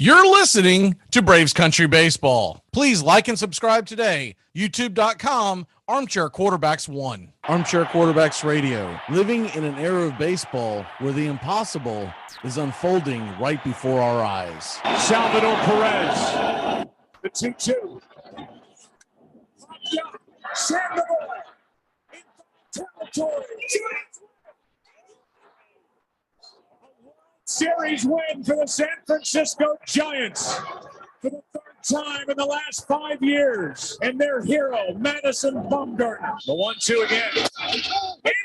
You're listening to Braves Country Baseball. Please like and subscribe today. YouTube.com, Armchair Quarterbacks 1. Armchair Quarterbacks Radio. Living in an era of baseball where the impossible is unfolding right before our eyes. Salvador Perez. The 2-2. Sandoval. In territory. Series win for the San Francisco Giants for the third time in the last 5 years. And their hero, Madison Bumgarner. The 1-2 again.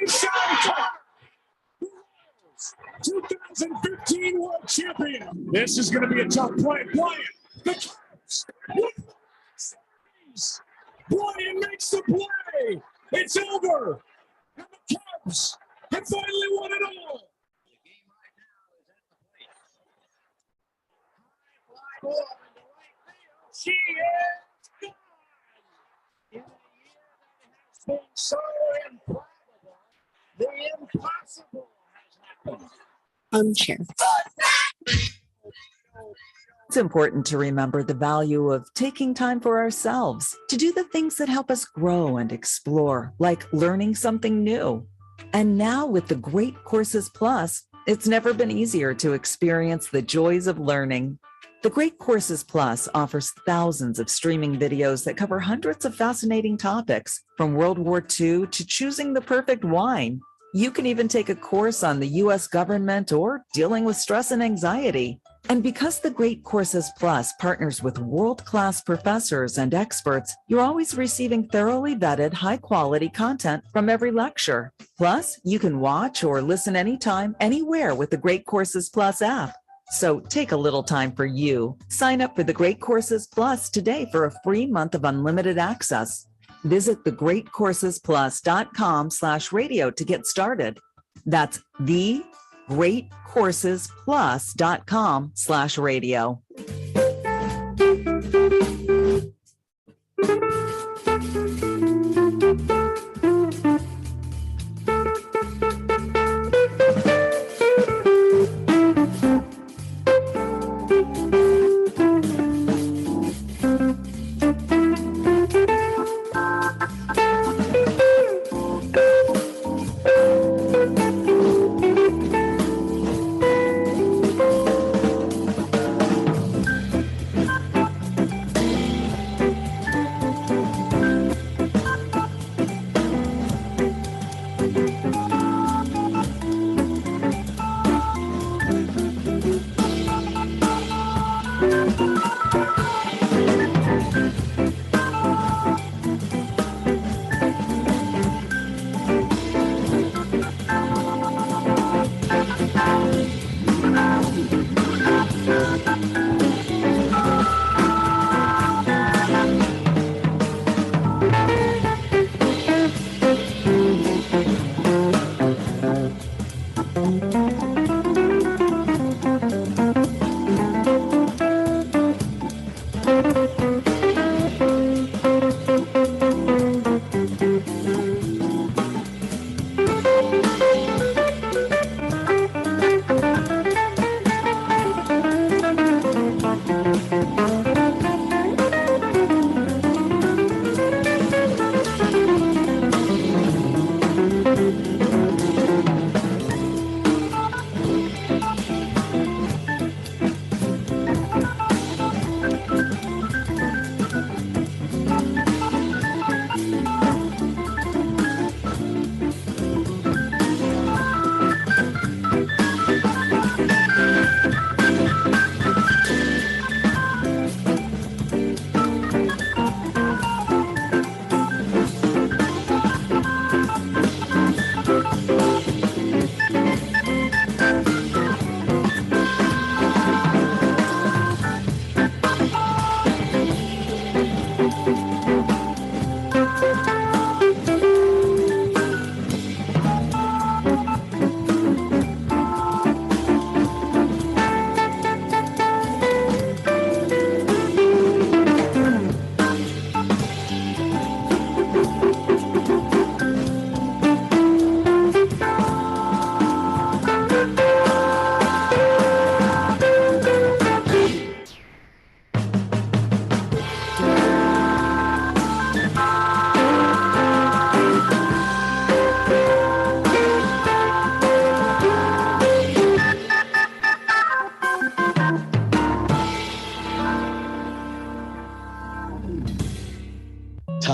Inside. 2015 World Champion. This is going to be a tough play. Bryant. The Cubs. Bryant makes the play. It's over. And the Cubs have finally won it all. She is gone. In a year that has been so improbable, the impossible has happened. Armchair. It's important to remember the value of taking time for ourselves to do the things that help us grow and explore, like learning something new. And now with the Great Courses Plus, it's never been easier to experience the joys of learning. The Great Courses Plus offers thousands of streaming videos that cover hundreds of fascinating topics, from World War II to choosing the perfect wine. You can even take a course on the U.S. government or dealing with stress and anxiety. And because the Great Courses Plus partners with world-class professors and experts, you're always receiving thoroughly vetted, high-quality content from every lecture. Plus, you can watch or listen anytime, anywhere with the Great Courses Plus app. So take a little time for you. Sign up for the Great Courses Plus today for a free month of unlimited access. Visit thegreatcoursesplus.com/radio to get started. That's thegreatcoursesplus.com/radio.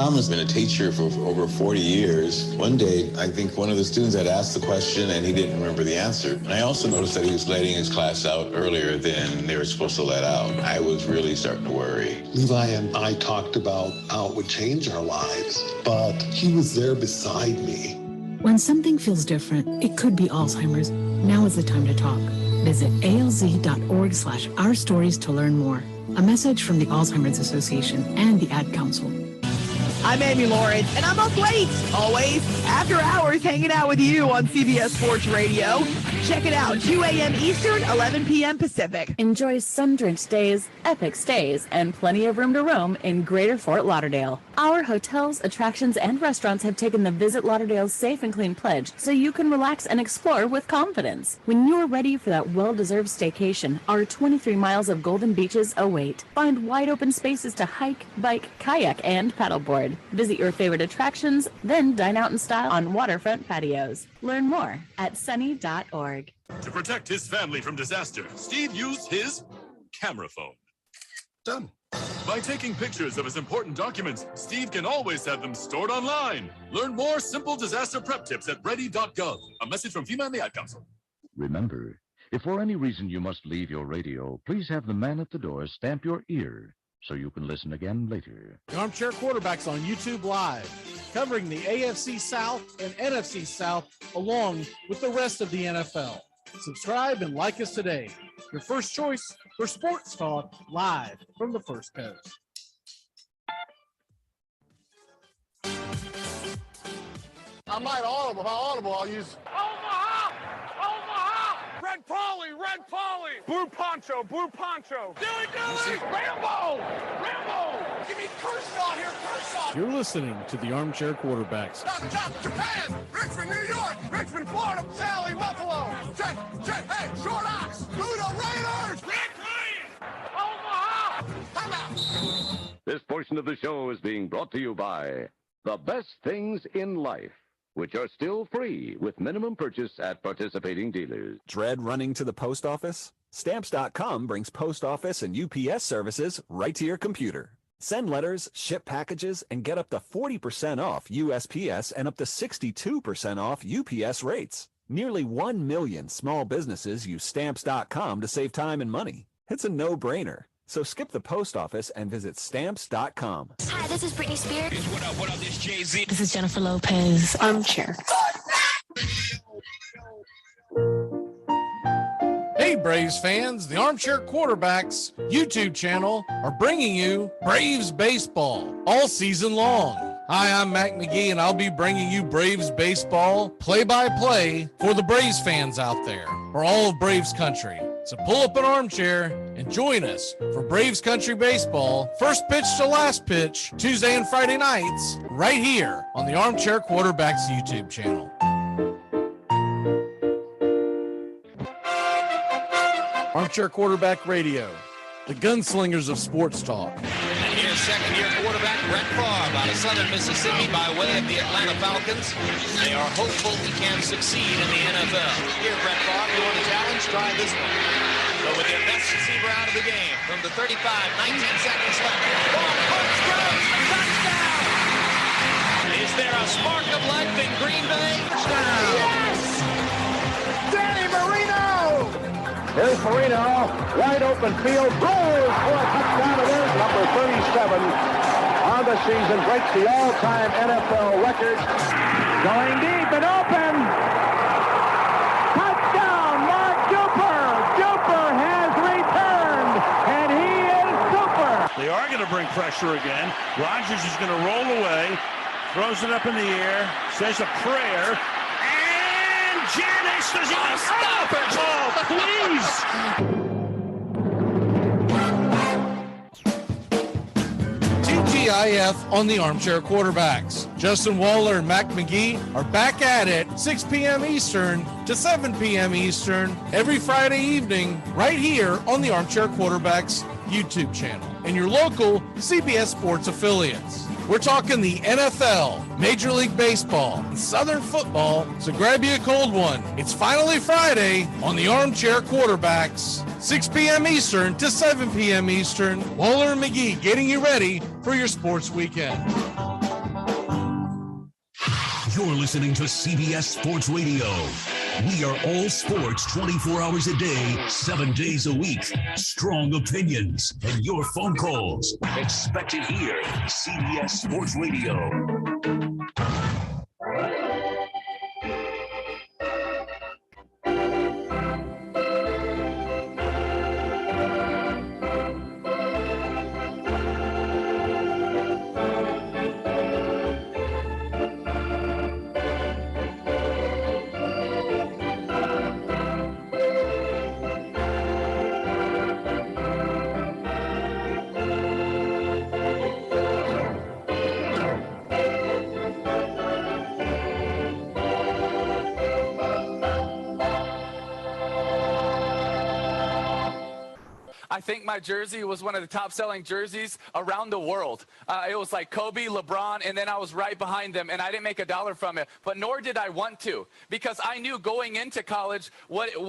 Tom has been a teacher for over 40 years. One day, I think one of the students had asked the question and he didn't remember the answer. And I also noticed that he was letting his class out earlier than they were supposed to let out. I was really starting to worry. Levi and I talked about how it would change our lives, but he was there beside me. When something feels different, it could be Alzheimer's. Now is the time to talk. Visit alz.org/ourstories to learn more. A message from the Alzheimer's Association and the Ad Council. I'm Amy Lawrence, and I'm up late, always, after hours, hanging out with you on CBS Sports Radio. Check it out, 2 a.m. Eastern, 11 p.m. Pacific. Enjoy sun-drenched days, epic stays, and plenty of room to roam in Greater Fort Lauderdale. Our hotels, attractions, and restaurants have taken the Visit Lauderdale's Safe and Clean pledge so you can relax and explore with confidence. When you're ready for that well-deserved staycation, our 23 miles of golden beaches await. Find wide-open spaces to hike, bike, kayak, and paddleboard. Visit your favorite attractions, then dine out in style on waterfront patios. Learn more at sunny.org. To protect his family from disaster, Steve used his camera phone. Done. By taking pictures of his important documents, Steve can always have them stored online. Learn more simple disaster prep tips at ready.gov. A message from FEMA and the Ad Council. Remember, if for any reason you must leave your radio, please have the man at the door stamp your ear so you can listen again later. The Armchair Quarterbacks on YouTube Live, covering the AFC South and NFC South along with the rest of the NFL. Subscribe and like us today. Your first choice for sports talk live from the First Coast. I might audible. If I audible, I'll use Omaha! Omaha! Red Polly! Red Polly! Blue Poncho! Blue Poncho! Dilly Dilly! Rambo! Rambo! Give me Kershaw here! Kershaw! You're listening to the Armchair Quarterbacks. Stop! Japan! Richmond, New York! Richmond, Florida! Sally, Buffalo! Check! Hey! Short Ox! Ludo Raiders! Red Lion! Omaha! Time out! This portion of the show is being brought to you by The Best Things in Life, which are still free with minimum purchase at participating dealers. Dread running to the post office? Stamps.com brings post office and UPS services right to your computer. Send letters, ship packages, and get up to 40% off USPS and up to 62% off UPS rates. Nearly 1 million small businesses use Stamps.com to save time and money. It's a no-brainer. So skip the post office and visit Stamps.com. Hi, this is Britney Spears. What up, this Jay-Z. This is Jennifer Lopez. Armchair. Hey, Braves fans, the Armchair Quarterbacks YouTube channel are bringing you Braves baseball all season long. Hi, I'm Mac McGee, and I'll be bringing you Braves baseball play-by-play for the Braves fans out there, for all of Braves country. So pull up an armchair and join us for Braves Country Baseball, first pitch to last pitch, Tuesday and Friday nights, right here on the Armchair Quarterbacks YouTube channel. Armchair Quarterback Radio, the gunslingers of sports talk. And here's second-year quarterback Brett Favre out of Southern Mississippi by way of the Atlanta Falcons. They are hopeful he can succeed in the NFL. Here, Brett Favre, you want a challenge? Try this one. So with your best receiver out of the game, from the 35, 19 seconds left. Ball punch goes, touchdown! Is there a spark of life in Green Bay? Touchdown! Yes! Danny Marino! Here's Marino, wide open field, blows for a touchdown. It is number 37 on the season, breaks the all-time NFL record. Going deep and open. Touchdown, Mark Duper. Duper has returned, and he is Duper. They are going to bring pressure again. Rodgers is going to roll away, throws it up in the air, says a prayer. Janis does not stop it! Oh, please! TGIF on the Armchair Quarterbacks. Justin Waller and Mac McGee are back at it 6 p.m. Eastern to 7 p.m. Eastern every Friday evening right here on the Armchair Quarterbacks YouTube channel and your local CBS Sports affiliates. We're talking the NFL, Major League Baseball, and Southern football, so grab you a cold one. It's finally Friday on the Armchair Quarterbacks, 6 p.m. Eastern to 7 p.m. Eastern. Waller and McGee getting you ready for your sports weekend. You're listening to CBS Sports Radio. We are all sports 24 hours a day, 7 days a week. Strong opinions and your phone calls. Expect it here. CBS Sports Radio. I think my jersey was one of the top-selling jerseys around the world. It was like Kobe, LeBron, and then I was right behind them, and I didn't make a dollar from it. But nor did I want to, because I knew going into college what it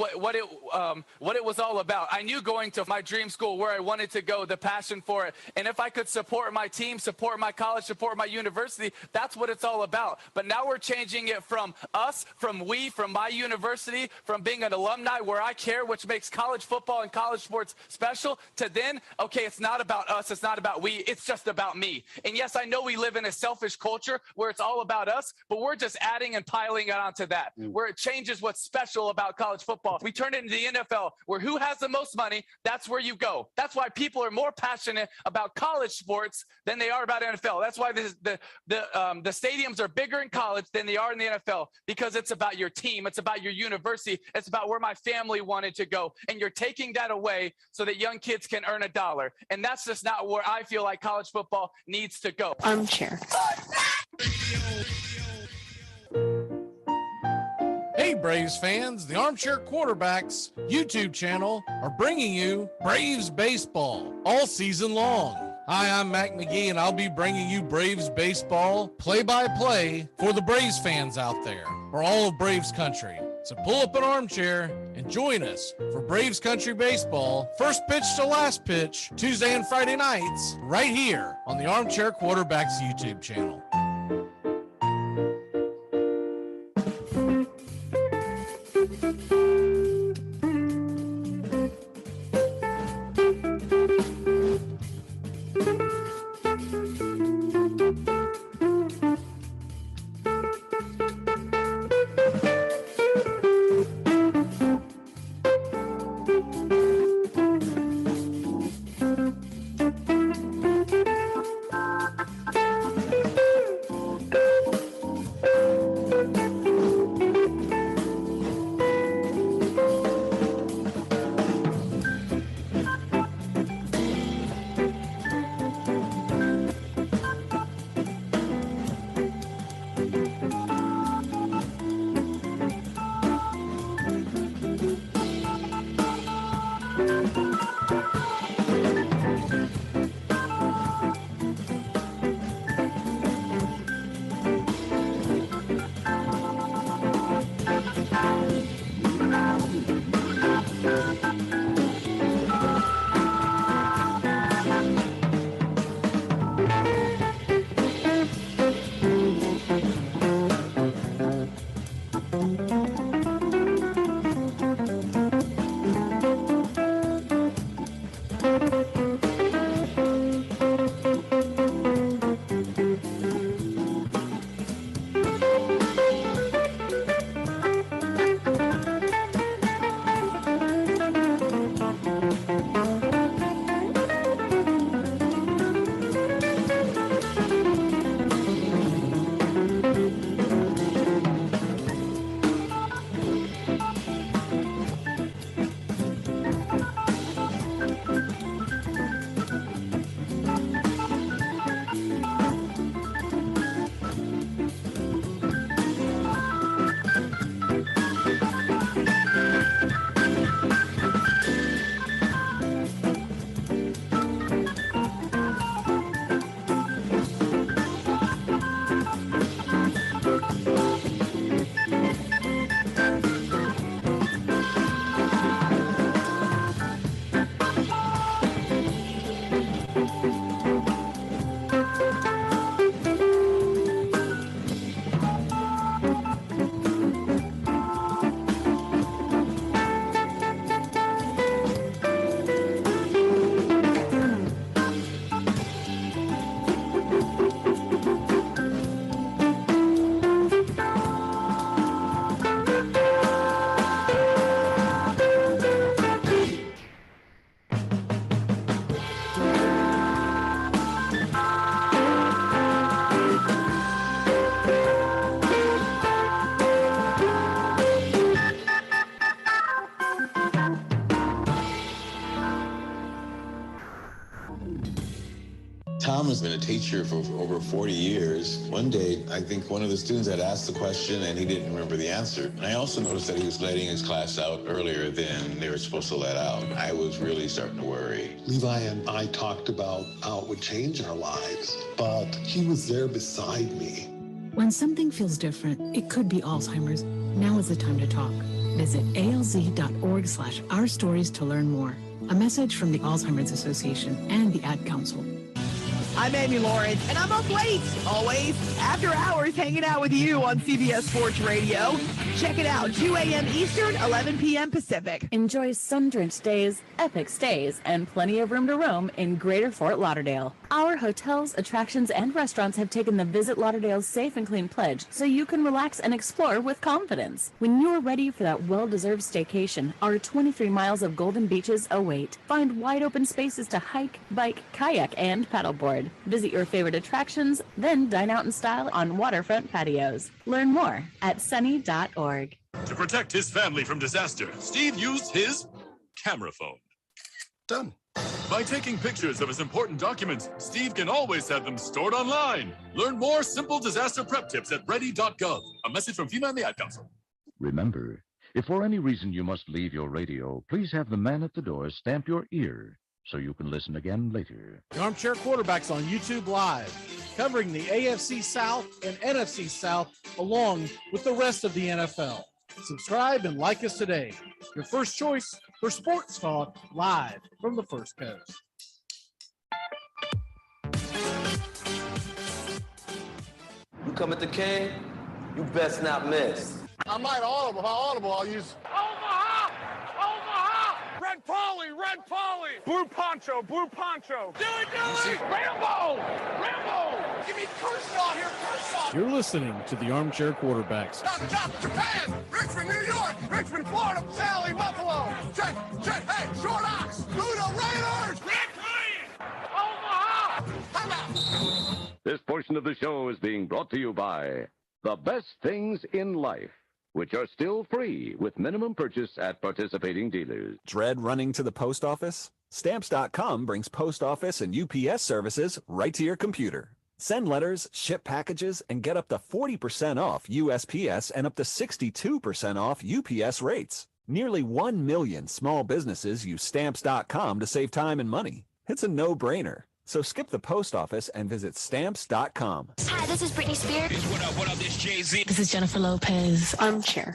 was all about. I knew going to my dream school where I wanted to go, the passion for it. And if I could support my team, support my college, support my university, that's what it's all about. But now we're changing it from us, from my university, from being an alumni where I care, which makes college football and college sports special, to then, okay, it's not about us, it's not about we, it's just about me. And yes, I know we live in a selfish culture where it's all about us, but we're just adding and piling it onto that, where it changes what's special about college football. We turn it into the NFL, where who has the most money, that's where you go. That's why people are more passionate about college sports than they are about NFL. That's why the stadiums are bigger in college than they are in the NFL, because it's about your team, it's about your university, it's about where my family wanted to go. And you're taking that away so that young kids can earn $1. And that's just not where I feel like college football needs to go. Armchair. Hey, Braves fans, the Armchair Quarterbacks YouTube channel are bringing you Braves baseball all season long. Hi, I'm Mac McGee, and I'll be bringing you Braves baseball play-by-play for the Braves fans out there, or all of Braves country. So pull up an armchair and join us for Braves Country Baseball, first pitch to last pitch, Tuesday and Friday nights, right here on the Armchair Quarterbacks YouTube channel. Tom has been a teacher for over 40 years. One day, I think one of the students had asked the question and he didn't remember the answer. And I also noticed that he was letting his class out earlier than they were supposed to let out. I was really starting to worry. Levi and I talked about how it would change our lives, but he was there beside me. When something feels different, it could be Alzheimer's. Now is the time to talk. Visit alz.org/ourstories to learn more. A message from the Alzheimer's Association and the Ad Council. I'm Amy Lawrence, and I'm up late, always, after hours, hanging out with you on CBS Sports Radio. Check it out, 2 a.m. Eastern, 11 p.m. Pacific. Enjoy sun-drenched days, epic stays, and plenty of room to roam in Greater Fort Lauderdale. Our hotels, attractions, and restaurants have taken the Visit Lauderdale's Safe and Clean pledge, so you can relax and explore with confidence. When you're ready for that well-deserved staycation, our 23 miles of golden beaches await. Find wide-open spaces to hike, bike, kayak, and paddleboard. Visit your favorite attractions, then dine out in style on waterfront patios. Learn more at sunny.org. To protect his family from disaster, Steve used his camera phone. Done. By taking pictures of his important documents, Steve can always have them stored online. Learn more simple disaster prep tips at ready.gov. A message from FEMA and the Ad Council. Remember, if for any reason you must leave your radio, please have the man at the door stamp your ear so you can listen again later. The Armchair Quarterbacks on YouTube Live, covering the AFC South and NFC South along with the rest of the NFL. Subscribe and like us today. Your first choice for sports talk live from the First Coast. You come at the king, you best not miss. I might audible. If I audible, I'll use Omaha! Omaha! Red Polly! Red Polly! Blue poncho! Blue poncho! Dilly Dilly! Rambo! Rambo! Give me Kershaw here, Kershaw! You're listening to the Armchair Quarterbacks. Chop, Japan! Richmond, New York! Richmond, Florida! Sally, Buffalo! Check! Hey, Short Ox! Luda Raiders! Red Lion! Omaha! Time out! This portion of the show is being brought to you by The Best Things in Life, which are still free with minimum purchase at participating dealers. Dread running to the post office? Stamps.com brings post office and UPS services right to your computer. Send letters, ship packages, and get up to 40% off USPS and up to 62% off UPS rates. Nearly 1 million small businesses use Stamps.com to save time and money. It's a no-brainer. So skip the post office and visit Stamps.com. Hi, this is Britney Spears. What up, this Jay-Z. This is Jennifer Lopez. Armchair.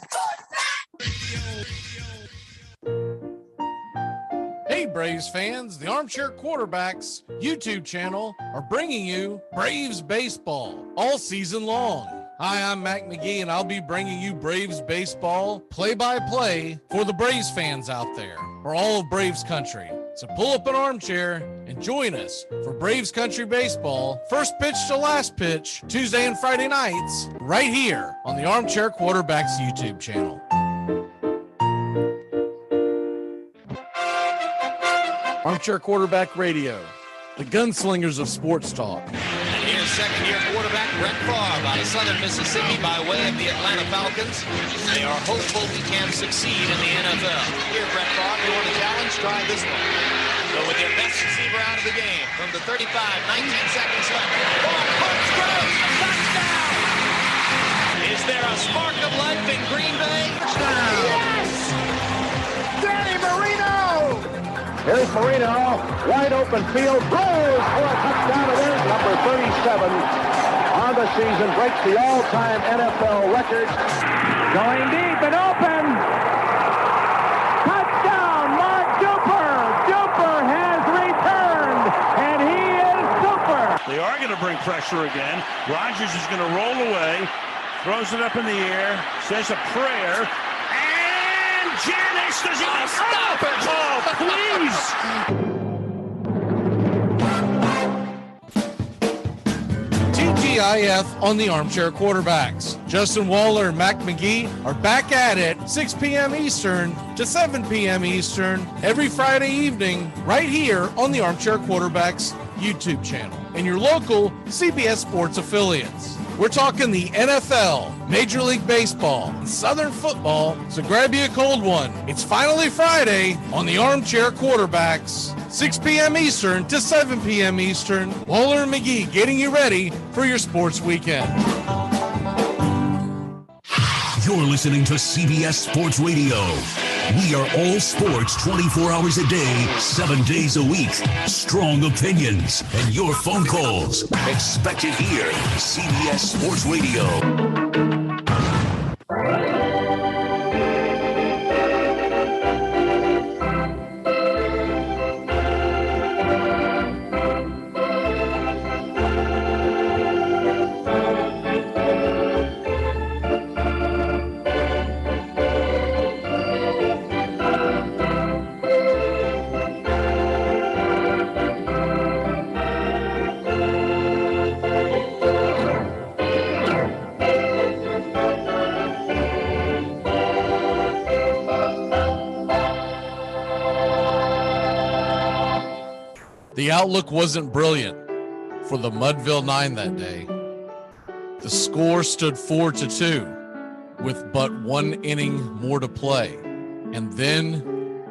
Hey, Braves fans, the Armchair Quarterbacks YouTube channel are bringing you Braves baseball all season long. Hi, I'm Mac McGee, and I'll be bringing you Braves baseball play-by-play for the Braves fans out there, for all of Braves country. So pull up an armchair and join us for Braves Country Baseball, first pitch to last pitch, Tuesday and Friday nights, right here on the Armchair Quarterbacks YouTube channel. Armchair Quarterback Radio, the gunslingers of sports talk. And here's second-year quarterback Brett Favre out of Southern Mississippi by way of the Atlanta Falcons. They are hopeful he can succeed in the NFL. Here, Brett Favre, you want a challenge? Try this one. Go with your best receiver out of the game. From the 35, 19 seconds left. Ball comes through. Touchdown! Is there a spark of life in Green Bay? Yes! Danny Marino! Here's Marino, wide open field, throws for a touchdown. It is number 37 on the season, breaks the all-time NFL record. Going deep and open. Touchdown, Mark Duper. Duper has returned, and he is super. They are going to bring pressure again. Rodgers is going to roll away, throws it up in the air, says a prayer. Janis, does he stop it? Oh, please! TGIF on the Armchair Quarterbacks. Justin Waller and Mac McGee are back at it 6 p.m. Eastern to 7 p.m. Eastern every Friday evening right here on the Armchair Quarterbacks YouTube channel and your local CBS Sports affiliates. We're talking the NFL, Major League Baseball, and Southern football, so grab you a cold one. It's finally Friday on the Armchair Quarterbacks 6 p.m. Eastern to 7 p.m. Eastern. Lawler and McGee getting you ready for your sports weekend. You're listening to CBS Sports Radio. We are all sports 24 hours a day, 7 days a week. Strong opinions and your phone calls. Expect it here. CBS Sports Radio. The outlook wasn't brilliant for the Mudville Nine that day. The score stood 4-2 with but 1 inning more to play. And then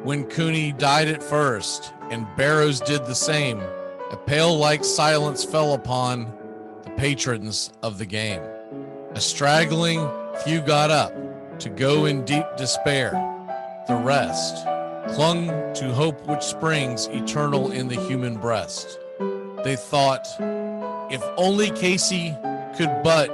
when Cooney died at first and Barrows did the same, a pale-like silence fell upon the patrons of the game. A straggling few got up to go in deep despair. The rest clung to hope which springs eternal in the human breast. They thought, if only Casey could but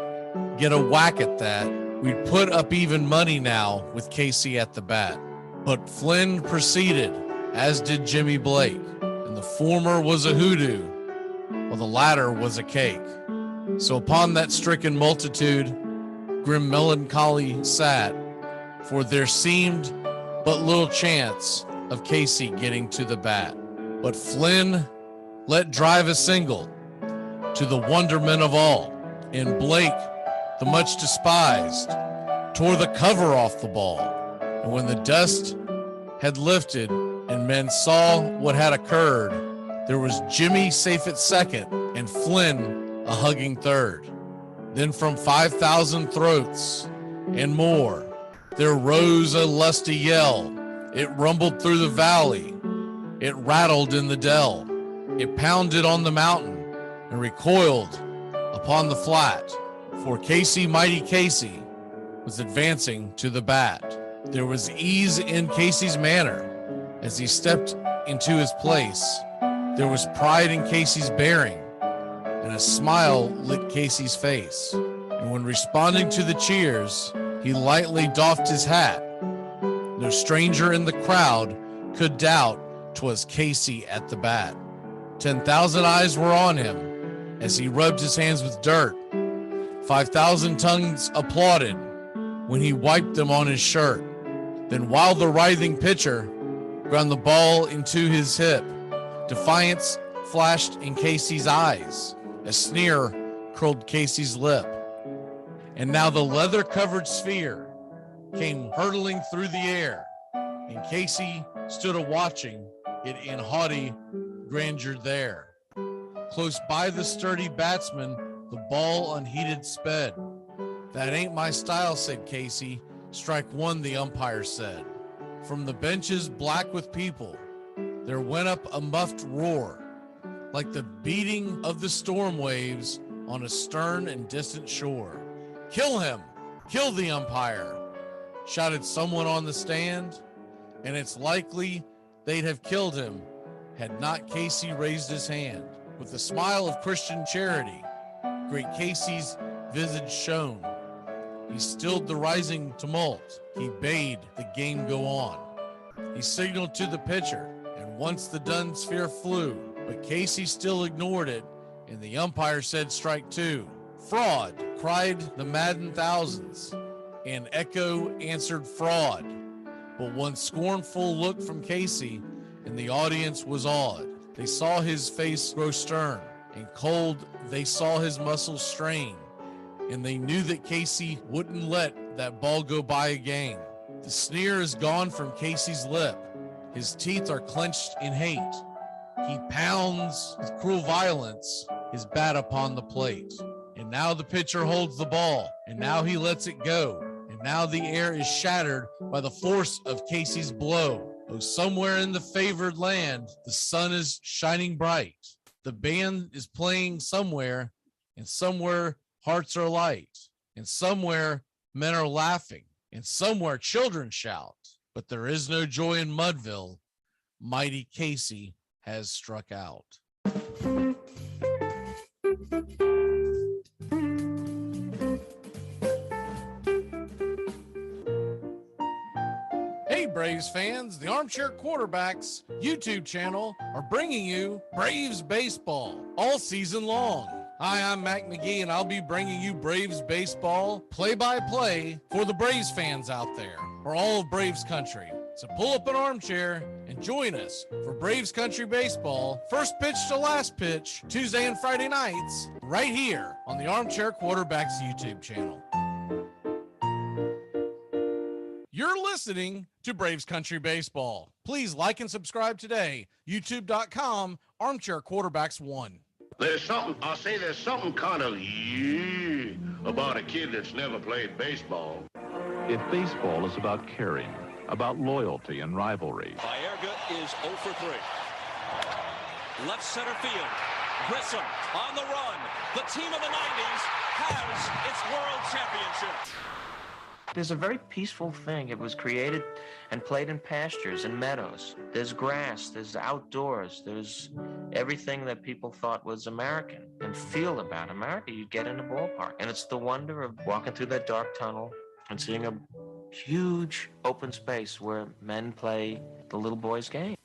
get a whack at that, we'd put up even money now with Casey at the bat. But Flynn proceeded, as did Jimmy Blake, and the former was a hoodoo, while the latter was a cake. So upon that stricken multitude, grim melancholy sat, for there seemed but little chance of Casey getting to the bat. But Flynn let drive a single to the wonderment of all, and Blake, the much despised, tore the cover off the ball. And when the dust had lifted and men saw what had occurred, there was Jimmy safe at second and Flynn a hugging third. Then from 5,000 throats and more, there rose a lusty yell. It rumbled through the valley. It rattled in the dell. It pounded on the mountain and recoiled upon the flat. For Casey, mighty Casey, was advancing to the bat. There was ease in Casey's manner as he stepped into his place. There was pride in Casey's bearing, and a smile lit Casey's face. And when responding to the cheers, he lightly doffed his hat. No stranger in the crowd could doubt 'twas Casey at the bat. 10,000 eyes were on him as he rubbed his hands with dirt. 5,000 tongues applauded when he wiped them on his shirt. Then while the writhing pitcher ground the ball into his hip, defiance flashed in Casey's eyes. A sneer curled Casey's lip. And now the leather-covered sphere came hurtling through the air, and Casey stood a-watching it in haughty grandeur there. Close by the sturdy batsman, the ball unheeded sped. That ain't my style, said Casey. Strike one, the umpire said. From the benches black with people, there went up a muffled roar, like the beating of the storm waves on a stern and distant shore. Kill him! Kill the umpire! Shouted someone on the stand, and it's likely they'd have killed him had not Casey raised his hand. With a smile of Christian charity, great Casey's visage shone. He stilled the rising tumult. He bade the game go on. He signaled to the pitcher, and once the dun sphere flew, but Casey still ignored it, and the umpire said strike two. Fraud, cried the maddened thousands, and echo answered fraud. But one scornful look from Casey, and the audience was awed. They saw his face grow stern, and cold they saw his muscles strain, and they knew that Casey wouldn't let that ball go by again. The sneer is gone from Casey's lip. His teeth are clenched in hate. He pounds with cruel violence his bat upon the plate. And now the pitcher holds the ball, and now he lets it go. And now the air is shattered by the force of Casey's blow. Oh, somewhere in the favored land, the sun is shining bright. The band is playing somewhere, and somewhere hearts are light, and somewhere men are laughing, and somewhere children shout. But there is no joy in Mudville. Mighty Casey has struck out. Hey, Braves fans, the Armchair Quarterbacks YouTube channel are bringing you Braves baseball all season long. Hi, I'm Mac McGee, and I'll be bringing you Braves baseball play-by-play for the Braves fans out there, or all of Braves country. So pull up an armchair and join us for Braves Country Baseball, first pitch to last pitch, Tuesday and Friday nights, right here on the Armchair Quarterbacks YouTube channel. You're listening to Braves Country Baseball. Please like and subscribe today. YouTube.com, Armchair Quarterbacks 1. There's something kind of about a kid that's never played baseball. If baseball is about caring, about loyalty and rivalry. Baerga is 0 for 3. Left center field. Grissom on the run. The team of the 90s has its world championship. There's a very peaceful thing. It was created and played in pastures and meadows. There's grass, there's outdoors, there's everything that people thought was American and feel about America. You get in a ballpark, and it's the wonder of walking through that dark tunnel and seeing a huge open space where men play the little boy's game.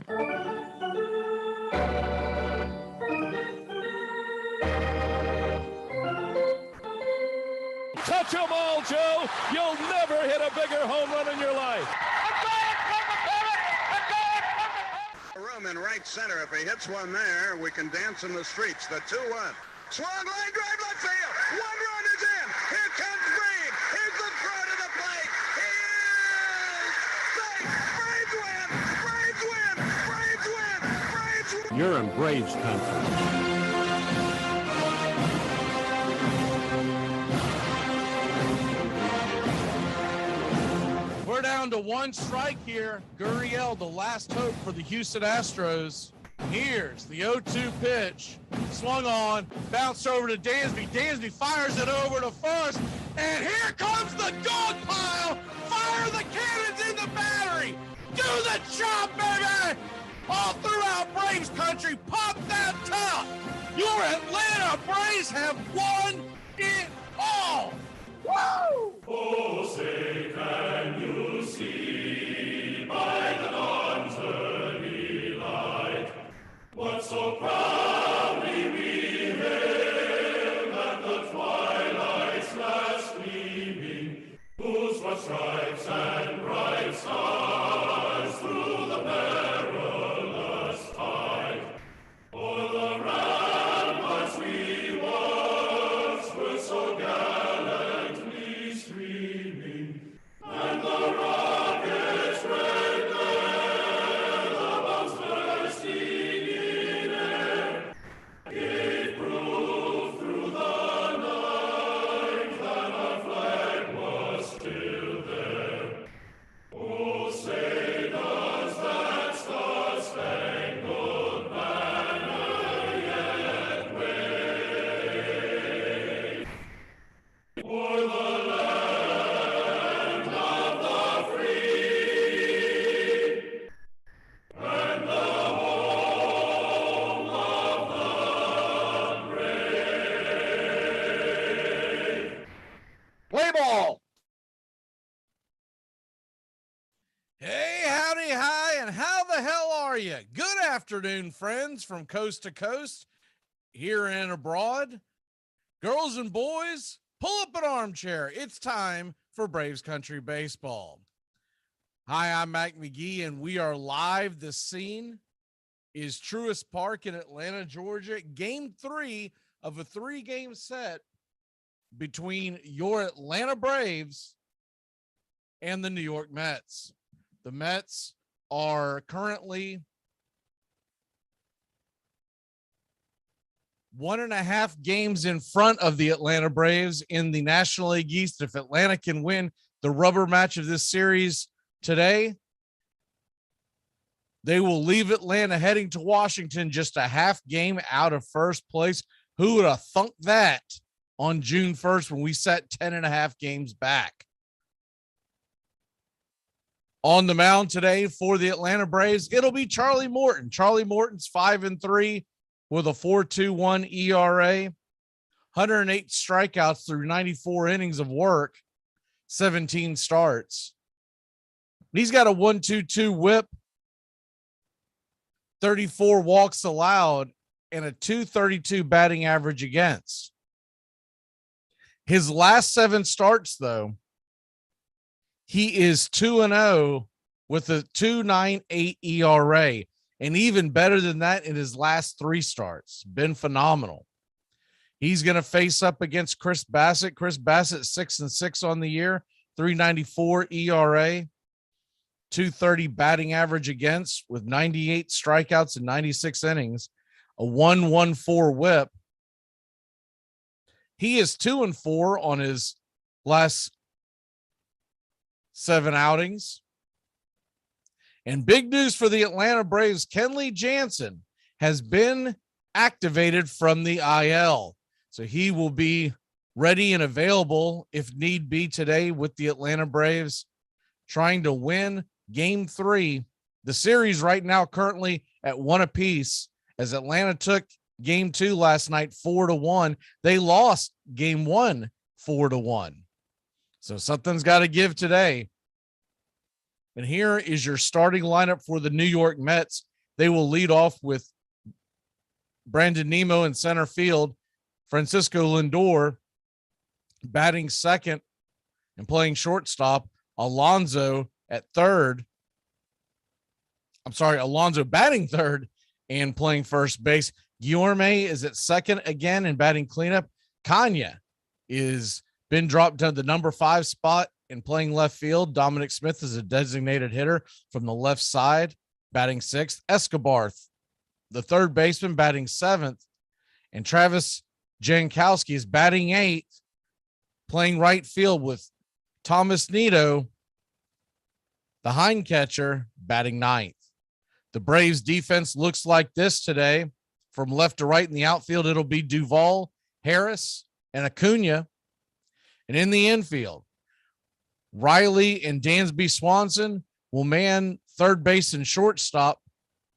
Touch 'em all, Joe. You'll never hit a bigger home run in your life. Room in right center. If he hits one there, we can dance in the streets. The 2-1. Swung line drive left field. One run is in. Here comes Reed. Here's the throw to the plate. He is safe. Braves win. Braves win. Braves win. Braves win. You're in Braves country. We're down to one strike here. Gurriel, the last hope for the Houston Astros. Here's the 0-2 pitch. Swung on, bounced over to Dansby. Dansby fires it over to first. And here comes the dog pile. Fire the cannons in the battery. Do the job, baby. All throughout Braves country, pop that top. Your Atlanta Braves have won it all. Woo! Oh, say can you see by the dawn's early light what so proudly we hailed at the twilight's last gleaming, whose broad stripes and bright stars through the perilous tide o'er the ramparts we once were so gallantly streaming, and the rockets' red glare, the bombs bursting in air, gave proof through the night that our flag was still there. Oh, say does that star-spangled banner yet wave o'er the land of the free and the home of the brave? Play ball. Hey, howdy, hi, and how the hell are you? Good afternoon, friends from coast to coast, here and abroad. Girls and boys, pull up an armchair. It's time for Braves Country Baseball. Hi, I'm Mac McGee, and we are live. The scene is Truist Park in Atlanta, Georgia. Game 3 of a 3-game set between your Atlanta Braves and the New York Mets. The Mets are currently 1.5 games in front of the Atlanta Braves in the National League East. If Atlanta can win the rubber match of this series today, They will leave Atlanta heading to Washington just a half game out of first place. Who would have thunk that on June 1st when we set 10.5 games back? On the mound today for the Atlanta Braves, it'll be Charlie Morton. Charlie Morton's 5-3 with a 4.21 ERA, 108 strikeouts through 94 innings of work, 17 starts. He's got a 1.22 whip, 34 walks allowed, and a 2.32 batting average against. His last 7 starts, though, he is 2-0 with a 2.98 ERA, and even better than that in his last 3 starts. Been phenomenal. He's going to face up against Chris Bassett. Chris Bassett 6-6 on the year, 3.94 ERA, 2.30 batting average against with 98 strikeouts in 96 innings, a 1.14 whip. He is 2-4 on his last 7 outings. And big news for the Atlanta Braves, Kenley Jansen has been activated from the IL. So he will be ready and available if need be today with the Atlanta Braves, trying to win Game 3. The series right now currently at 1 apiece, as Atlanta took Game 2 last night 4-1. They lost Game 1 4-1. So something's got to give today. And here is your starting lineup for the New York Mets. They will lead off with Brandon Nimmo in center field, Francisco Lindor batting second and playing shortstop, Alonso batting third and playing first base. Guillorme is at second again and batting cleanup. Kanya is been dropped to the number 5 spot and playing left field. Dominic Smith is a designated hitter from the left side, batting 6th. Escobar, the third baseman, batting 7th. And Travis Jankowski is batting 8th, playing right field with Thomas Nido, the hind catcher, batting 9th. The Braves defense looks like this today. From left to right in the outfield, it'll be Duvall, Harris, and Acuna. And in the infield, Riley and Dansby Swanson will man third base and shortstop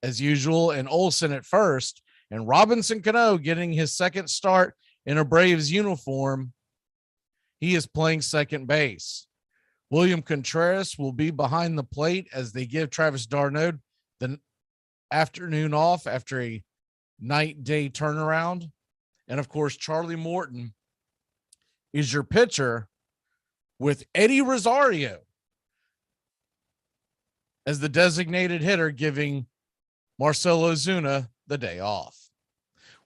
as usual, and Olsen at first. And Robinson Cano getting his second start in a Braves uniform. He is playing second base. William Contreras will be behind the plate as they give Travis d'Arnaud the afternoon off after a night-day turnaround. And, of course, Charlie Morton is your pitcher with Eddie Rosario as the designated hitter, giving Marcell Ozuna the day off.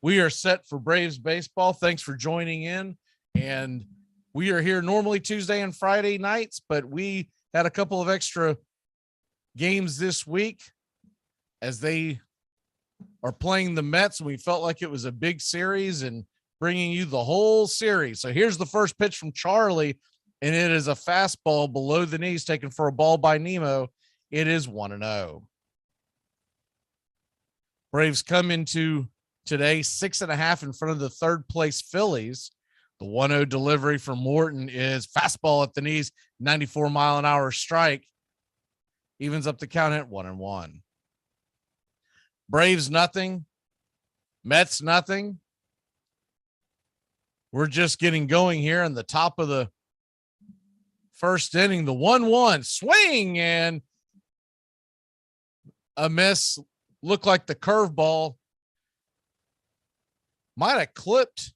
We are set for Braves baseball. Thanks for joining in. And we are here normally Tuesday and Friday nights, but we had a couple of extra games this week as they are playing the Mets. We felt like it was a big series and bringing you the whole series. So here's the first pitch from Charlie, and it is a fastball below the knees taken for a ball by Nimmo. It is 1-0. Braves come into today 6.5 in front of the third place Phillies. The 1-0 delivery from Morton is fastball at the knees, 94-mile-an-hour strike. Evens up the count at 1-1. Braves nothing, Mets nothing. We're just getting going here in the top of the first inning. The 1-1 swing and a miss. Looked like the curveball might have clipped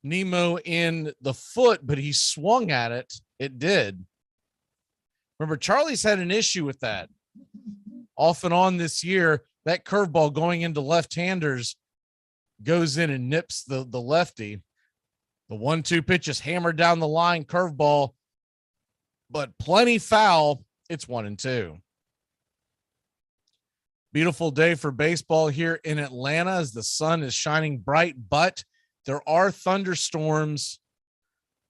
Nimmo in the foot, but he swung at it. It did. Remember, Charlie's had an issue with that off and on this year. That curveball going into left-handers goes in and nips the lefty. The 1-2 pitch is hammered down the line, curveball, but plenty foul. It's 1-2. Beautiful day for baseball here in Atlanta as the sun is shining bright, but there are thunderstorms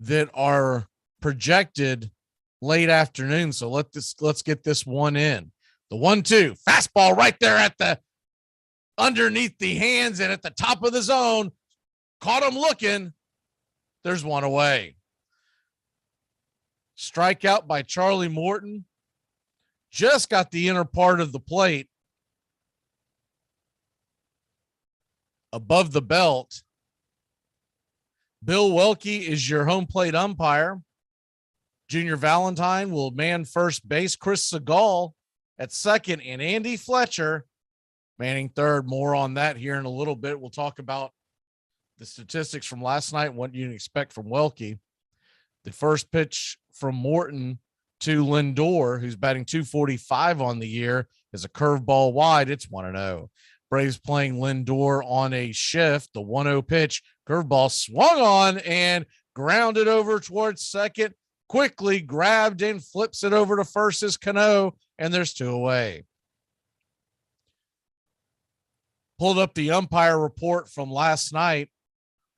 that are projected late afternoon. So let's get this one in. The 1-2 fastball right there at the underneath the hands and at the top of the zone. Caught him looking. There's one away. Strikeout by Charlie Morton. Just got the inner part of the plate above the belt. Bill Welke is your home plate umpire. Junior Valentine will man first base. Chris Segal at second, and Andy Fletcher manning third. More on that here in a little bit. We'll talk about the statistics from last night and what you can expect from Welke. The first pitch from Morton to Lindor, who's batting .245 on the year, is a curveball wide. It's 1-0. Braves playing Lindor on a shift. The 1-0 pitch, curveball swung on and grounded over towards second. Quickly grabbed and flips it over to first is Cano, and there's 2 away. Pulled up the umpire report from last night,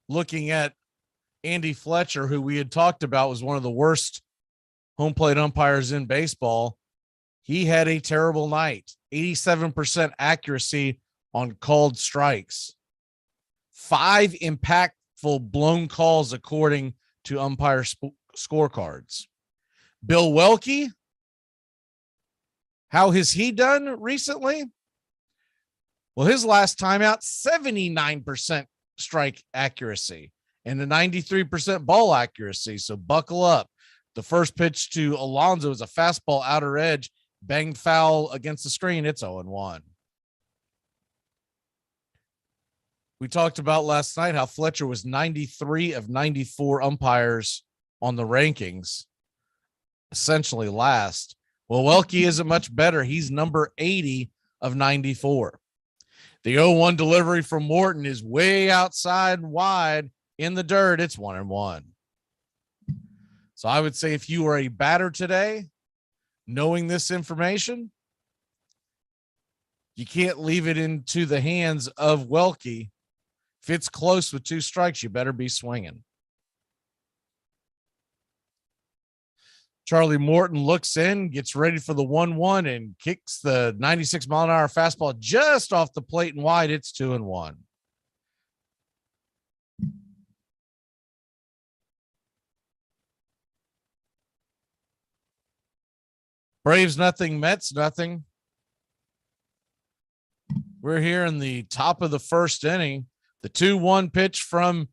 looking at Andy Fletcher, who we had talked about was one of the worst home plate umpires in baseball. He had a terrible night. 87% accuracy on called strikes. 5 impactful blown calls according to umpire scorecards. Bill Welke, how has he done recently? Well, his last time out, 79% strike accuracy and a 93% ball accuracy. So buckle up. The first pitch to Alonso is a fastball outer edge, banged foul against the screen. It's 0-1. We talked about last night how Fletcher was 93 of 94 umpires on the rankings, essentially last. Well, Welke isn't much better. He's number 80 of 94. The 0-1 delivery from Morton is way outside and wide in the dirt. It's 1-1. So I would say if you are a batter today, knowing this information, you can't leave it into the hands of Welke. If it's close with 2 strikes, you better be swinging. Charlie Morton looks in, gets ready for the 1-1 and kicks the 96-mile-an-hour fastball just off the plate and wide. It's 2-1. Braves nothing, Mets nothing. We're here in the top of the first inning. The 2-1 pitch from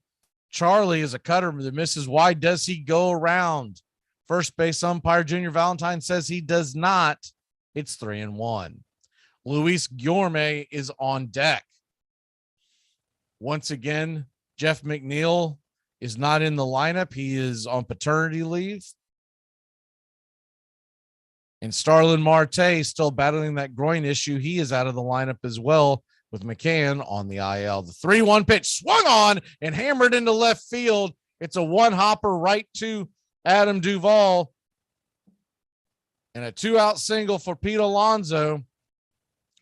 Charlie is a cutter that misses wide. Does he go around? First base umpire Junior Valentine says he does not. It's 3-1. Luis Guillorme is on deck. Once again, Jeff McNeil is not in the lineup. He is on paternity leave. And Starlin Marte is still battling that groin issue. He is out of the lineup as well, with McCann on the IL. The 3-1 pitch swung on and hammered into left field. It's a one-hopper right to Adam Duvall. And a 2-out single for Pete Alonso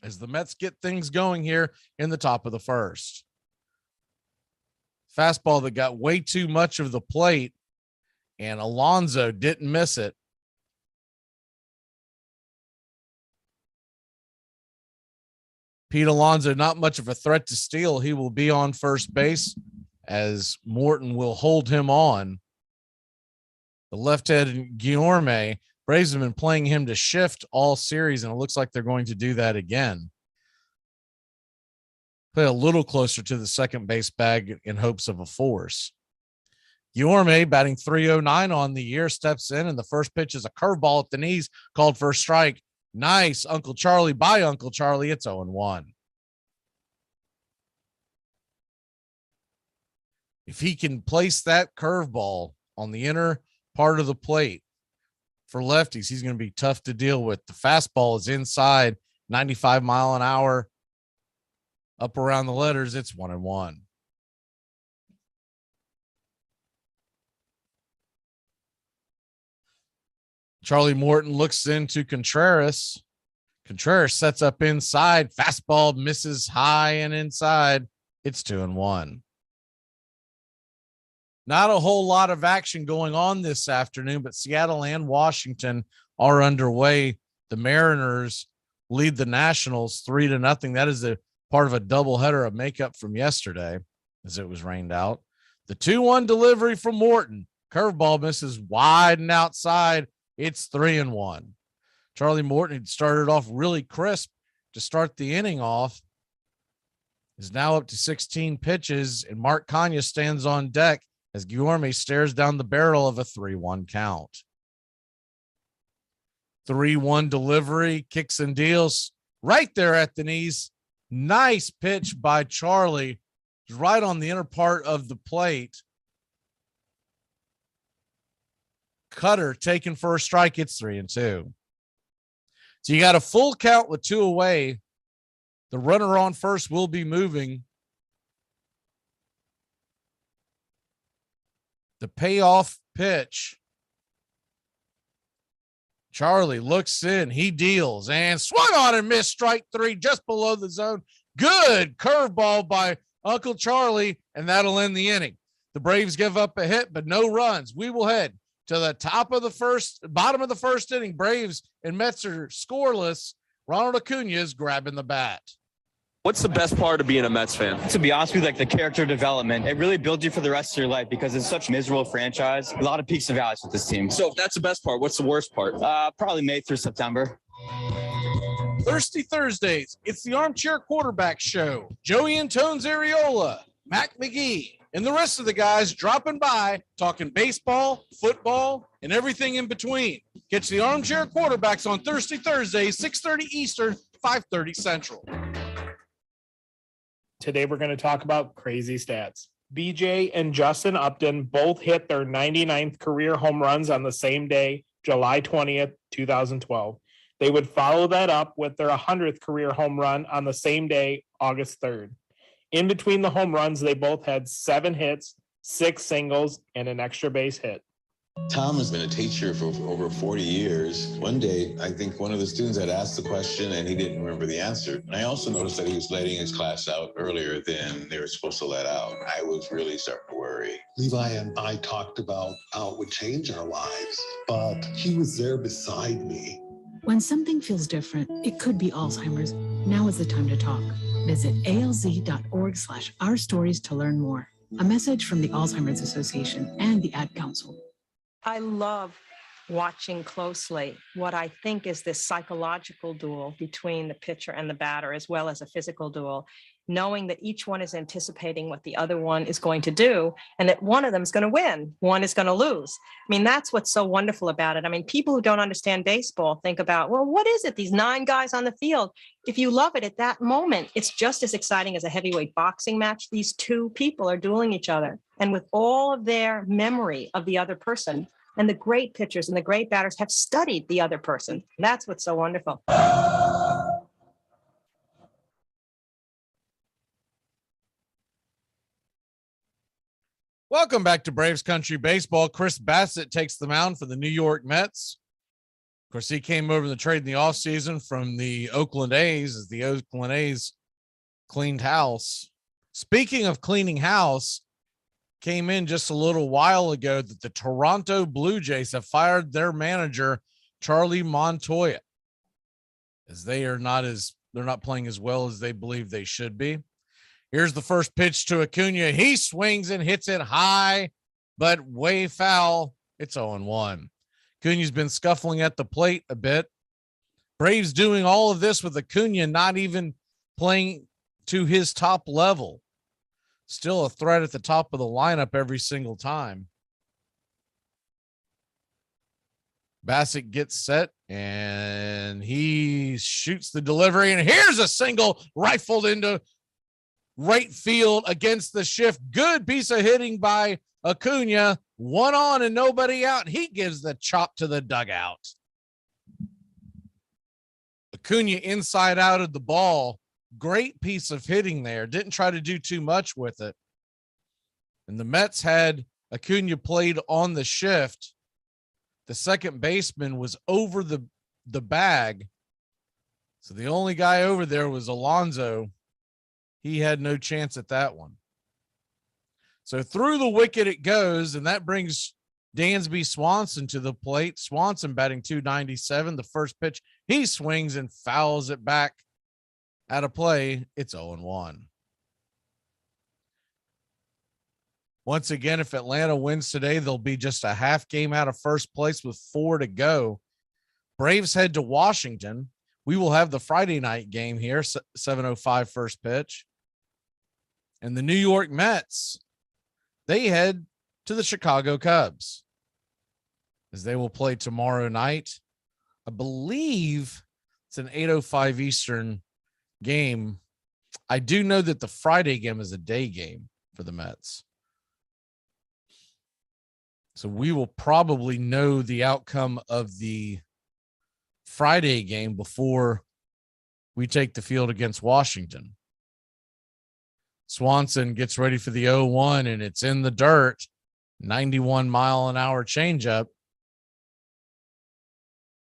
as the Mets get things going here in the top of the first. Fastball that got way too much of the plate, and Alonso didn't miss it. Pete Alonso, not much of a threat to steal. He will be on first base as Morton will hold him on. The left-handed Guillorme, Braves have been playing him to shift all series, and it looks like they're going to do that again. Play a little closer to the second base bag in hopes of a force. Guillorme, batting .309 on the year, steps in, and the first pitch is a curveball at the knees, called for a strike. Nice, Uncle Charlie by Uncle Charlie. It's 0-1. If he can place that curveball on the inner part of the plate for lefties, he's going to be tough to deal with. The fastball is inside, 95-mile-an-hour, up around the letters. It's 1-1. Charlie Morton looks into Contreras. Contreras sets up inside. Fastball misses high and inside. It's 2-1. Not a whole lot of action going on this afternoon, but Seattle and Washington are underway. The Mariners lead the Nationals 3-0. That is a part of a doubleheader of makeup from yesterday as it was rained out. The 2-1 delivery from Morton. Curveball misses wide and outside. It's 3-1. Charlie Morton had started off really crisp to start the inning off. Is now up to 16 pitches, and Mark Kanya stands on deck as Guillorme stares down the barrel of a 3-1 count. 3-1 delivery, kicks and deals right there at the knees. Nice pitch by Charlie, right on the inner part of the plate. Cutter taken for a strike. It's 3-2. So you got a full count with 2 away. The runner on first will be moving. The payoff pitch. Charlie looks in. He deals and swung on and missed strike 3 just below the zone. Good curveball by Uncle Charlie, and that'll end the inning. The Braves give up a hit, but no runs. We will head to the bottom of the first inning. Braves and Mets are scoreless. Ronald Acuna is grabbing the bat. What's the best part of being a Mets fan? To be honest with you, like the character development, it really builds you for the rest of your life because it's such a miserable franchise. A lot of peaks and valleys with this team. So if that's the best part, what's the worst part? Probably May through September. Thirsty Thursdays. It's the Armchair Quarterback Show. Joey Antones Ariola, Mac McGee, and the rest of the guys dropping by, talking baseball, football, and everything in between. Catch the Armchair Quarterbacks on Thirsty Thursdays, 6:30 Eastern, 5:30 Central. Today we're going to talk about crazy stats. BJ and Justin Upton both hit their 99th career home runs on the same day, July 20th, 2012. They would follow that up with their 100th career home run on the same day, August 3rd. In between the home runs, they both had 7 hits, 6 singles, and an extra base hit. Tom has been a teacher for over 40 years. One day, I think one of the students had asked the question and he didn't remember the answer. And I also noticed that he was letting his class out earlier than they were supposed to let out. I was really starting to worry. Levi and I talked about how it would change our lives, but he was there beside me. When something feels different, it could be Alzheimer's. Now is the time to talk. Visit alz.org/ourstories to learn more. A message from the Alzheimer's Association and the Ad Council. I love watching closely what I think is this psychological duel between the pitcher and the batter, as well as a physical duel, knowing that each one is anticipating what the other one is going to do and that one of them is going to win, one is going to lose. I mean, that's what's so wonderful about it. I mean, people who don't understand baseball think about, well, what is it? These 9 guys on the field. If you love it at that moment, it's just as exciting as a heavyweight boxing match. These 2 people are dueling each other. And with all of their memory of the other person, and the great pitchers and the great batters have studied the other person. That's what's so wonderful. Welcome back to Braves Country Baseball. Chris Bassitt takes the mound for the New York Mets. Of course, he came over the trade in the offseason from the Oakland A's as the Oakland A's cleaned house. Speaking of cleaning house, came in just a little while ago that the Toronto Blue Jays have fired their manager, Charlie Montoya, as they're not playing as well as they believe they should be. Here's the first pitch to Acuna. He swings and hits it high, but way foul. It's 0-1. Acuna's been scuffling at the plate a bit. Braves doing all of this with Acuna not even playing to his top level. Still a threat at the top of the lineup every single time. Bassitt gets set and he shoots the delivery, and here's a single rifled into right field against the shift. Good piece of hitting by Acuna. 1 on and nobody out. He gives the chop to the dugout. Acuna inside out of the ball. Great piece of hitting there. Didn't try to do too much with it. And the Mets had Acuna played on the shift. The second baseman was over the bag. So the only guy over there was Alonso. He had no chance at that one. So through the wicket it goes, and that brings Dansby Swanson to the plate. Swanson batting .297. The first pitch, he swings and fouls it back out of play. It's 0-1. Once again, if Atlanta wins today, they'll be just a half game out of first place with 4 to go. Braves head to Washington. We will have the Friday night game here, 7:05 first pitch. And the New York Mets, they head to the Chicago Cubs as they will play tomorrow night. I believe it's an 8:05 Eastern game. I do know that the Friday game is a day game for the Mets. So we will probably know the outcome of the Friday game before we take the field against Washington. Swanson gets ready for the 0-1, and it's in the dirt. 91-mile-an-hour changeup.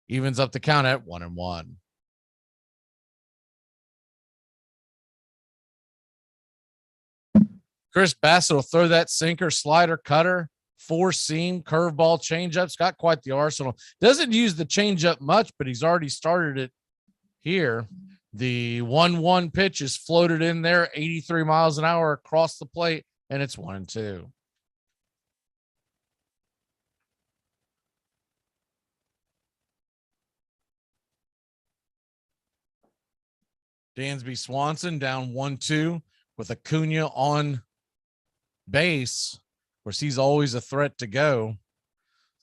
Evens up the count at 1-1. Chris Bassitt will throw that sinker, slider, cutter, four-seam, curveball, changeup's got quite the arsenal. Doesn't use the changeup much, but he's already started it here. The 1-1 pitch is floated in there, 83 miles an hour across the plate, and it's 1-2. Dansby Swanson down 1-2 with Acuna on base. Of course, he's always a threat to go.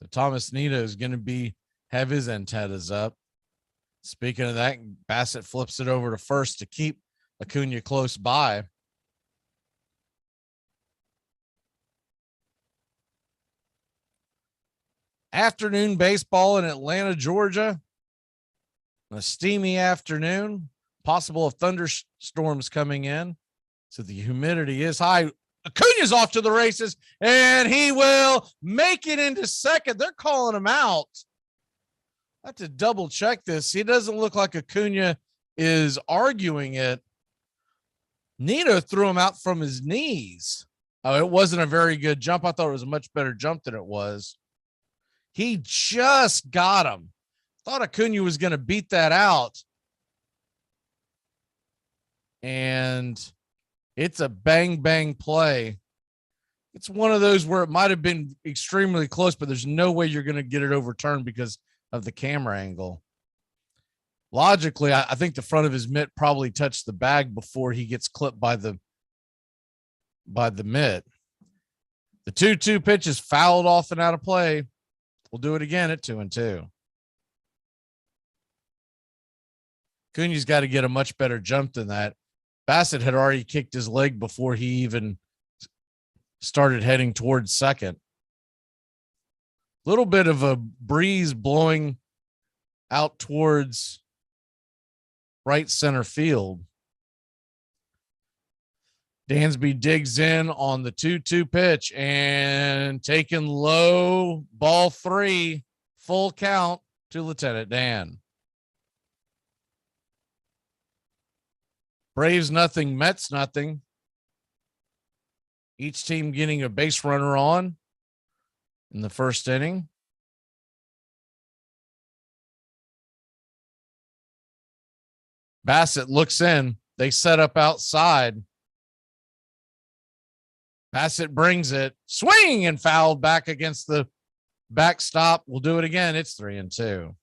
So Thomas Nido is going to have his antennas up. Speaking of that, Bassitt flips it over to first to keep Acuna close by. Afternoon baseball in Atlanta, Georgia. A steamy afternoon. Possible of thunderstorms coming in. So the humidity is high. Acuna's off to the races, and he will make it into second. They're calling him out. I have to double check this. He doesn't look like Acuna is arguing it. Nido threw him out from his knees. Oh, it wasn't a very good jump. I thought it was a much better jump than it was. He just got him. Thought Acuna was going to beat that out. And it's a bang, bang play. It's one of those where it might have been extremely close, but there's no way you're going to get it overturned because of the camera angle. Logically, I think the front of his mitt probably touched the bag before he gets clipped by the mitt. The 2-2 pitch is fouled off and out of play. We'll do it again at 2-2. Acuna's got to get a much better jump than that. Bassitt had already kicked his leg before he even started heading towards second. Little bit of a breeze blowing out towards right center field. Dansby digs in on the 2-2 pitch and taken low, ball 3, full count to Lieutenant Dan. Braves nothing, Mets nothing. Each team getting a base runner on in the first inning. Bassitt looks in. They set up outside. Bassitt brings it. Swing and fouled back against the backstop. We'll do it again. It's 3-2.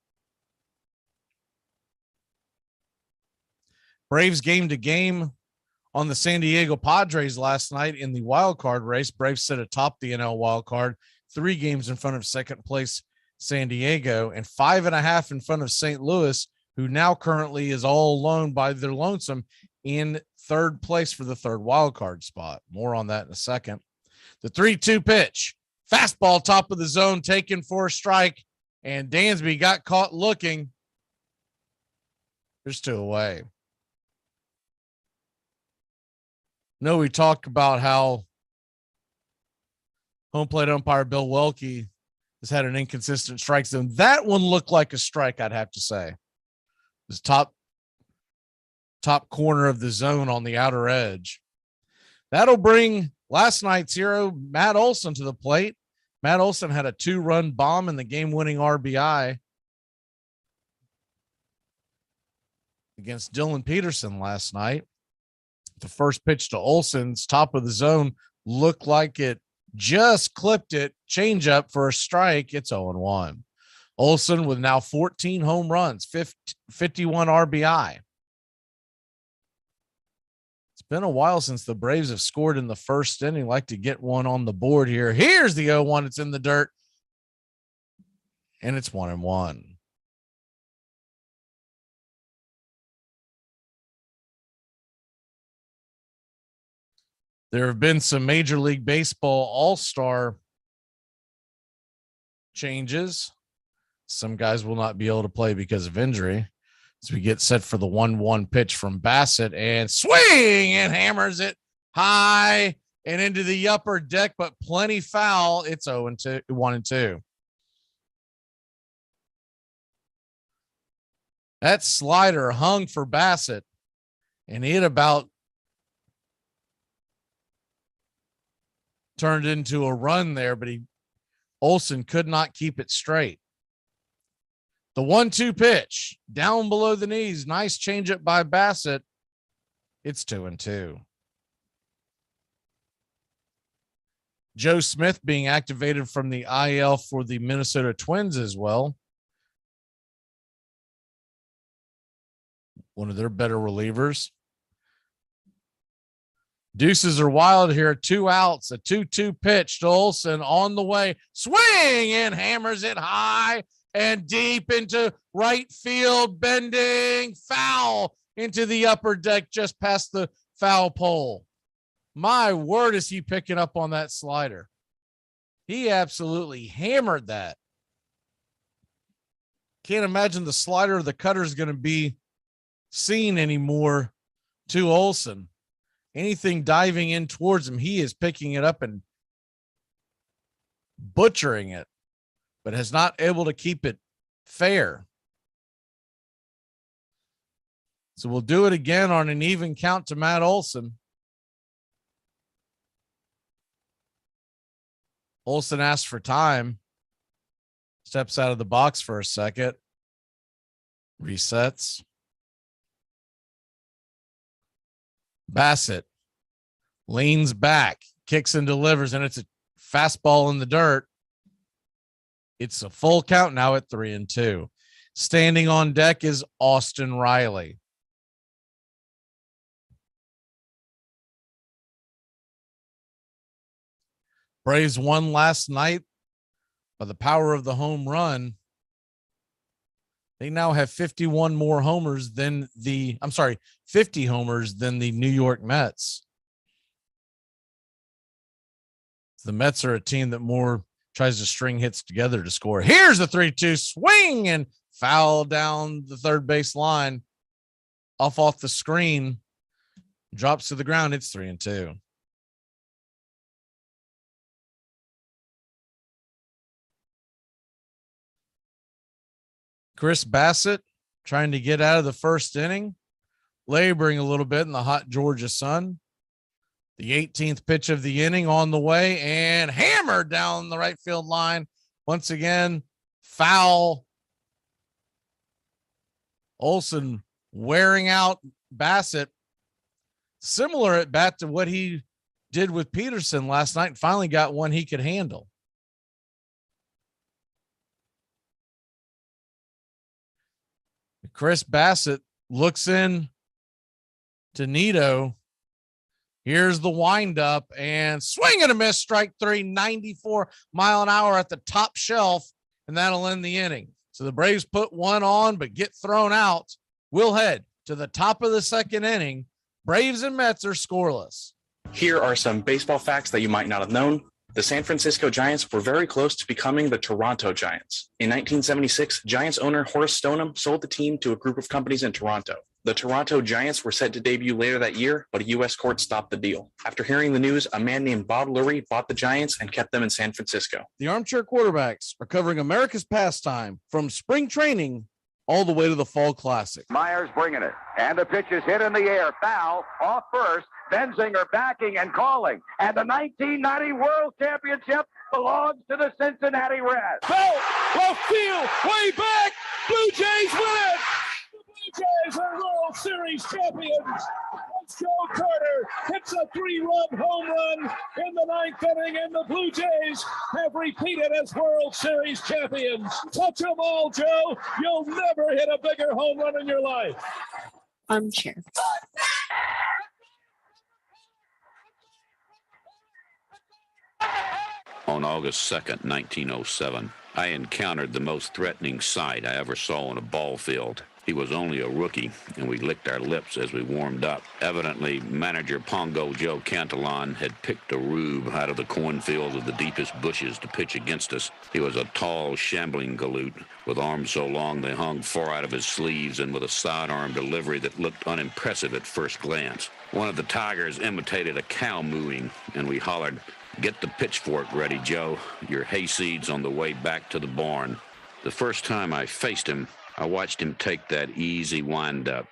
Braves game to game on the San Diego Padres last night in the wild card race. Braves sit atop the NL wild card, 3 games in front of second place San Diego and 5.5 in front of St. Louis, who now currently is all alone by their lonesome in third place for the third wild card spot. More on that in a second. The 3-2 pitch, fastball top of the zone, taken for a strike, and Dansby got caught looking. There's 2 away. No, we talked about how home plate umpire Bill Welke has had an inconsistent strike zone. That one looked like a strike, I'd have to say. It was top corner of the zone on the outer edge. That'll bring last night's hero, Matt Olson, to the plate. Matt Olson had a 2-run bomb in the game-winning RBI against Dylan Peterson last night. The first pitch to Olson's top of the zone looked like it just clipped it. Change up for a strike. It's 0-1. Olson with now 14 home runs, 51 RBI. It's been a while since the Braves have scored in the first inning. Like to get one on the board here. Here's the 0-1. It's in the dirt. And it's 1-1. There have been some Major League Baseball all-star changes. Some guys will not be able to play because of injury. As we get set for the 1-1 pitch from Bassett, and swing and hammers it high and into the upper deck, but plenty foul. It's 1-2. That slider hung for Bassett, and it about turned into a run there, but Olson could not keep it straight. The 1-2 pitch down below the knees. Nice changeup by Bassett. It's 2-2. Joe Smith being activated from the IL for the Minnesota Twins as well. One of their better relievers. Deuces are wild here. 2 outs, a 2-2 pitch to Olson on the way. Swing and hammers it high and deep into right field. Bending foul into the upper deck just past the foul pole. My word, is he picking up on that slider. He absolutely hammered that. Can't imagine the slider or the cutter is going to be seen anymore to Olson. Anything diving in towards him, he is picking it up and butchering it, but has not able to keep it fair. So we'll do it again on an even count to Matt Olson. Olson asks for time, steps out of the box for a second, resets. Bassett leans back, kicks and delivers, and it's a fastball in the dirt. It's a full count now at 3-2. Standing on deck is Austin Riley. Braves won last night by the power of the home run. They now have 50 homers than the New York Mets. The Mets are a team that more tries to string hits together to score. Here's the 3-2 swing and foul down the third base line. Off the screen, drops to the ground. It's 3-2. Chris Bassett trying to get out of the first inning, laboring a little bit in the hot Georgia sun. The 18th pitch of the inning on the way and hammered down the right field line. Once again, foul. Olson wearing out Bassett. Similar at bat to what he did with Peterson last night, and finally got one he could handle. Chris Bassett looks in to Nito. Here's the windup and swing and a miss, strike 3, 94 mile an hour at the top shelf, and that'll end the inning. So the Braves put one on, but get thrown out. We'll head to the top of the second inning. Braves and Mets are scoreless. Here are some baseball facts that you might not have known. The San Francisco Giants were very close to becoming the Toronto Giants. In 1976, Giants owner Horace Stoneham sold the team to a group of companies in Toronto. The Toronto Giants were set to debut later that year, but a U.S. court stopped the deal. After hearing the news, a man named Bob Lurie bought the Giants and kept them in San Francisco. The Armchair Quarterbacks are covering America's pastime from spring training all the way to the Fall Classic. Myers bringing it. And the pitch is hit in the air. Foul off first. Benzinger backing and calling. And the 1990 World Championship belongs to the Cincinnati Reds. Foul, left field, way back. Blue Jays win it. The Blue Jays are World Series champions. Joe Carter hits a 3-run home run in the 9th inning, and the Blue Jays have repeated as World Series champions. Touch them all, Joe. You'll never hit a bigger home run in your life. Armchair. On August 2nd, 1907, I encountered the most threatening sight I ever saw on a ball field. He was only a rookie, and we licked our lips as we warmed up. Evidently, manager Pongo Joe Cantillon had picked a rube out of the cornfields of the deepest bushes to pitch against us. He was a tall, shambling galoot, with arms so long they hung far out of his sleeves and with a sidearm delivery that looked unimpressive at first glance. One of the Tigers imitated a cow mooing, and we hollered, "Get the pitchfork ready, Joe. Your hayseed's on the way back to the barn." The first time I faced him, I watched him take that easy wind-up,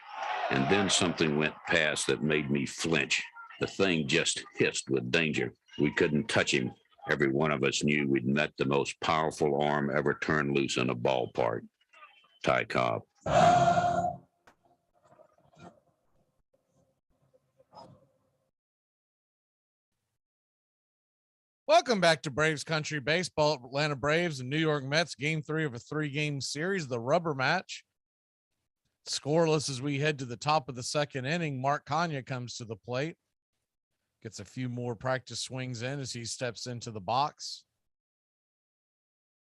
and then something went past that made me flinch. The thing just hissed with danger. We couldn't touch him. Every one of us knew we'd met the most powerful arm ever turned loose in a ballpark. Ty Cobb. Welcome back to Braves Country Baseball. Atlanta Braves and New York Mets, game 3 of a 3-game series, the rubber match. Scoreless as we head to the top of the 2nd inning. Mark Kanya comes to the plate. Gets a few more practice swings in as he steps into the box.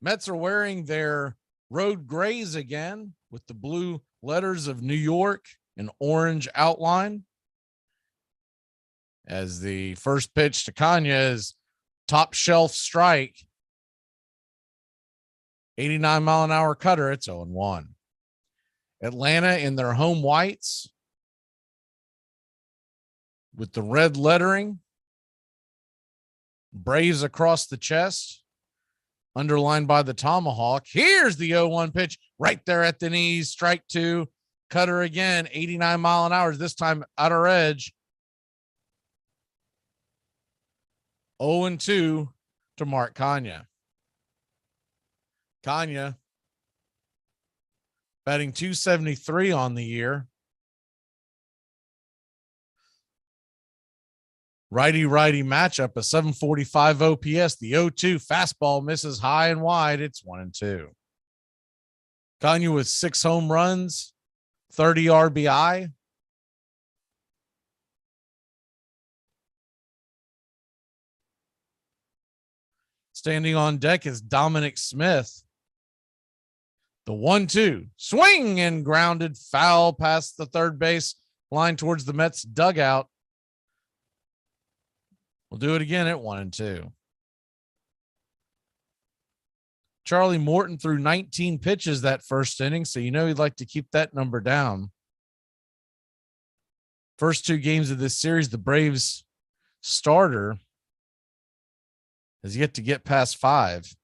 Mets are wearing their road grays again with the blue letters of New York and orange outline. As the first pitch to Kanya is top shelf strike, 89-mile-an-hour cutter. It's 0-1. Atlanta in their home whites with the red lettering, Braves across the chest, underlined by the tomahawk. Here's the 0-1 pitch right there at the knees. Strike 2, cutter again, 89-mile-an-hour, this time outer edge. 0-2 to Mark Kanya. Kanya batting .273 on the year. Righty-righty matchup, a 745 OPS. The 0-2 fastball misses high and wide. It's 1-2. Kanya with 6 home runs, 30 RBI. Standing on deck is Dominic Smith. The 1-2 swing and grounded foul past the third base line towards the Mets dugout. We'll do it again at 1-2. Charlie Morton threw 19 pitches that first inning, so you know he'd like to keep that number down. First 2 games of this series, the Braves starter has yet to get past 5.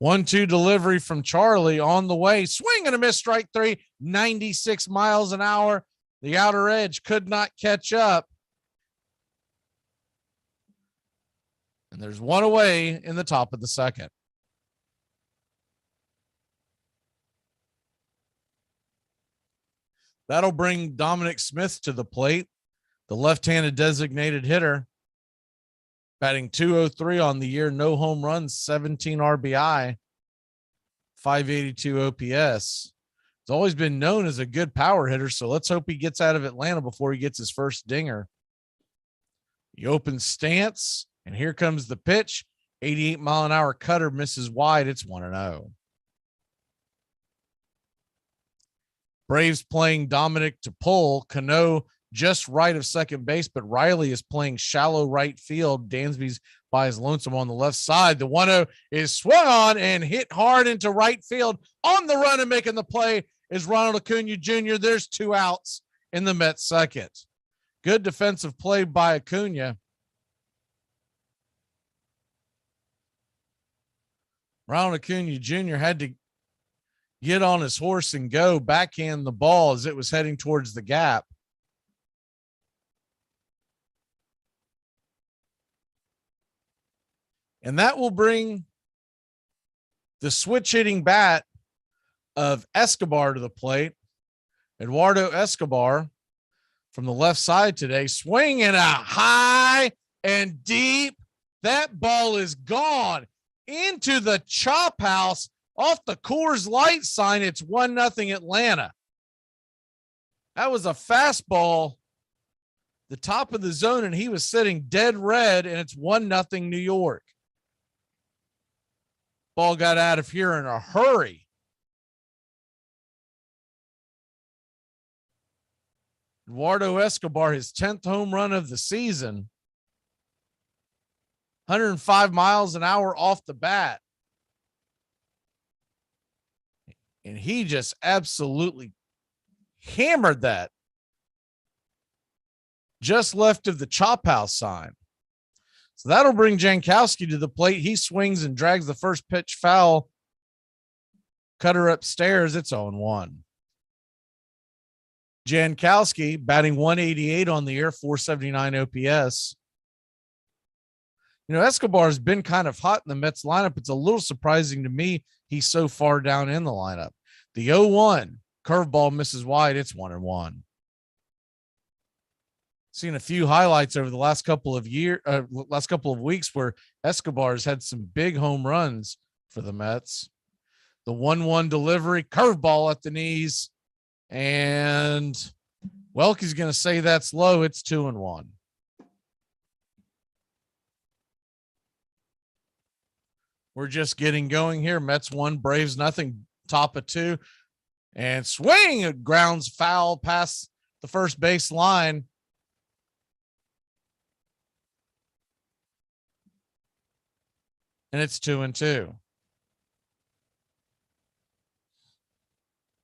1-2 delivery from Charlie on the way. Swing and a miss, strike 3, 96 miles an hour. The outer edge could not catch up. And there's one away in the top of the 2nd. That'll bring Dominic Smith to the plate. The left-handed designated hitter, batting .203 on the year, no home runs, 17 RBI, 582 OPS. He's always been known as a good power hitter, so let's hope he gets out of Atlanta before he gets his first dinger. He opens stance, and here comes the pitch. 88-mile-an-hour cutter misses wide. It's 1-0. Braves playing Dominic to pull. Cano just right of second base, but Riley is playing shallow right field. Dansby's by his lonesome on the left side. The 1-0 is swung on and hit hard into right field. On the run and making the play is Ronald Acuna Jr. There's 2 outs in the Mets' 2nd. Good defensive play by Acuna. Ronald Acuna Jr. had to get on his horse and go backhand the ball as it was heading towards the gap. And that will bring the switch hitting bat of Escobar to the plate. Eduardo Escobar from the left side today, swinging a high and deep. That ball is gone into the chop house off the Coors Light sign. It's 1-0 Atlanta. That was a fastball, the top of the zone, and he was sitting dead red, and it's 1-0 New York. Ball got out of here in a hurry. Eduardo Escobar, his 10th home run of the season, 105 miles an hour off the bat. And he just absolutely hammered that just left of the chop house sign. So that'll bring Jankowski to the plate. He swings and drags the first pitch foul. Cutter upstairs. It's 0-1. Jankowski batting 188 on the year, 479 OPS. You know, Escobar has been kind of hot in the Mets lineup. It's a little surprising to me he's so far down in the lineup. The 0-1 curveball misses wide. It's 1-1. Seen a few highlights over the last couple of weeks where Escobar's had some big home runs for the Mets. The 1-1 delivery, curveball at the knees, and Welke's going to say that's low. It's 2-1. We're just getting going here. Mets 1, Braves nothing. Top of 2, and swing. It grounds foul past the first base line. And it's 2-2.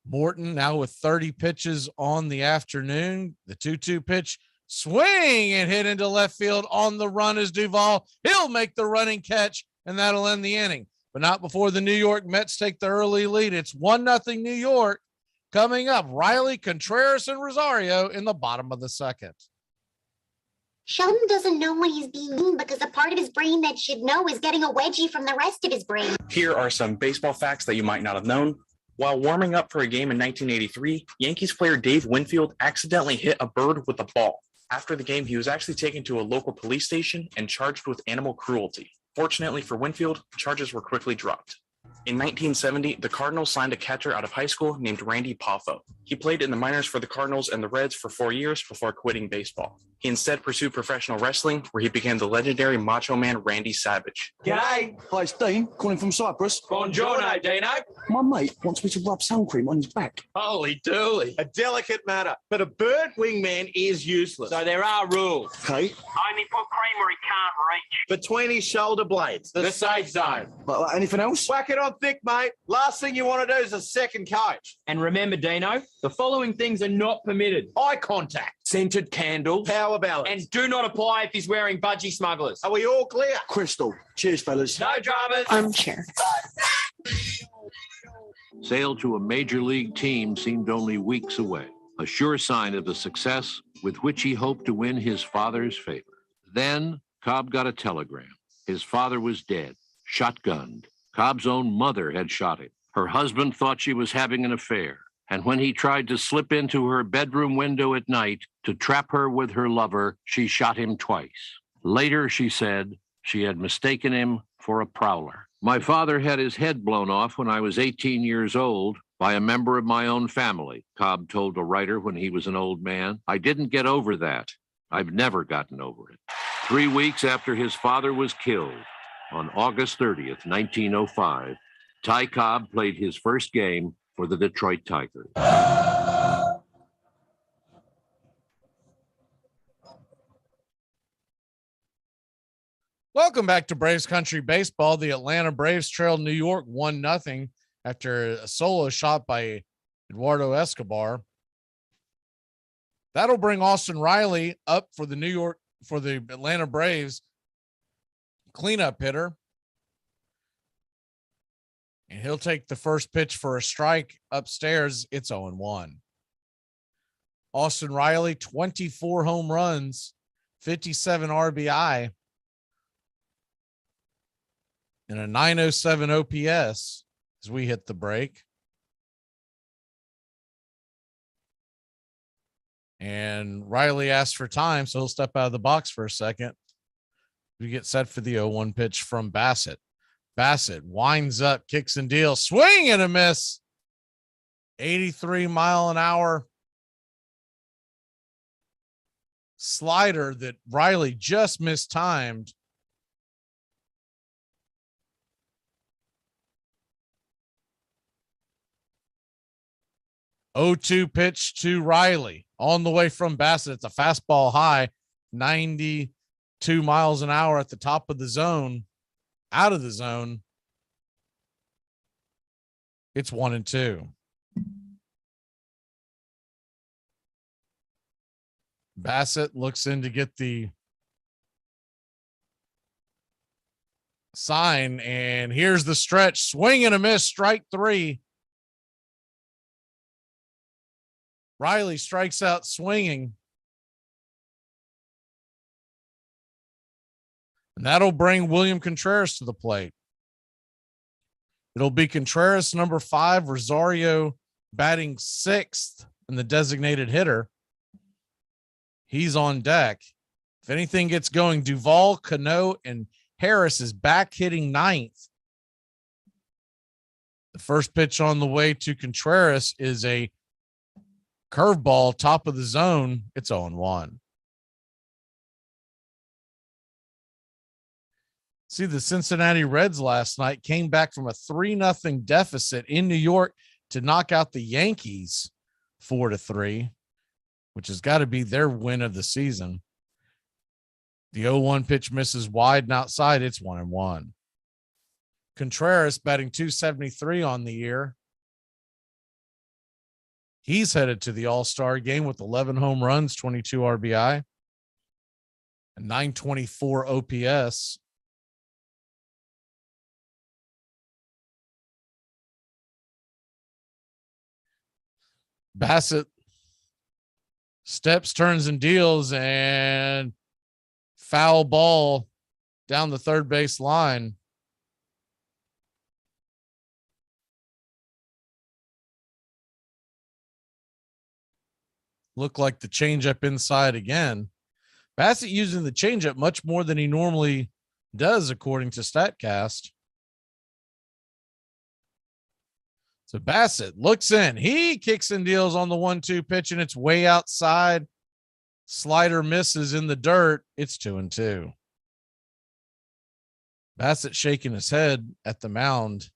Morton now with 30 pitches on the afternoon. The 2-2 pitch, swing and hit into left field. On the run is Duvall. He'll make the running catch, and that'll end the inning. But not before the New York Mets take the early lead. It's 1-0 New York. Coming up, Riley, Contreras, and Rosario in the bottom of the second. Sheldon doesn't know when he's being mean because the part of his brain that should know is getting a wedgie from the rest of his brain. Here are some baseball facts that you might not have known. While warming up for a game in 1983, Yankees player Dave Winfield accidentally hit a bird with a ball. After the game, he was actually taken to a local police station and charged with animal cruelty. Fortunately for Winfield, charges were quickly dropped. In 1970, the Cardinals signed a catcher out of high school named Randy Poffo. He played in the minors for the Cardinals and the Reds for 4 years before quitting baseball. He instead pursued professional wrestling, where he became the legendary Macho Man Randy Savage. G'day. Hi, it's Dean, calling from Cyprus. Buongiorno, Dino. My mate wants me to rub sun cream on his back. Holy dooly. A delicate matter, but a bird wingman is useless. So there are rules. Okay. Only put cream where he can't reach. Between his shoulder blades. The safe zone. Like anything else? Whack it on thick, mate. Last thing you want to do is a second coach. And remember, Dino, the following things are not permitted. Eye contact. Scented candles. Power balance. And do not apply if he's wearing budgie smugglers. Are we all clear? Crystal. Cheers, fellas. No dramas. Armchair. Sale to a major league team seemed only weeks away, a sure sign of the success with which he hoped to win his father's favor. Then Cobb got a telegram. His father was dead, shotgunned. Cobb's own mother had shot him. Her husband thought she was having an affair, and when he tried to slip into her bedroom window at night to trap her with her lover, she shot him twice. Later, she said she had mistaken him for a prowler. My father had his head blown off when I was 18 years old by a member of my own family, Cobb told a writer when he was an old man. I didn't get over that. I've never gotten over it. 3 weeks after his father was killed, on August 30th, 1905, Ty Cobb played his first game for the Detroit Tigers. Welcome back to Braves Country Baseball. The Atlanta Braves trailed New York 1-0 after a solo shot by Eduardo Escobar. That'll bring Austin Riley up for the Atlanta Braves cleanup hitter. And he'll take the first pitch for a strike upstairs. It's 0-1. Austin Riley, 24 home runs, 57 RBI, and a 907 OPS as we hit the break. And Riley asked for time, so he'll step out of the box for a second. We get set for the 0-1 pitch from Bassett. Bassett winds up, kicks and deals, swing and a miss. 83 mile an hour slider that Riley just mistimed. O2 pitch to Riley on the way from Bassett. It's a fastball high, 92 miles an hour at the top of the zone, out of the zone. It's 1-2. Bassett looks in to get the sign, and here's the stretch. Swing and a miss, strike 3. Riley strikes out swinging. And that'll bring William Contreras to the plate. It'll be Contreras, number 5, Rosario batting 6th and the designated hitter. He's on deck. If anything gets going, Duvall, Cano, and Harris is back hitting 9th. The first pitch on the way to Contreras is a curveball, top of the zone. It's 0-1. See, the Cincinnati Reds last night came back from a 3-0 deficit in New York to knock out the Yankees 4-3, which has got to be their win of the season. The 0-1 pitch misses wide and outside. It's 1-1. Contreras batting .273 on the year. He's headed to the All-Star game with 11 home runs, 22 RBI, and 924 OPS. Bassett steps, turns, and deals, and foul ball down the third base line. Looked like the changeup inside again. Bassett using the changeup much more than he normally does, according to StatCast. So Bassett looks in. He kicks and deals on the 1-2 pitch, and it's way outside. Slider misses in the dirt. It's 2-2. Bassett shaking his head at the mound.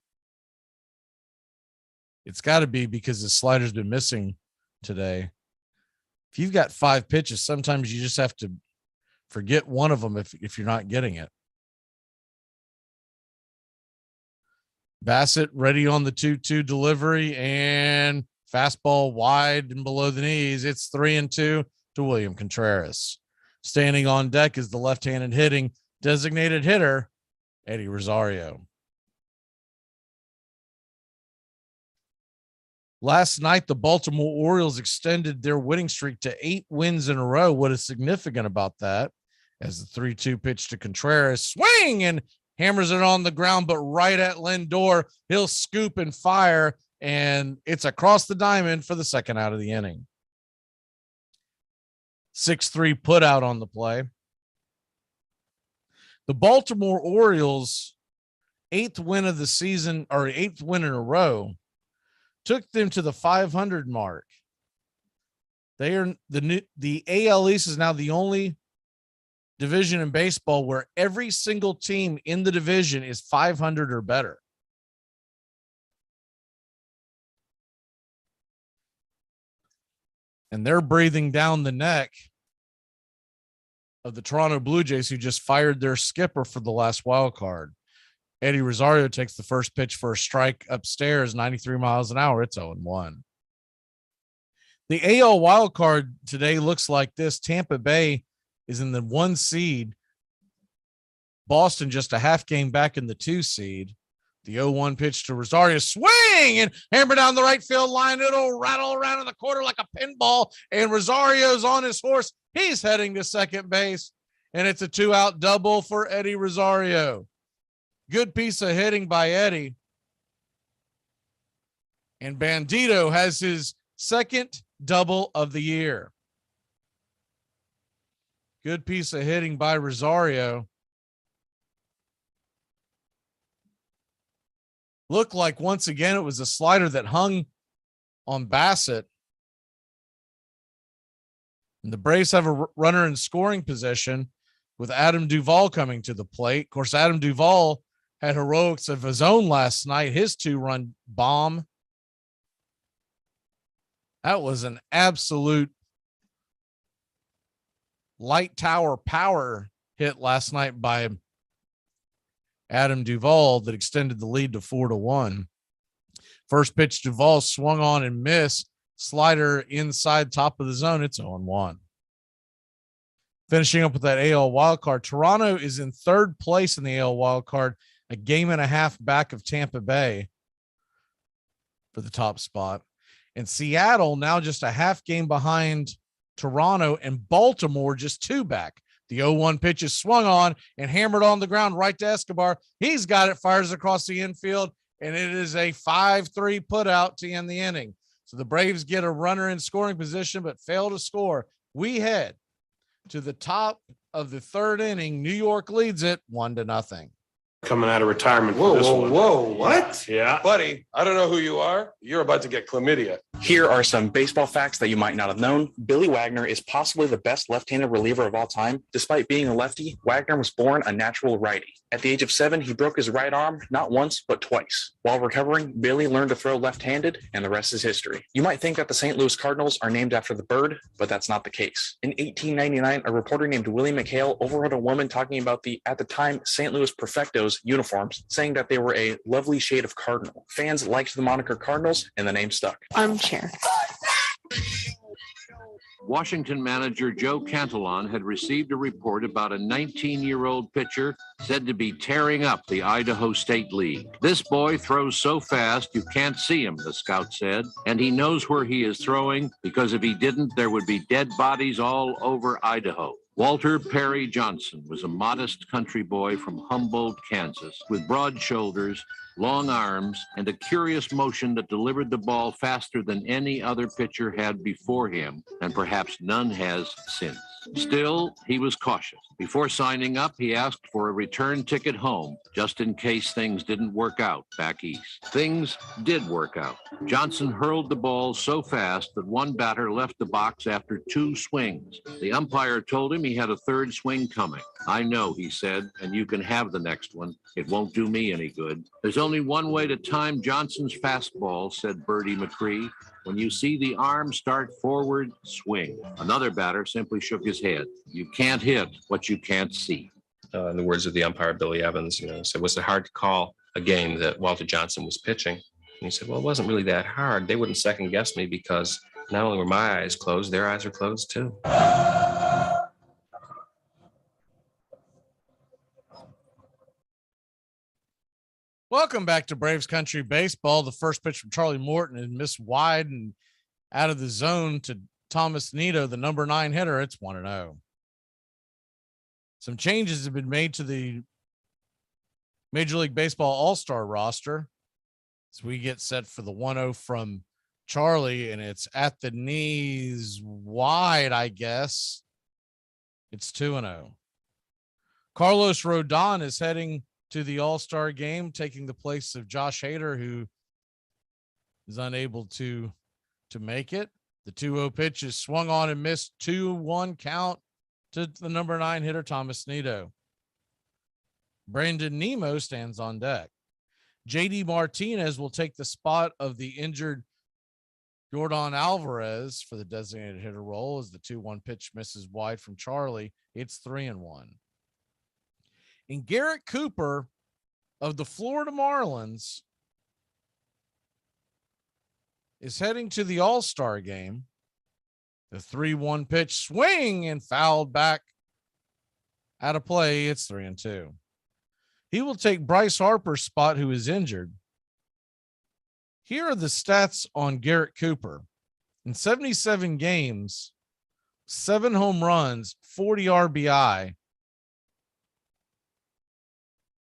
It's got to be because his slider's been missing today. If you've got 5 pitches, sometimes you just have to forget one of them if you're not getting it. Bassett ready on the 2-2 delivery, and fastball wide and below the knees. It's 3-2 to William Contreras. Standing on deck is the left-handed hitting designated hitter, Eddie Rosario. Last night, the Baltimore Orioles extended their winning streak to 8 wins in a row. What is significant about that? As the 3-2 pitch to Contreras, swing and hammers it on the ground, but right at Lindor. He'll scoop and fire, and it's across the diamond for the second out of the inning. 6-3 put out on the play. The Baltimore Orioles' 8th win of the season, or 8th win in a row, took them to the 500 mark. They are the AL East is now the only division in baseball where every single team in the division is 500 or better. And they're breathing down the neck of the Toronto Blue Jays, who just fired their skipper for the last wild card. Eddie Rosario takes the first pitch for a strike upstairs, 93 miles an hour. It's 0-1. The AL wild card today looks like this. Tampa Bay is in the 1 seed. Boston just a half game back in the 2 seed. The 0-1 pitch to Rosario, swing and hammer down the right field line. It'll rattle around in the corner like a pinball, and Rosario's on his horse. He's heading to second base, and it's a 2-out double for Eddie Rosario. Good piece of hitting by Eddie. And Bandito has his second double of the year. Good piece of hitting by Rosario. Looked like once again it was a slider that hung on Bassett. And the Braves have a runner in scoring position with Adam Duvall coming to the plate. Of course, Adam Duvall had heroics of his own last night, his 2-run bomb. That was an absolute light tower power hit last night by Adam Duvall that extended the lead to 4-1. First pitch, Duvall swung on and missed. Slider inside top of the zone. It's 0-1. Finishing up with that AL wildcard, Toronto is in third place in the AL wildcard, a game and a half back of Tampa Bay for the top spot. And Seattle now just a half game behind Toronto, and Baltimore just 2 back. The 0-1 pitch is swung on and hammered on the ground right to Escobar. He's got it, fires across the infield, and it is a 5-3 put out to end the inning. So the Braves get a runner in scoring position, but fail to score. We head to the top of the third inning. New York leads it 1-0. Coming out of retirement for this one. What? Yeah. Buddy, I don't know who you are. You're about to get chlamydia. Here are some baseball facts that you might not have known. Billy Wagner is possibly the best left-handed reliever of all time. Despite being a lefty, Wagner was born a natural righty. At the age of 7, he broke his right arm not once, but twice. While recovering, Billy learned to throw left-handed, and the rest is history. You might think that the St. Louis Cardinals are named after the bird, but that's not the case. In 1899, a reporter named Willie McHale overheard a woman talking about the, at the time, St. Louis Perfectos uniforms, saying that they were a lovely shade of cardinal. Fans liked the moniker Cardinals, and the name stuck. Armchair. Washington manager Joe Cantillon had received a report about a 19-year-old pitcher said to be tearing up the Idaho State League. This boy throws so fast you can't see him, the scout said, and he knows where he is throwing because if he didn't, there would be dead bodies all over Idaho. Walter Perry Johnson was a modest country boy from Humboldt, Kansas, with broad shoulders, long arms, and a curious motion that delivered the ball faster than any other pitcher had before him, and perhaps none has since. Still, he was cautious. Before signing up, he asked for a return ticket home, just in case things didn't work out back east. Things did work out. Johnson hurled the ball so fast that one batter left the box after 2 swings. The umpire told him he had a third swing coming. I know, he said, and you can have the next one. It won't do me any good. There's only one way to time Johnson's fastball, said Bertie McCree. When you see the arm start forward, swing. Another batter simply shook his head. You can't hit what you can't see. In the words of the umpire, Billy Evans, said, was it hard to call a game that Walter Johnson was pitching? And he said, well, it wasn't really that hard. They wouldn't second guess me because not only were my eyes closed, their eyes were closed too. Welcome back to Braves Country Baseball. The first pitch from Charlie Morton is missed wide and out of the zone to Thomas Nido, the number 9 hitter. It's 1-0. Some changes have been made to the Major League Baseball All-Star roster as we get set for the 1-0 from Charlie, and it's at the knees wide, I guess. It's 2-0. Carlos Rodon is heading to the All-Star game, taking the place of Josh Hader, who is unable to make it. The 2-0 pitch is swung on and missed. 2-1 count to the number 9 hitter, Thomas Nido. Brandon Nemo stands on deck. JD Martinez will take the spot of the injured Jordan Alvarez for the designated hitter role as the 2-1 pitch misses wide from Charlie. It's 3-1. And Garrett Cooper of the Florida Marlins is heading to the All-Star game. The 3-1 pitch swing and fouled back out of play. It's 3-2. He will take Bryce Harper's spot, who is injured. Here are the stats on Garrett Cooper. In 77 games, 7 home runs, 40 RBI,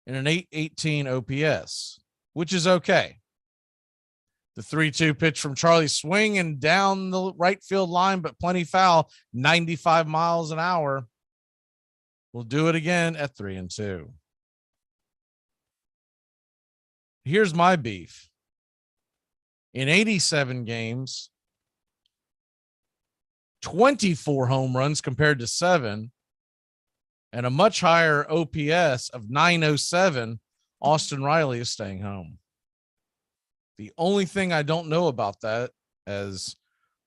and an 818 OPS, which is okay. The 3-2 pitch from Charlie, swinging down the right field line, but plenty foul, 95 miles an hour. We'll do it again at 3-2. Here's my beef. In 87 games, 24 home runs compared to 7, and a much higher OPS of 907, Austin Riley is staying home. The only thing I don't know about that, as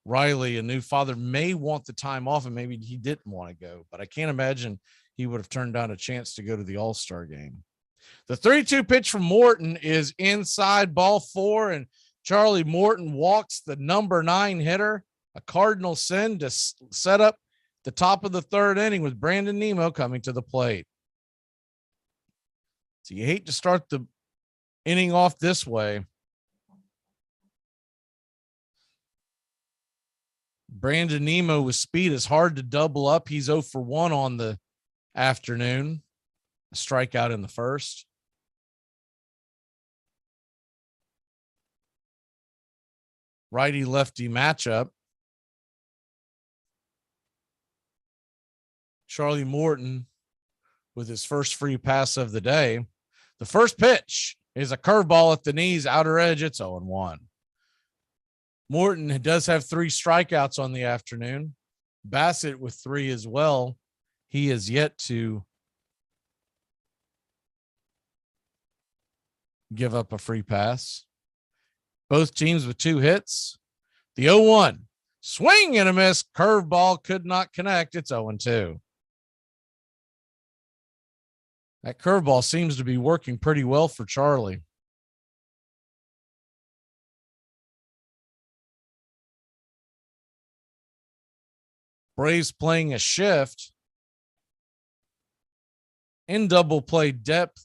Riley, a new father, may want the time off, and maybe he didn't want to go, but I can't imagine he would have turned down a chance to go to the All-Star game. The 3-2 pitch from Morton is inside, ball 4, and Charlie Morton walks the number 9 hitter, a cardinal sin, to set up the top of the 3rd inning with Brandon Nimmo coming to the plate. So you hate to start the inning off this way. Brandon Nimmo with speed is hard to double up. He's 0 for 1 on the afternoon. A strikeout in the first. Righty-lefty matchup. Charlie Morton with his first free pass of the day. The first pitch is a curveball at the knees, outer edge. It's 0-1. Morton does have 3 strikeouts on the afternoon. Bassett with 3 as well. He is yet to give up a free pass. Both teams with 2 hits. The 0-1 swing and a miss. Curveball could not connect. It's 0-2. That curveball seems to be working pretty well for Charlie. Braves playing a shift in double play depth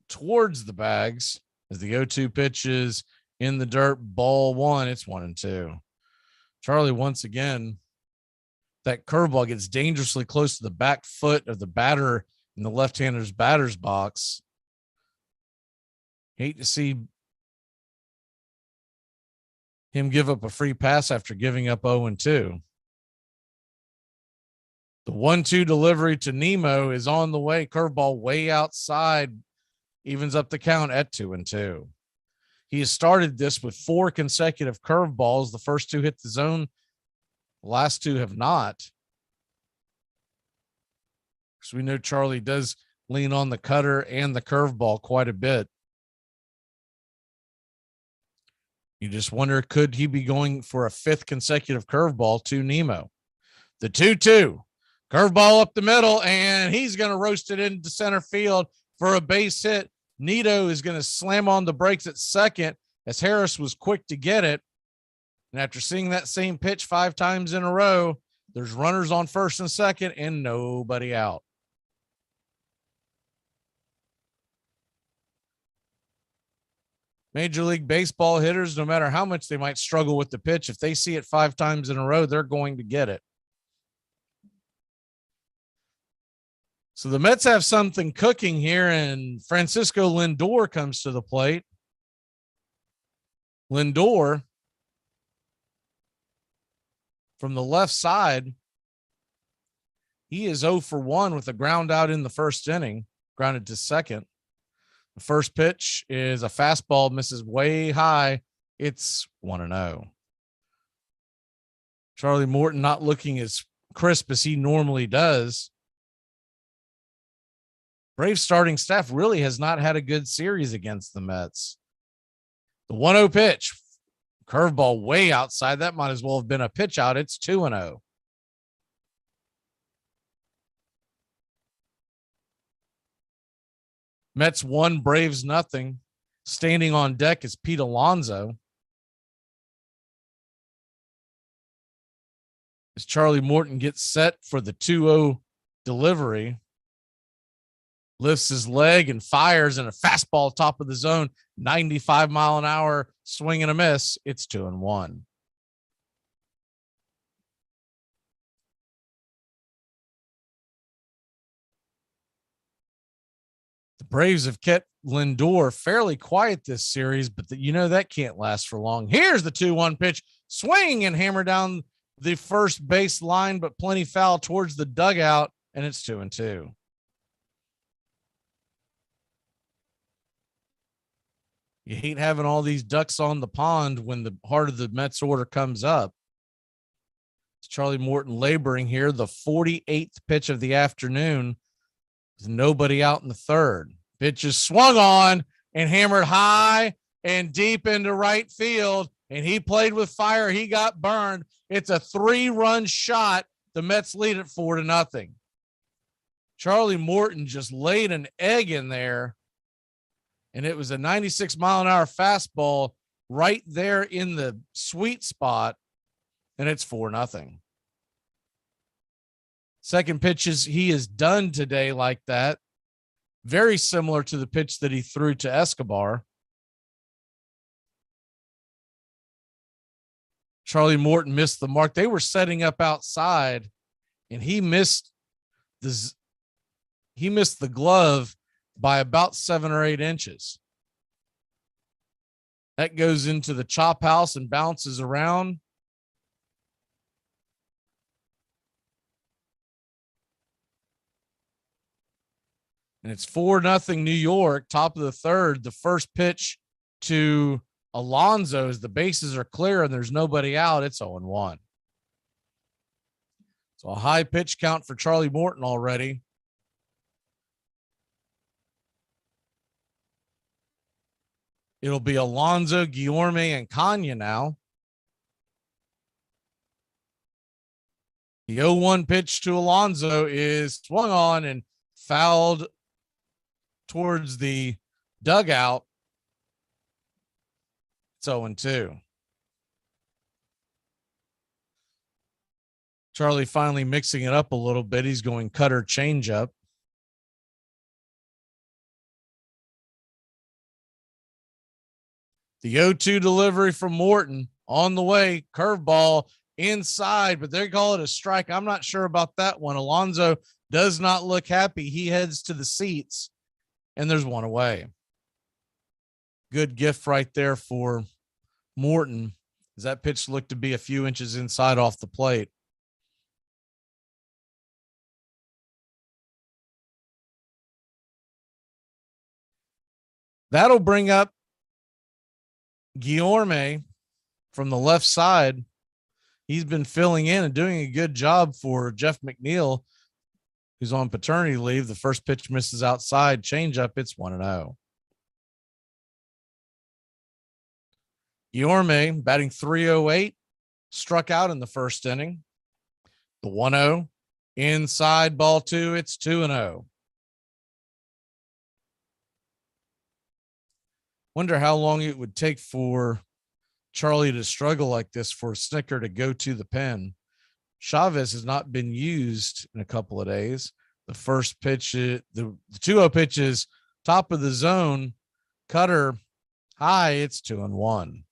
towards the bags as the 0-2 pitch is in the dirt, ball 1. It's 1-2. Charlie, once again, that curveball gets dangerously close to the back foot of the batter in the left-hander's batter's box. Hate to see him give up a free pass after giving up 0-2. The 1-2 delivery to Nimmo is on the way. Curveball way outside, evens up the count at 2-2. He has started this with 4 consecutive curveballs. The first 2 hit the zone. The last 2 have not. So we know Charlie does lean on the cutter and the curveball quite a bit. You just wonder, could he be going for a 5th consecutive curveball to Nimmo? The 2-2 curveball up the middle, and he's going to roast it into center field for a base hit. Nito is going to slam on the brakes at second as Harris was quick to get it. And after seeing that same pitch 5 times in a row, there's runners on first and second and nobody out. Major League Baseball hitters, no matter how much they might struggle with the pitch, if they see it 5 times in a row, they're going to get it. So the Mets have something cooking here, and Francisco Lindor comes to the plate. Lindor from the left side, he is 0 for 1 with a ground out in the first inning, grounded to second. The first pitch is a fastball, misses way high. It's 1-0. Charlie Morton not looking as crisp as he normally does. Braves starting staff really has not had a good series against the Mets. The 1-0 pitch, curveball way outside. That might as well have been a pitch out. It's 2-0. Mets 1, Braves nothing. Standing on deck is Pete Alonso. As Charlie Morton gets set for the 2-0 delivery. lifts his leg and fires in a fastball top of the zone, 95-mile-an-hour swing and a miss. It's 2-1. The Braves have kept Lindor fairly quiet this series, but that can't last for long. Here's the 2-1 pitch, swing and hammer down the first base line, but plenty foul towards the dugout, and it's 2-2. You hate having all these ducks on the pond when the heart of the Mets order comes up. It's Charlie Morton laboring here, the 48th pitch of the afternoon. There's nobody out in the third. Pitch is swung on and hammered high and deep into right field, and he played with fire. He got burned. It's a 3-run shot. The Mets lead it 4-0. Charlie Morton just laid an egg in there, and it was a 96-mile-an-hour fastball right there in the sweet spot, and it's 4-0. Second pitches he is done today like that. Very similar to the pitch that he threw to Escobar. Charlie Morton missed the mark. They were setting up outside, and he missed the glove by about 7 or 8 inches. That goes into the chop house and bounces around. And it's 4-0 New York, top of the third. The first pitch to Alonso as the bases are clear and there's nobody out. It's 0-1. So a high pitch count for Charlie Morton already. It'll be Alonso, Guillorme, and Kanya now. The 0-1 pitch to Alonso is swung on and fouled towards the dugout. It's 0-2. Charlie finally mixing it up a little bit. He's going cutter changeup. The 0-2 delivery from Morton on the way, curveball inside, but they call it a strike. I'm not sure about that one. Alonso does not look happy. He heads to the seats, and there's one away. Good gift right there for Morton, as that pitch looked to be a few inches inside off the plate. That'll bring up Guillorme from the left side. He's been filling in and doing a good job for Jeff McNeil, who's on paternity leave. The first pitch misses outside, changeup. It's 1-0. Guillorme batting .308, struck out in the first inning. The 1-0 inside, ball 2. It's 2-0. Wonder how long it would take for Charlie to struggle like this, for Snitker to go to the pen. Chavez has not been used in a couple of days. The first pitch, the 2-0 pitch is top of the zone, cutter high. It's 2-1.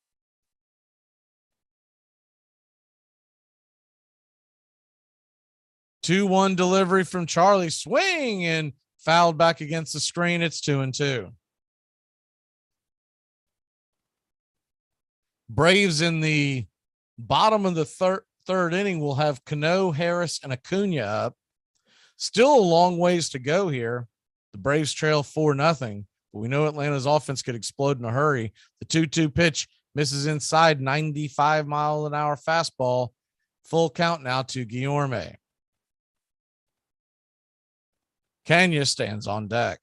Two-one delivery from Charlie, swing and fouled back against the screen. It's 2-2. Braves in the bottom of the third inning will have Cano, Harris, and Acuna up. Still a long ways to go here. The Braves trail 4-0, but we know Atlanta's offense could explode in a hurry. The 2-2 pitch misses inside, 95-mile-an-hour fastball. Full count now to Guillorme. Kanya stands on deck.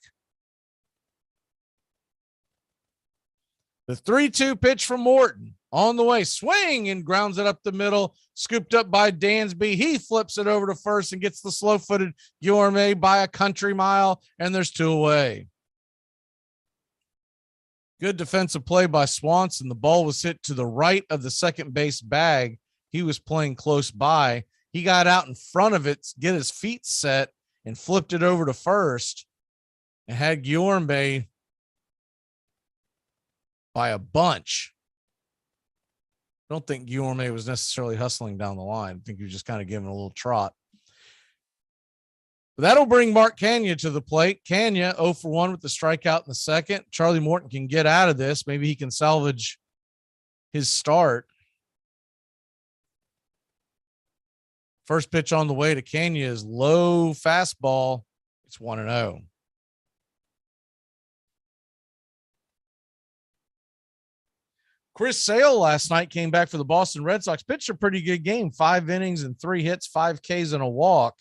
The 3-2 pitch from Morton on the way, swing and grounds it up the middle, scooped up by Dansby. He flips it over to first and gets the slow-footed Guillorme by a country mile, and there's 2 away. Good defensive play by Swanson. The ball was hit to the right of the second base bag. He was playing close by. He got out in front of it, get his feet set, and flipped it over to first. and had Guillorme by a bunch. I don't think Guillorme was necessarily hustling down the line. I think he was just kind of giving a little trot. But that'll bring Mark Kanya to the plate. Kanya 0 for 1 with the strikeout in the second. Charlie Morton can get out of this. Maybe he can salvage his start. First pitch on the way to Kanya is low fastball. It's 1-0. Chris Sale last night came back for the Boston Red Sox, pitched a pretty good game, 5 innings and 3 hits, 5 Ks and a walk.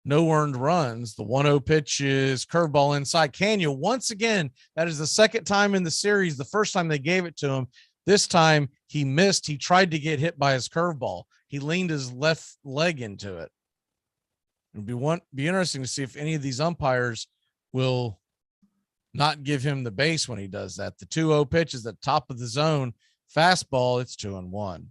No earned runs. The 1-0 pitch is curveball inside. Kanya, once again, that is the second time in the series. The first time they gave it to him. This time he missed. He tried to get hit by his curveball. He leaned his left leg into it. It'll be interesting to see if any of these umpires will not give him the base when he does that. The 2-0 pitch is at the top of the zone. Fastball, it's 2-1.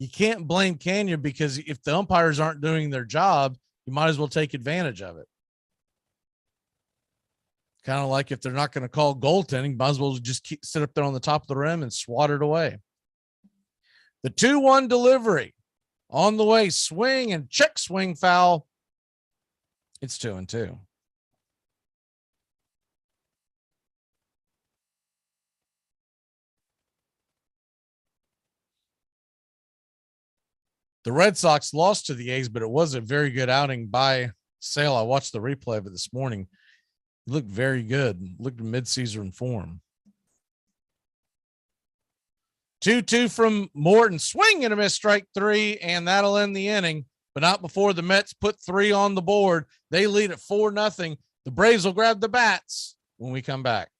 You can't blame Kanya because if the umpires aren't doing their job, you might as well take advantage of it. Kind of like if they're not going to call goaltending, might as well just sit up there on the top of the rim and swat it away. The 2-1 delivery on the way, swing and check swing foul. It's 2-2. The Red Sox lost to the A's, but it was a very good outing by Sale. I watched the replay of it this morning. He looked very good. Looked mid-season form. 2-2 from Morton. Swing and a miss, strike 3, and that'll end the inning. But not before the Mets put 3 on the board. They lead at 4-0. The Braves will grab the bats when we come back.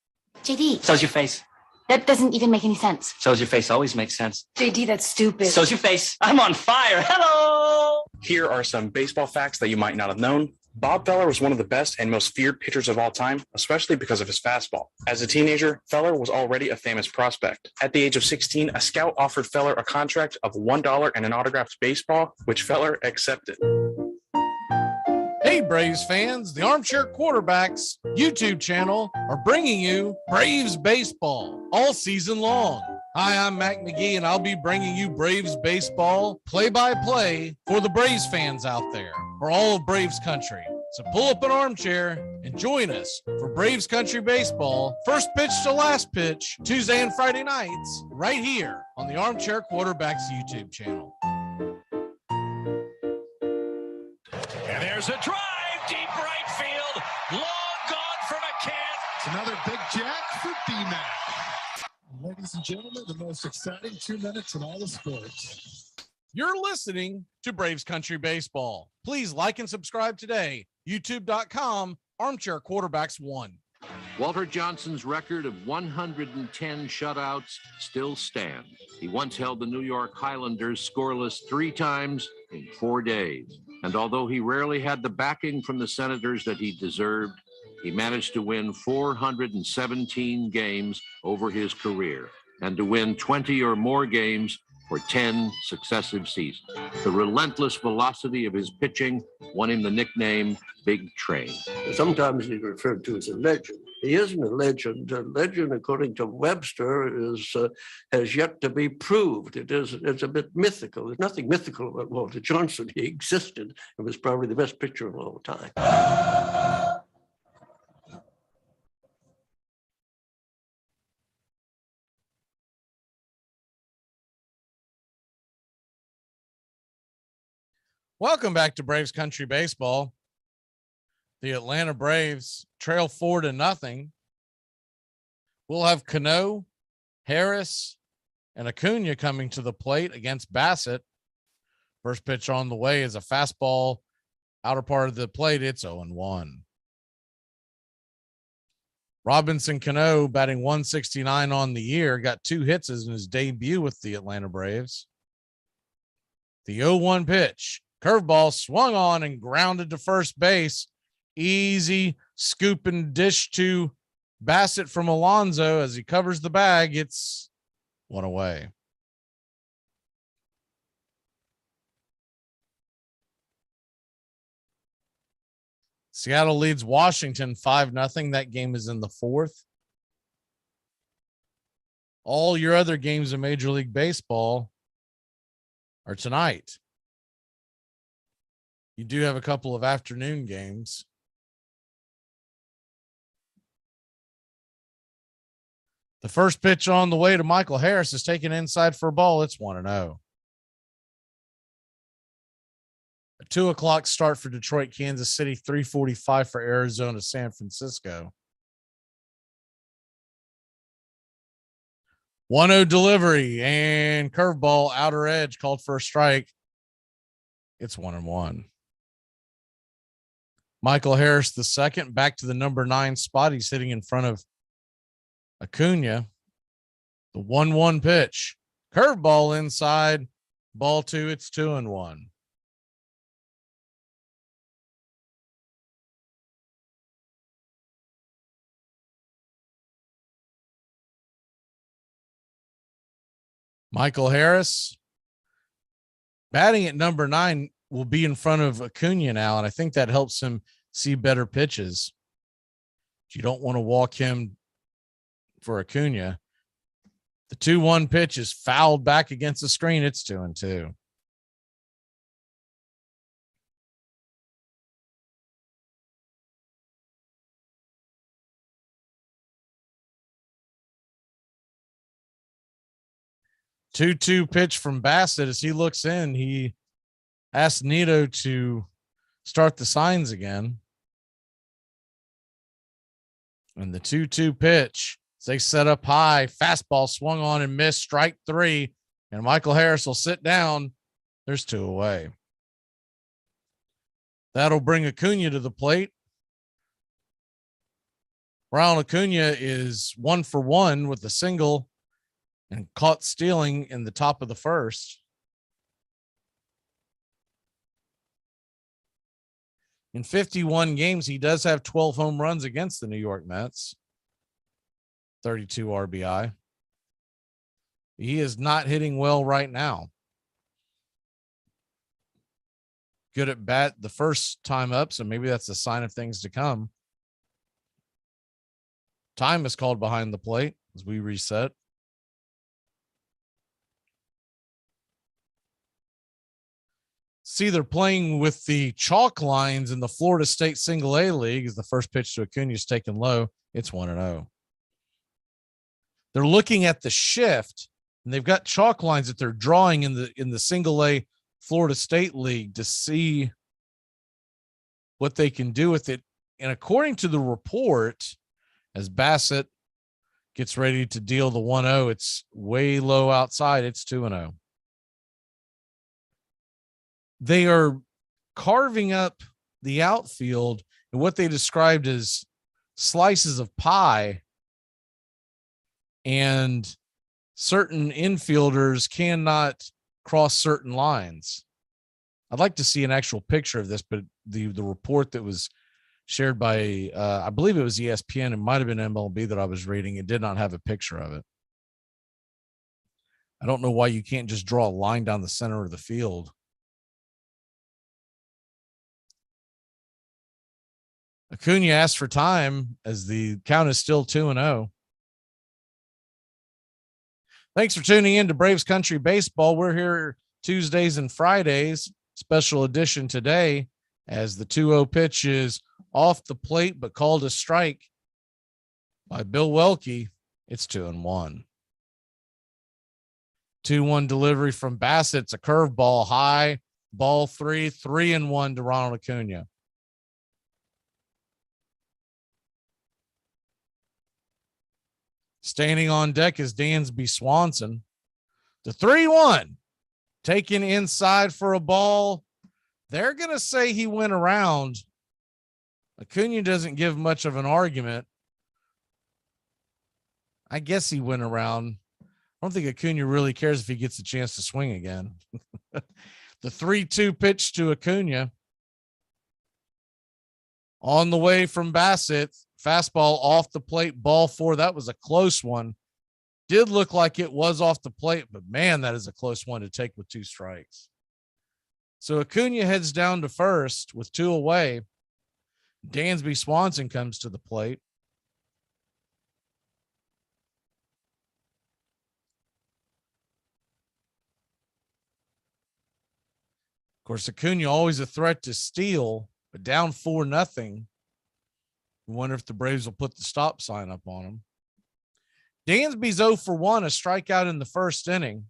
JD. So's your face. That doesn't even make any sense. So's your face always makes sense. JD, that's stupid. So's your face. I'm on fire. Hello. Here are some baseball facts that you might not have known. Bob Feller was one of the best and most feared pitchers of all time, especially because of his fastball. As a teenager, Feller was already a famous prospect. At the age of 16, a scout offered Feller a contract of $1 and an autographed baseball, which Feller accepted. Hey, Braves fans, the Armchair Quarterbacks YouTube channel are bringing you Braves baseball all season long. Hi, I'm Mac McGee, and I'll be bringing you Braves baseball play-by-play for the Braves fans out there, for all of Braves country. So pull up an armchair and join us for Braves country baseball, first pitch to last pitch, Tuesday and Friday nights, right here on the Armchair Quarterbacks YouTube channel. And there's a drive, deep right field, long gone for McCann. It's another big jack for D-Mac. Ladies and gentlemen, the most exciting 2 minutes in all the sports. You're listening to Braves Country Baseball. Please like and subscribe today. YouTube.com, Armchair Quarterbacks 1. Walter Johnson's record of 110 shutouts still stands. He once held the New York Highlanders scoreless 3 times in 4 days. And although he rarely had the backing from the Senators that he deserved, he managed to win 417 games over his career and to win 20 or more games for 10 successive seasons. The relentless velocity of his pitching won him the nickname Big Train. Sometimes he's referred to as a legend. He isn't a legend. A legend, according to Webster, has yet to be proved. It's a bit mythical. There's nothing mythical about Walter Johnson. He existed and was probably the best pitcher of all time. Welcome back to Braves Country Baseball. The Atlanta Braves trail 4-0. We'll have Cano, Harris, and Acuna coming to the plate against Bassett. First pitch on the way is a fastball, outer part of the plate. It's 0-1. Robinson Cano, batting 169 on the year, got 2 hits in his debut with the Atlanta Braves. The 0-1 pitch. Curveball swung on and grounded to first base. Easy scoop and dish to Bassett from Alonso as he covers the bag. It's 1 away. Seattle leads Washington 5-0. That game is in the fourth. All your other games in Major League Baseball are tonight. You do have a couple of afternoon games. The first pitch on the way to Michael Harris is taken inside for a ball. It's 1-0. A 2:00 start for Detroit, Kansas City, 3:45 for Arizona, San Francisco. 1-0 delivery and curveball, outer edge, called for a strike. It's 1-1. Michael Harris, the second, back to the number 9 spot. He's hitting in front of Acuna. The 1-1 pitch, curveball inside, ball 2. It's 2-1. Michael Harris batting at number 9 will be in front of Acuna now, and I think that helps him see better pitches. You don't want to walk him for Acuna. The 2-1 pitch is fouled back against the screen. It's 2-2. Two pitch from Bassett. As he looks in, he asks Nito to start the signs again. And the 2-2 pitch, they set up high, fastball swung on and missed, strike 3, and Michael Harris will sit down. There's 2 away. That'll bring Acuna to the plate. Ronald Acuna is 1 for 1 with a single and caught stealing in the top of the first. In 51 games, he does have 12 home runs against the New York Mets. 32 RBI. He is not hitting well right now. Good at bat the first time up, so maybe that's a sign of things to come. Time is called behind the plate as we reset. See, they're playing with the chalk lines in the Florida State Single A League as the first pitch to Acuna is taken low. It's 1-0. They're looking at the shift, and they've got chalk lines that they're drawing in the Single A Florida State League to see what they can do with it. And according to the report, as Bassett gets ready to deal the 1-0, it's way low outside. It's 2-0. They are carving up the outfield in what they described as slices of pie, and certain infielders cannot cross certain lines. I'd like to see an actual picture of this, but the report that was shared by, I believe it was ESPN, it might have been MLB that I was reading, it did not have a picture of it. I don't know why you can't just draw a line down the center of the field. Acuna asked for time as the count is still 2-0. Thanks for tuning in to Braves Country Baseball. We're here Tuesdays and Fridays. Special edition today as the 2-0 pitch is off the plate but called a strike by Bill Welke. It's 2-1. 2-1 delivery from Bassett. It's a curveball high, ball 3, 3-1 to Ronald Acuna. Standing on deck is Dansby Swanson. The 3-1 taken inside for a ball. They're going to say he went around. Acuna doesn't give much of an argument. I guess he went around. I don't think Acuna really cares if he gets a chance to swing again. The 3-2 pitch to Acuna. On the way from Bassett. Fastball off the plate, ball 4. That was a close one. Did look like it was off the plate, but man, that is a close one to take with 2 strikes. So Acuna heads down to first with 2 away. Dansby Swanson comes to the plate. Of course, Acuna always a threat to steal, but down 4-0. We wonder if the Braves will put the stop sign up on him. Dansby's 0 for 1, a strikeout in the first inning.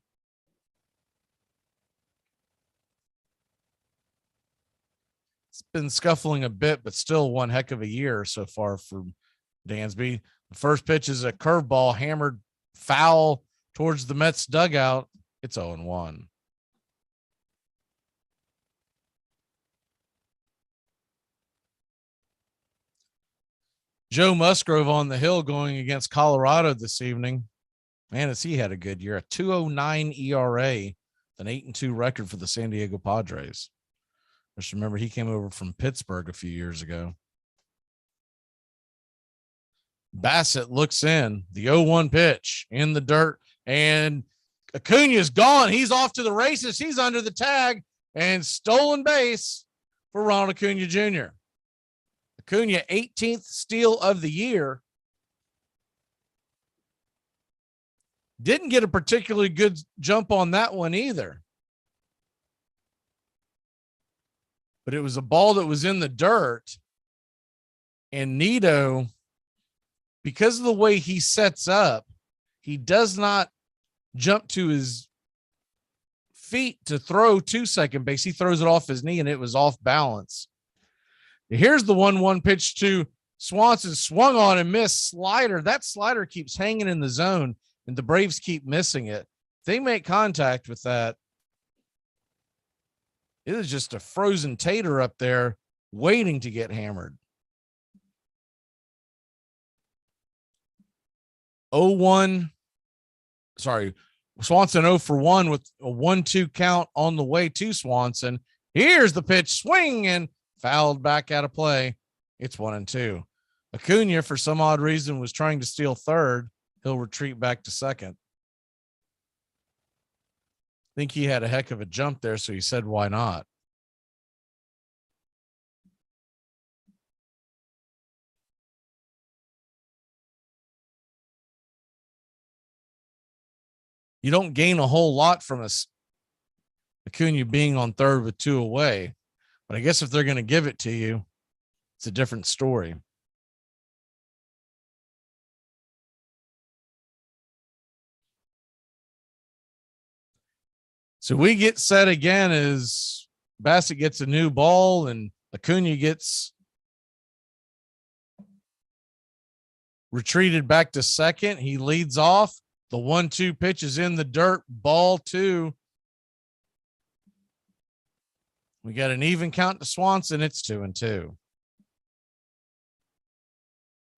It's been scuffling a bit, but still one heck of a year so far for Dansby. The first pitch is a curveball hammered foul towards the Mets dugout. It's 0-1. Joe Musgrove on the hill going against Colorado this evening. Man, has he had a good year. A 2.09 ERA, an 8-2 record for the San Diego Padres. Just remember, he came over from Pittsburgh a few years ago. Bassett looks in, the 0-1 pitch in the dirt, and Acuna's gone. He's off to the races. He's under the tag, and stolen base for Ronald Acuna Jr. Acuna, 18th steal of the year. Didn't get a particularly good jump on that one either. But it was a ball that was in the dirt. And Nido, because of the way he sets up, he does not jump to his feet to throw to second base. He throws it off his knee, and it was off balance. Here's the 1-1 pitch to Swanson, swung on and missed slider. That slider keeps hanging in the zone, and the Braves keep missing it. They make contact with that. It is just a frozen tater up there waiting to get hammered. 0-1. Sorry, Swanson 0 for 1 with a 1-2 count on the way to Swanson. Here's the pitch, swing, and fouled back out of play. It's 1-2. Acuna, for some odd reason, was trying to steal third. He'll retreat back to second. I think he had a heck of a jump there, so he said, why not? You don't gain a whole lot from Acuna being on third with 2 away. But I guess if they're going to give it to you, it's a different story. So we get set again as Bassett gets a new ball and Acuna gets retreated back to second. He leads off. The 1-2 pitch is in the dirt. Ball 2. We got an even count to Swanson. It's 2-2.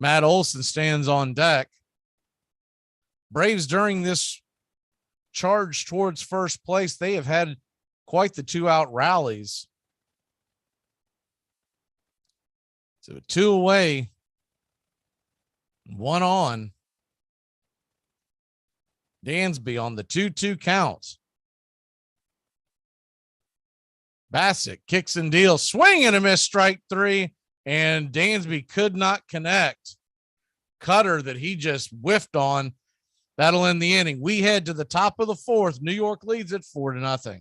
Matt Olson stands on deck. Braves, during this charge towards first place, they have had quite the 2-out rallies. So 2 away, 1 on. Dansby on the 2-2 count. Bassett kicks and deals, swing and a miss, strike 3, and Dansby could not connect. Cutter that he just whiffed on. That'll end the inning. We head to the top of the 4th. New York leads it 4-0.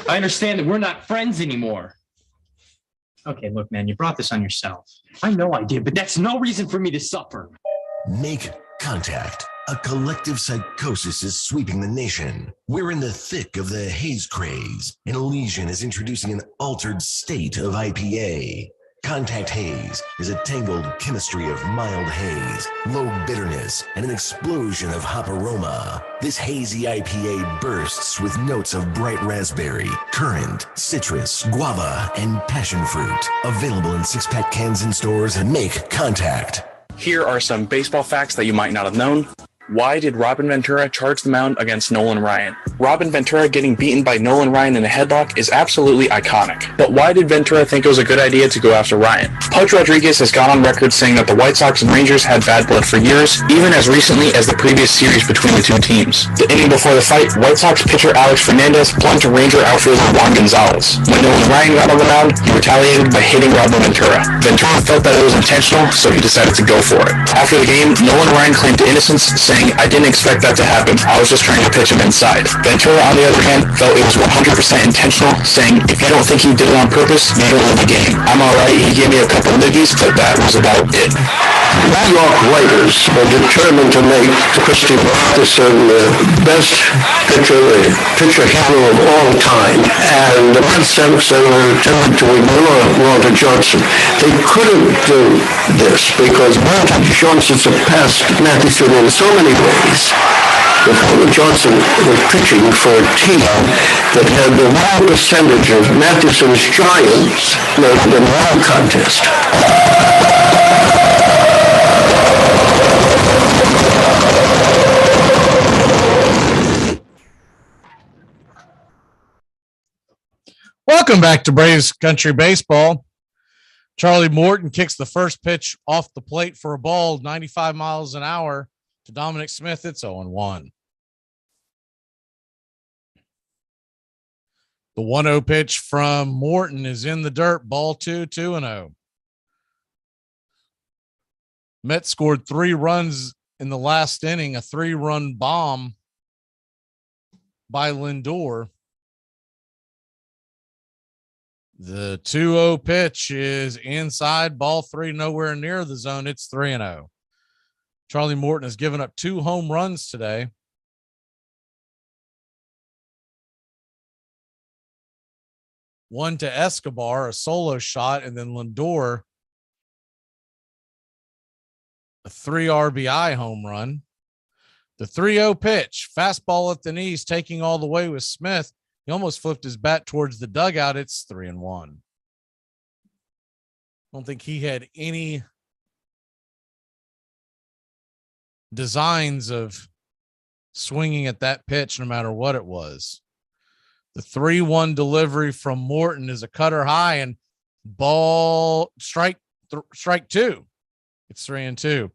I understand that we're not friends anymore. Okay, look, man, you brought this on yourself. I know I did, but that's no reason for me to suffer. Make contact. A collective psychosis is sweeping the nation. We're in the thick of the haze craze, and Elysian is introducing an altered state of IPA. Contact Haze is a tangled chemistry of mild haze, low bitterness, and an explosion of hop aroma. This hazy IPA bursts with notes of bright raspberry, currant, citrus, guava, and passion fruit. Available in 6-pack cans in stores. And make contact. Here are some baseball facts that you might not have known. Why did Robin Ventura charge the mound against Nolan Ryan? Robin Ventura getting beaten by Nolan Ryan in a headlock is absolutely iconic. But why did Ventura think it was a good idea to go after Ryan? Pudge Rodriguez has gone on record saying that the White Sox and Rangers had bad blood for years, even as recently as the previous series between the two teams. The inning before the fight, White Sox pitcher Alex Fernandez plunged to Ranger outfielder Juan Gonzalez. When Nolan Ryan got on the mound, he retaliated by hitting Robin Ventura. Ventura felt that it was intentional, so he decided to go for it. After the game, Nolan Ryan claimed innocence, saying, "I didn't expect that to happen. I was just trying to pitch him inside." Ventura, on the other hand, felt it was 100% intentional, saying, "If you don't think he did it on purpose, you don't win the game. I'm alright, he gave me a couple of niggies, but that was about it." New York writers were determined to make Christy Mathewson the best pitcher hero of all time. And the Red Sox were attempting to ignore Walter Johnson. They couldn't do this because Walter Johnson surpassed Mathewson in so many ways. But Walter Johnson was pitching for a team that had the low percentage of Mathewson's Giants in the wild contest. Welcome back to Braves Country Baseball. Charlie Morton kicks the first pitch off the plate for a ball, 95 miles an hour to Dominic Smith. It's 0-1. The 1-0 pitch from Morton is in the dirt. Ball 2-0. Mets scored 3 runs in the last inning, a 3-run bomb by Lindor. The 2-0 pitch is inside, ball 3, nowhere near the zone. It's 3-0. Charlie Morton has given up 2 home runs today. One to Escobar, a solo shot, and then Lindor, a 3 RBI home run. The 3-0 pitch, fastball at the knees, taking all the way with Smith. He almost flipped his bat towards the dugout. It's 3-1. I don't think he had any designs of swinging at that pitch, no matter what it was. The 3-1 delivery from Morton is a cutter high and ball strike 2. It's 3-2.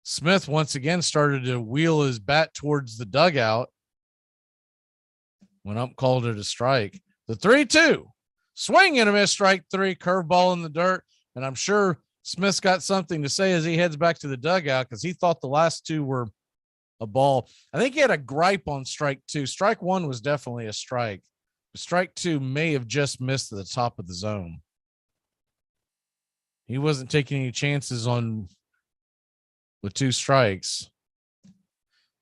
Smith once again started to wheel his bat towards the dugout. When ump called it a strike. The 3-2 swing and a miss, strike 3, curveball in the dirt. And I'm sure Smith's got something to say as he heads back to the dugout because he thought the last 2 were a ball. I think he had a gripe on strike 2. Strike 1 was definitely a strike. Strike 2 may have just missed the top of the zone. He wasn't taking any chances on with 2 strikes.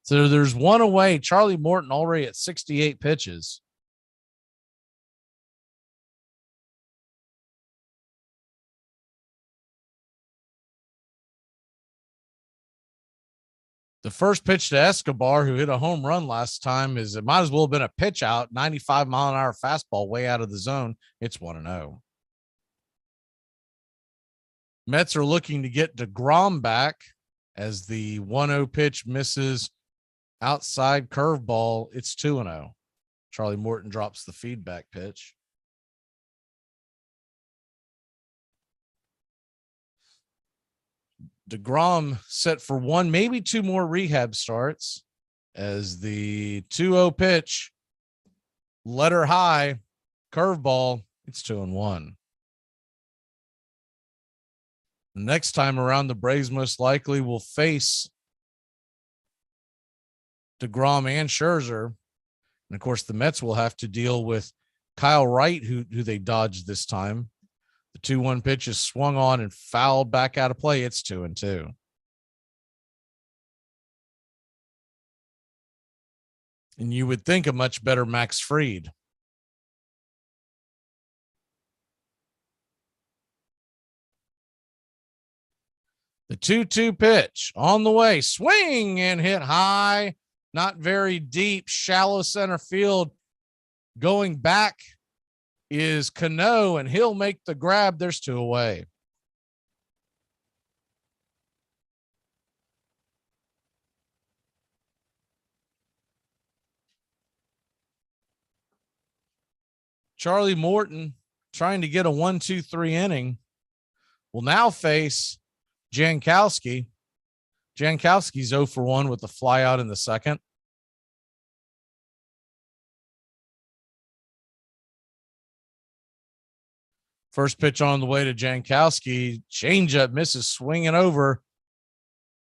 So there's 1 away. Charlie Morton already at 68 pitches. The first pitch to Escobar, who hit a home run last time, it might as well have been a pitch out, 95-mile-an-hour fastball way out of the zone. It's 1-0. Mets are looking to get DeGrom back as the 1-0 pitch misses. Outside curveball, it's 2-0. Charlie Morton drops the feedback pitch. DeGrom set for 1, maybe 2 more rehab starts as the 2-0 pitch, letter high, curveball, it's 2-1. Next time around, the Braves most likely will face DeGrom and Scherzer. And of course, the Mets will have to deal with Kyle Wright, who they dodged this time. The 2-1 pitch is swung on and fouled back out of play. It's 2-2. And you would think a much better Max Fried. The 2-2 pitch on the way, swing and hit high. Not very deep, shallow center field. Going back is Cano, and he'll make the grab. There's 2 away. Charlie Morton, trying to get a 1-2-3 inning, will now face Jankowski. Jankowski's 0 for 1 with the fly out in the second. First pitch on the way to Jankowski. Changeup misses, swinging over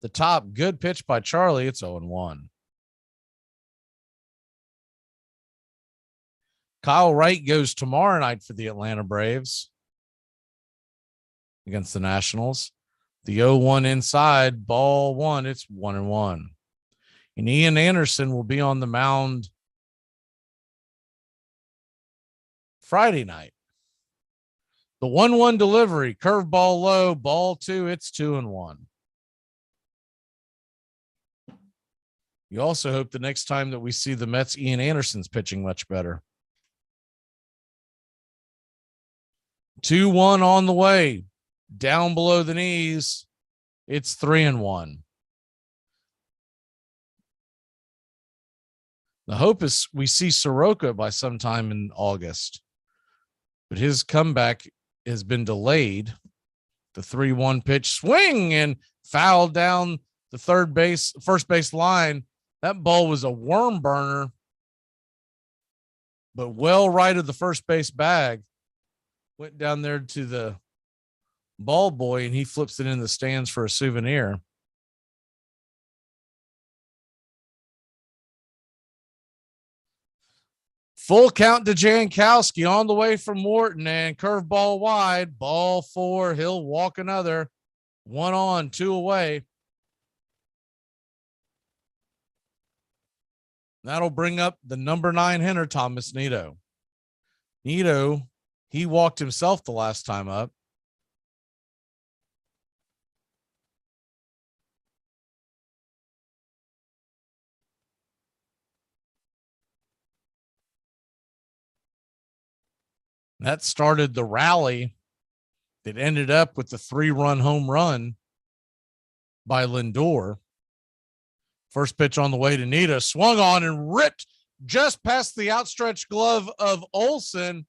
the top. Good pitch by Charlie. It's 0-1. Kyle Wright goes tomorrow night for the Atlanta Braves against the Nationals. The 0-1 inside, ball one. It's 1-1. And Ian Anderson will be on the mound Friday night. The 1-1 delivery, curveball low, ball two. It's 2-1. You also hope the next time that we see the Mets, Ian Anderson's pitching much better. 2-1 on the way, down below the knees. It's 3-1. The hope is we see Soroka by sometime in August, but his comeback has been delayed. The 3-1 pitch, swing and foul down the first base line. That ball was a worm burner, but well right of the first base bag. Went down there to the ball boy, and he flips it in the stands for a souvenir. Full count to Jankowski on the way from Morton, and curveball wide, ball four. He'll walk another. 1 on, 2 away. That'll bring up the number 9 hitter, Thomas Nido. Nido, he walked himself the last time up. That started the rally that ended up with the 3-run home run by Lindor. First pitch on the way to Nido, swung on and ripped just past the outstretched glove of Olsen.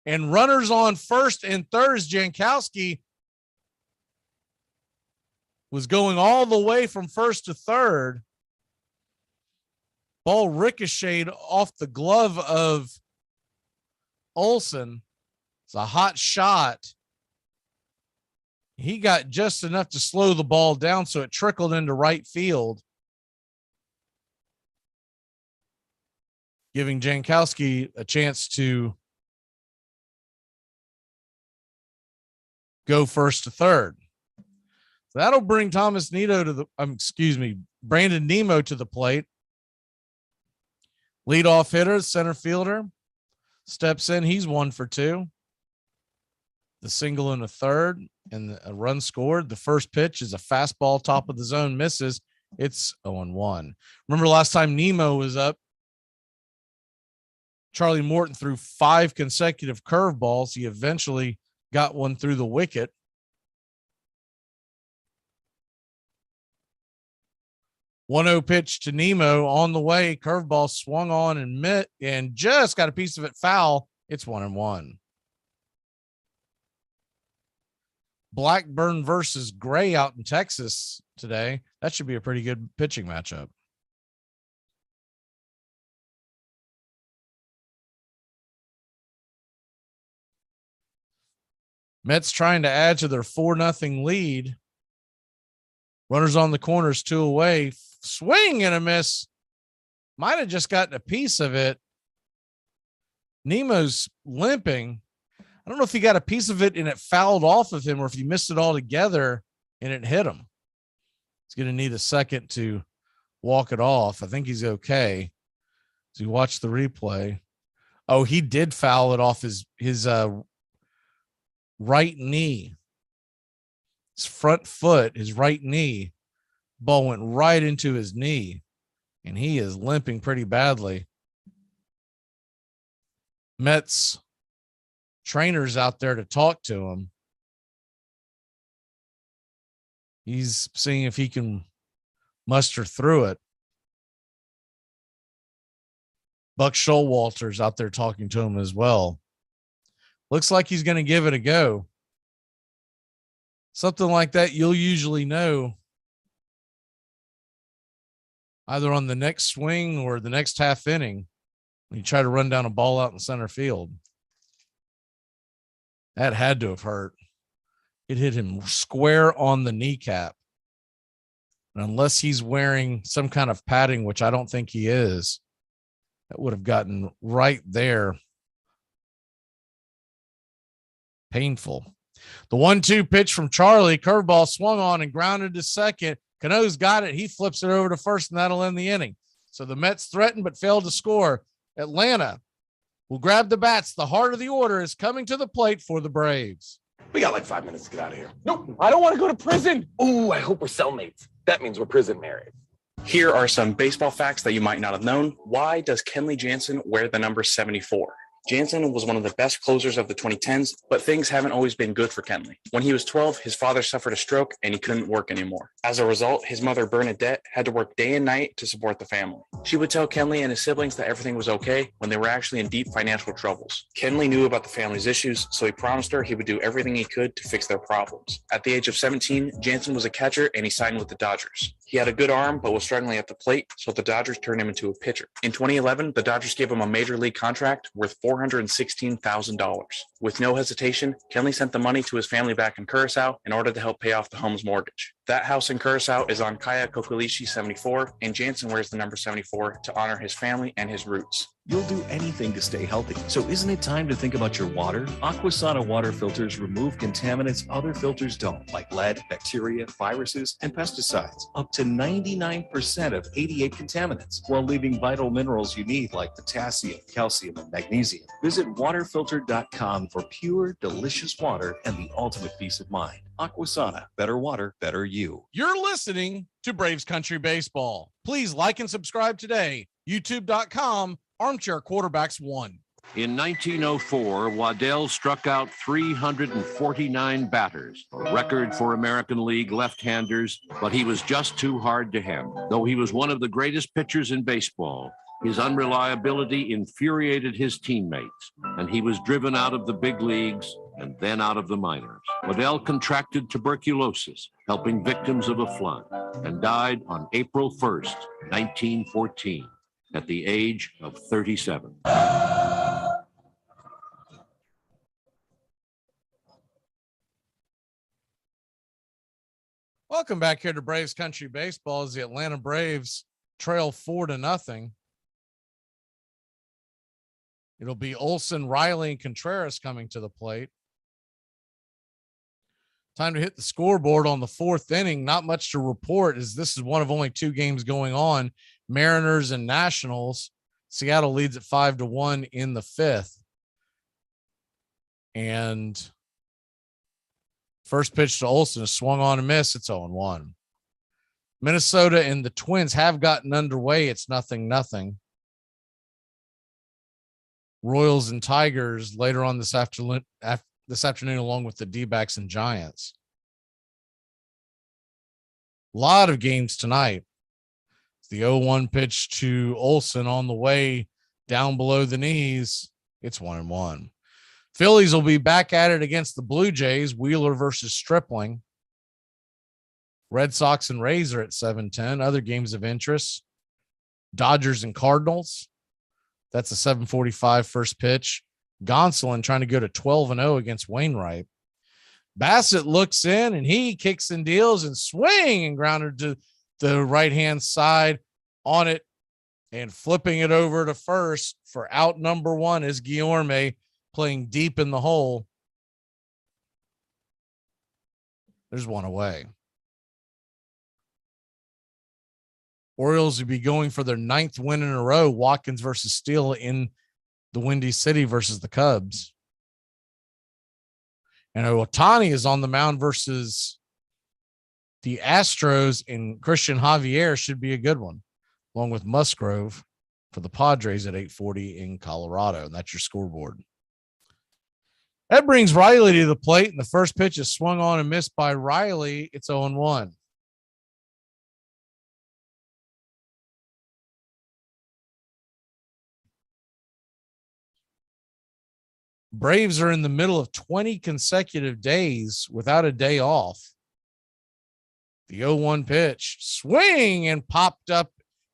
And runners on first and third as Jankowski was going all the way from first to third. Ball ricocheted off the glove of Olsen. It's a hot shot. He got just enough to slow the ball down, so it trickled into right field, giving Jankowski a chance to go first to third. So that'll bring Thomas Nido to the, Brandon Nimmo to the plate. Leadoff hitter, center fielder, steps in. He's 1 for 2. The single and a third, and a run scored. The first pitch is a fastball, top of the zone, misses. It's 0-1. Remember last time Nimmo was up, Charlie Morton threw 5 consecutive curveballs. He eventually got one through the wicket. One-0 pitch to Nimmo on the way. Curveball swung on and just got a piece of it foul. It's 1-1. Blackburn versus Gray out in Texas today. That should be a pretty good pitching matchup. Mets trying to add to their 4-0 lead. Runners on the corners, 2 away. Swing and a miss. Might have just gotten a piece of it. Nemo's limping. I don't know if he got a piece of it and it fouled off of him, or if he missed it all together and it hit him. He's going to need a second to walk it off. I think he's okay. So you watch the replay. Oh, he did foul it off his right knee. His front foot, his right knee. Ball went right into his knee, and he is limping pretty badly. Mets trainers out there to talk to him. He's seeing if he can muster through it. Buck Showalter's out there talking to him as well. Looks like he's going to give it a go. Something like that, you'll usually know either on the next swing or the next half inning when you try to run down a ball out in center field. That had to have hurt. It hit him square on the kneecap. And unless he's wearing some kind of padding, which I don't think he is, that would have gotten right there. Painful. The 1-2 pitch from Charlie, curveball swung on and grounded to second. Cano's got it. He flips it over to first, and that'll end the inning. So the Mets threatened but failed to score. Atlanta will grab the bats. The heart of the order is coming to the plate for the Braves. We got like 5 minutes to get out of here. Nope, I don't want to go to prison. Ooh, I hope we're cellmates. That means we're prison married. Here are some baseball facts that you might not have known. Why does Kenley Jansen wear the number 74? Jansen was one of the best closers of the 2010s, but things haven't always been good for Kenley. When he was 12, his father suffered a stroke and he couldn't work anymore. As a result, his mother, Bernadette, had to work day and night to support the family. She would tell Kenley and his siblings that everything was okay when they were actually in deep financial troubles. Kenley knew about the family's issues, so he promised her he would do everything he could to fix their problems. At the age of 17, Jansen was a catcher and he signed with the Dodgers. He had a good arm, but was struggling at the plate, so the Dodgers turned him into a pitcher. In 2011, the Dodgers gave him a major league contract worth $416,000. With no hesitation, Kenley sent the money to his family back in Curacao in order to help pay off the home's mortgage. That house in Curacao is on Kaya Kokolishi 74, and Jansen wears the number 74 to honor his family and his roots. You'll do anything to stay healthy. So isn't it time to think about your water? Aquasana water filters remove contaminants other filters don't, like lead, bacteria, viruses, and pesticides. Up to 99% of 88 contaminants, while leaving vital minerals you need like potassium, calcium, and magnesium. Visit waterfilter.com for pure, delicious water and the ultimate peace of mind. Aquasana, better water, better you. You're listening to Braves Country Baseball. Please like and subscribe today. YouTube.com, Armchair Quarterbacks 1. In 1904, Waddell struck out 349 batters, a record for American League left-handers, but he was just too hard to handle. Though he was one of the greatest pitchers in baseball, his unreliability infuriated his teammates, and he was driven out of the big leagues and then out of the minors. Waddell contracted tuberculosis, helping victims of a flood, and died on April 1st, 1914, at the age of 37. Welcome back here to Braves Country Baseball as the Atlanta Braves trail 4-0. It'll be Olson, Riley, and Contreras coming to the plate. Time to hit the scoreboard on the fourth inning. Not much to report as this is one of only two games going on. Mariners and Nationals. Seattle leads at 5-1 in the fifth. And first pitch to Olson is swung on and miss. It's 0-1. Minnesota and the Twins have gotten underway. It's 0-0. Royals and Tigers later on this afternoon, along with the D-backs and Giants. A lot of games tonight. The 0-1 pitch to Olson on the way down below the knees. It's 1-1. Phillies will be back at it against the Blue Jays. Wheeler versus Stripling. Red Sox and Rays are at 7:10. Other games of interest. Dodgers and Cardinals. That's a 7:45 first pitch. Gonsolin trying to go to 12-0 against Wainwright. Bassett looks in and he kicks and deals and swing and grounded to the right-hand side on it and flipping it over to first for out number one is Guillorme playing deep in the hole. There's one away. Orioles will be going for their 9th win in a row. Watkins versus Steele in the Windy City versus the Cubs. And Ohtani is on the mound versus the Astros, and Christian Javier should be a good one, along with Musgrove for the Padres at 8:40 in Colorado. And that's your scoreboard. That brings Riley to the plate, and the first pitch is swung on and missed by Riley. It's 0-1. Braves are in the middle of 20 consecutive days without a day off. The 0-1 pitch, swing, and popped up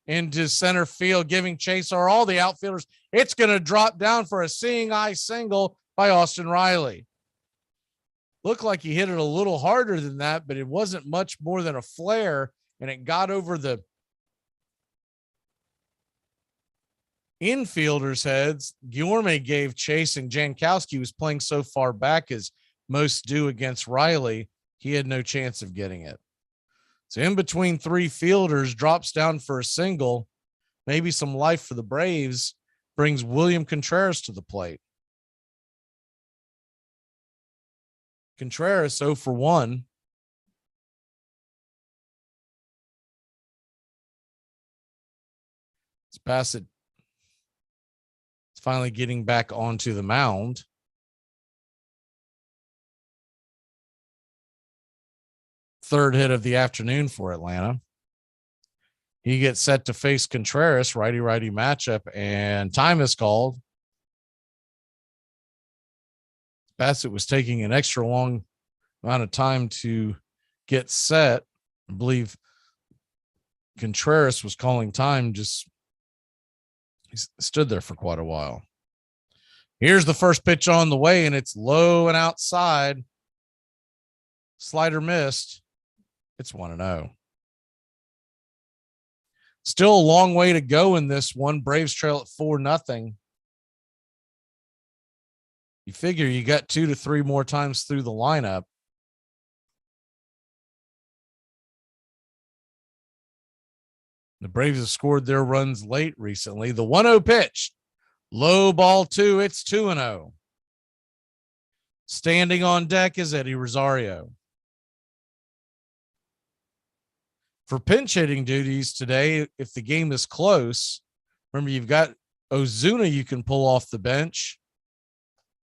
into center field, giving chase are all the outfielders. It's going to drop down for a seeing eye single by Austin Riley. Looked like he hit it a little harder than that, but it wasn't much more than a flare, and it got over the infielders' heads. Guillorme gave chase, and Jankowski was playing so far back as most do against Riley. He had no chance of getting it. So in between three fielders, drops down for a single, maybe some life for the Braves, brings William Contreras to the plate. Contreras 0 for 1. Bassett is finally getting back onto the mound. Third hit of the afternoon for Atlanta. He gets set to face Contreras, righty-righty matchup, and time is called. Bassett was taking an extra long amount of time to get set. I believe Contreras was calling time, just he stood there for quite a while. Here's the first pitch on the way, and it's low and outside. Slider missed. It's 1-0. Still a long way to go in this one. Braves trail at 4-0. You figure you got 2 to 3 more times through the lineup. The Braves have scored their runs late recently. The 1-0 pitch, low ball 2. It's 2-0. Standing on deck is Eddie Rosario. For pinch hitting duties today, if the game is close, remember you've got Ozuna you can pull off the bench.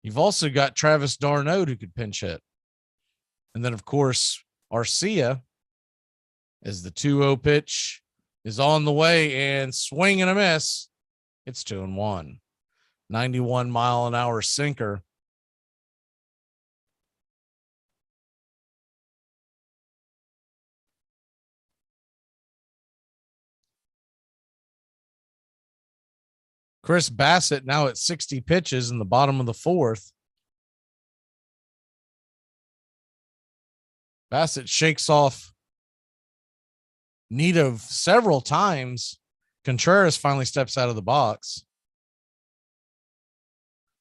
You've also got Travis d'Arnaud who could pinch hit. And then, of course, Arcia, as the 2-0 pitch is on the way and swing and a miss. It's 2-1. 91-mile-an-hour sinker. Chris Bassett now at 60 pitches in the bottom of the fourth. Bassett shakes off Nito several times. Contreras finally steps out of the box.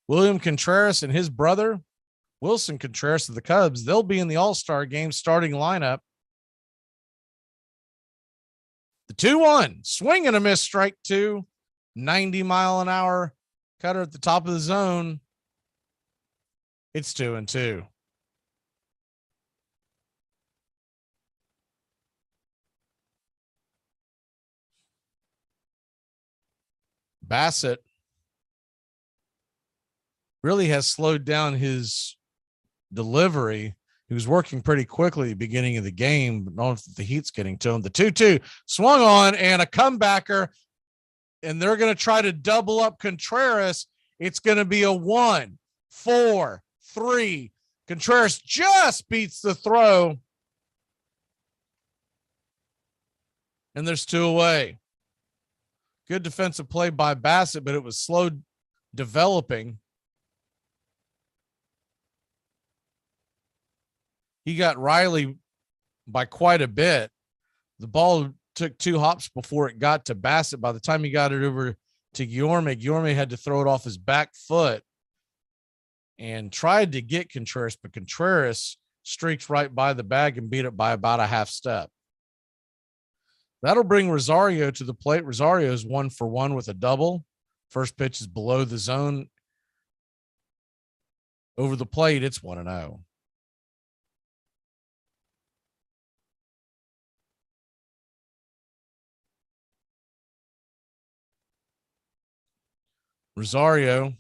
William Contreras and his brother, Wilson Contreras of the Cubs, they'll be in the All-Star game starting lineup. The 2-1, swing and a miss, strike 2. 90-mile-an-hour cutter at the top of the zone. It's 2-2. Bassett really has slowed down his delivery. He was working pretty quickly at the beginning of the game, but not if the heat's getting to him. The 2-2 swung on and a comebacker. And they're going to try to double up Contreras. It's going to be a 1-4-3. Contreras just beats the throw. And there's 2 away. Good defensive play by Bassett, but it was slow developing. He got Riley by quite a bit. The ball took 2 hops before it got to Bassett. By the time he got it over to Guillorme had to throw it off his back foot and tried to get Contreras, but Contreras streaked right by the bag and beat it by about a half step. That'll bring Rosario to the plate. Rosario is 1 for 1 with a double. First pitch is below the zone. Over the plate, it's 1-0. Rosario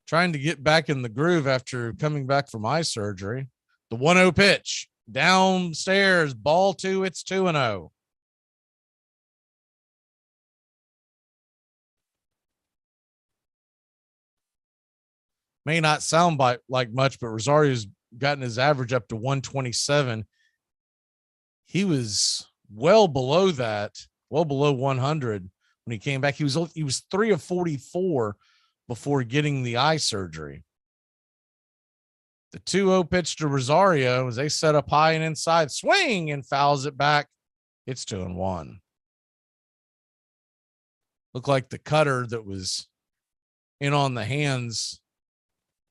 trying to get back in the groove after coming back from eye surgery. The 1-0 pitch downstairs, ball 2. It's 2-0. may not sound like much, but Rosario's gotten his average up to 127. He was well below that, well below 100 when he came back. He was 3 of 44 before getting the eye surgery. The 2-0 pitch to Rosario as they set up high and inside, swing and fouls it back. It's 2-1. Looked like the cutter that was in on the hands,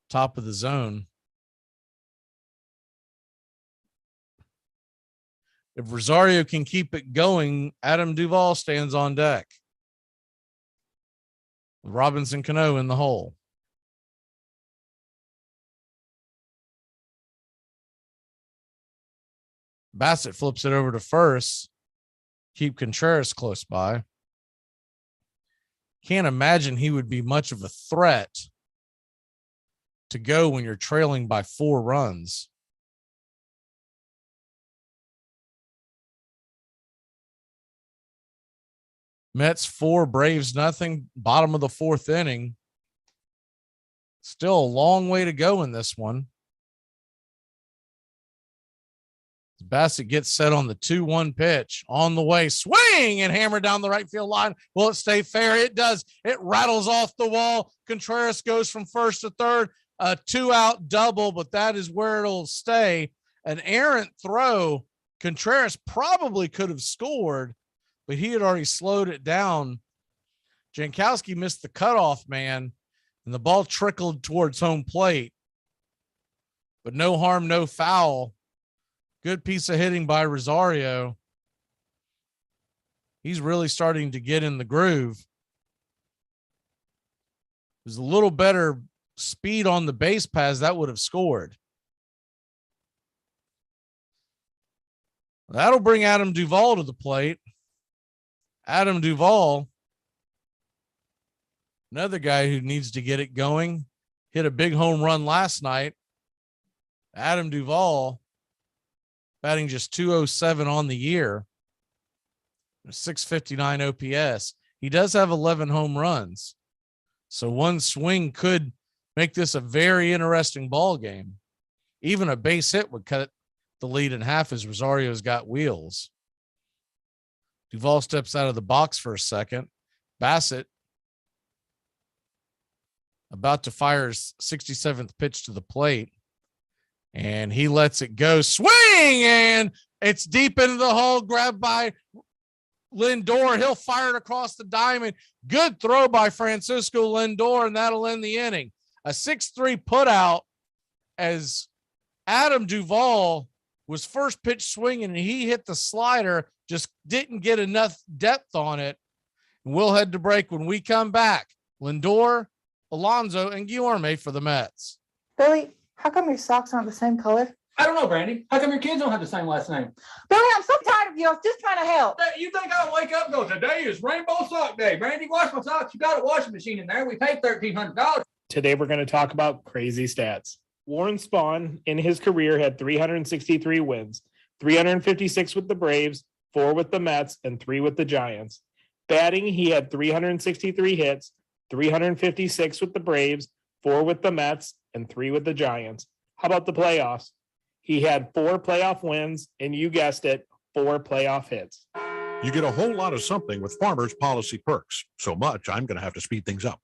top of the zone. If Rosario can keep it going, Adam Duvall stands on deck. Robinson Cano in the hole. Bassett flips it over to first. Keep Contreras close by. Can't imagine he would be much of a threat to go when you're trailing by 4 runs. Mets 4, Braves nothing. Bottom of the 4th inning. Still a long way to go in this one. Bassett gets set on the 2-1 pitch. On the way, swing and hammer down the right field line. Will it stay fair? It does. It rattles off the wall. Contreras goes from first to third. A 2-out double, but that is where it'll stay. An errant throw. Contreras probably could have scored, but he had already slowed it down. Jankowski missed the cutoff man, and the ball trickled towards home plate. But no harm, no foul. Good piece of hitting by Rosario. He's really starting to get in the groove. There's a little better speed on the base paths, that would have scored. That'll bring Adam Duvall to the plate. Adam Duvall, another guy who needs to get it going, hit a big home run last night. Adam Duvall batting just 207 on the year, 659 OPS. He does have 11 home runs. So one swing could make this a very interesting ball game. Even a base hit would cut the lead in half as Rosario's got wheels. Duvall steps out of the box for a second. Bassett about to fire his 67th pitch to the plate. And he lets it go. Swing! And it's deep into the hole. Grabbed by Lindor. He'll fire it across the diamond. Good throw by Francisco Lindor, and that'll end the inning. A 6-3 putout as Adam Duvall was first pitch swinging, and he hit the slider, just didn't get enough depth on it. And we'll head to break. When we come back, Lindor, Alonso, and Guillorme for the Mets. Billy, how come your socks aren't the same color? I don't know, Brandy. How come your kids don't have the same last name? Billy, I'm so tired of you. I was just trying to help. You think I'll wake up and go, today is Rainbow Sock Day. Brandy, wash my socks. You got a washing machine in there. We paid $1,300. Today, we're going to talk about crazy stats. Warren Spahn, in his career, had 363 wins, 356 with the Braves, 4 with the Mets, and 3 with the Giants. Batting, he had 363 hits, 356 with the Braves, 4 with the Mets, and 3 with the Giants. How about the playoffs? He had 4 playoff wins, and you guessed it, 4 playoff hits. You get a whole lot of something with Farmers Policy Perks. So much, I'm going to have to speed things up.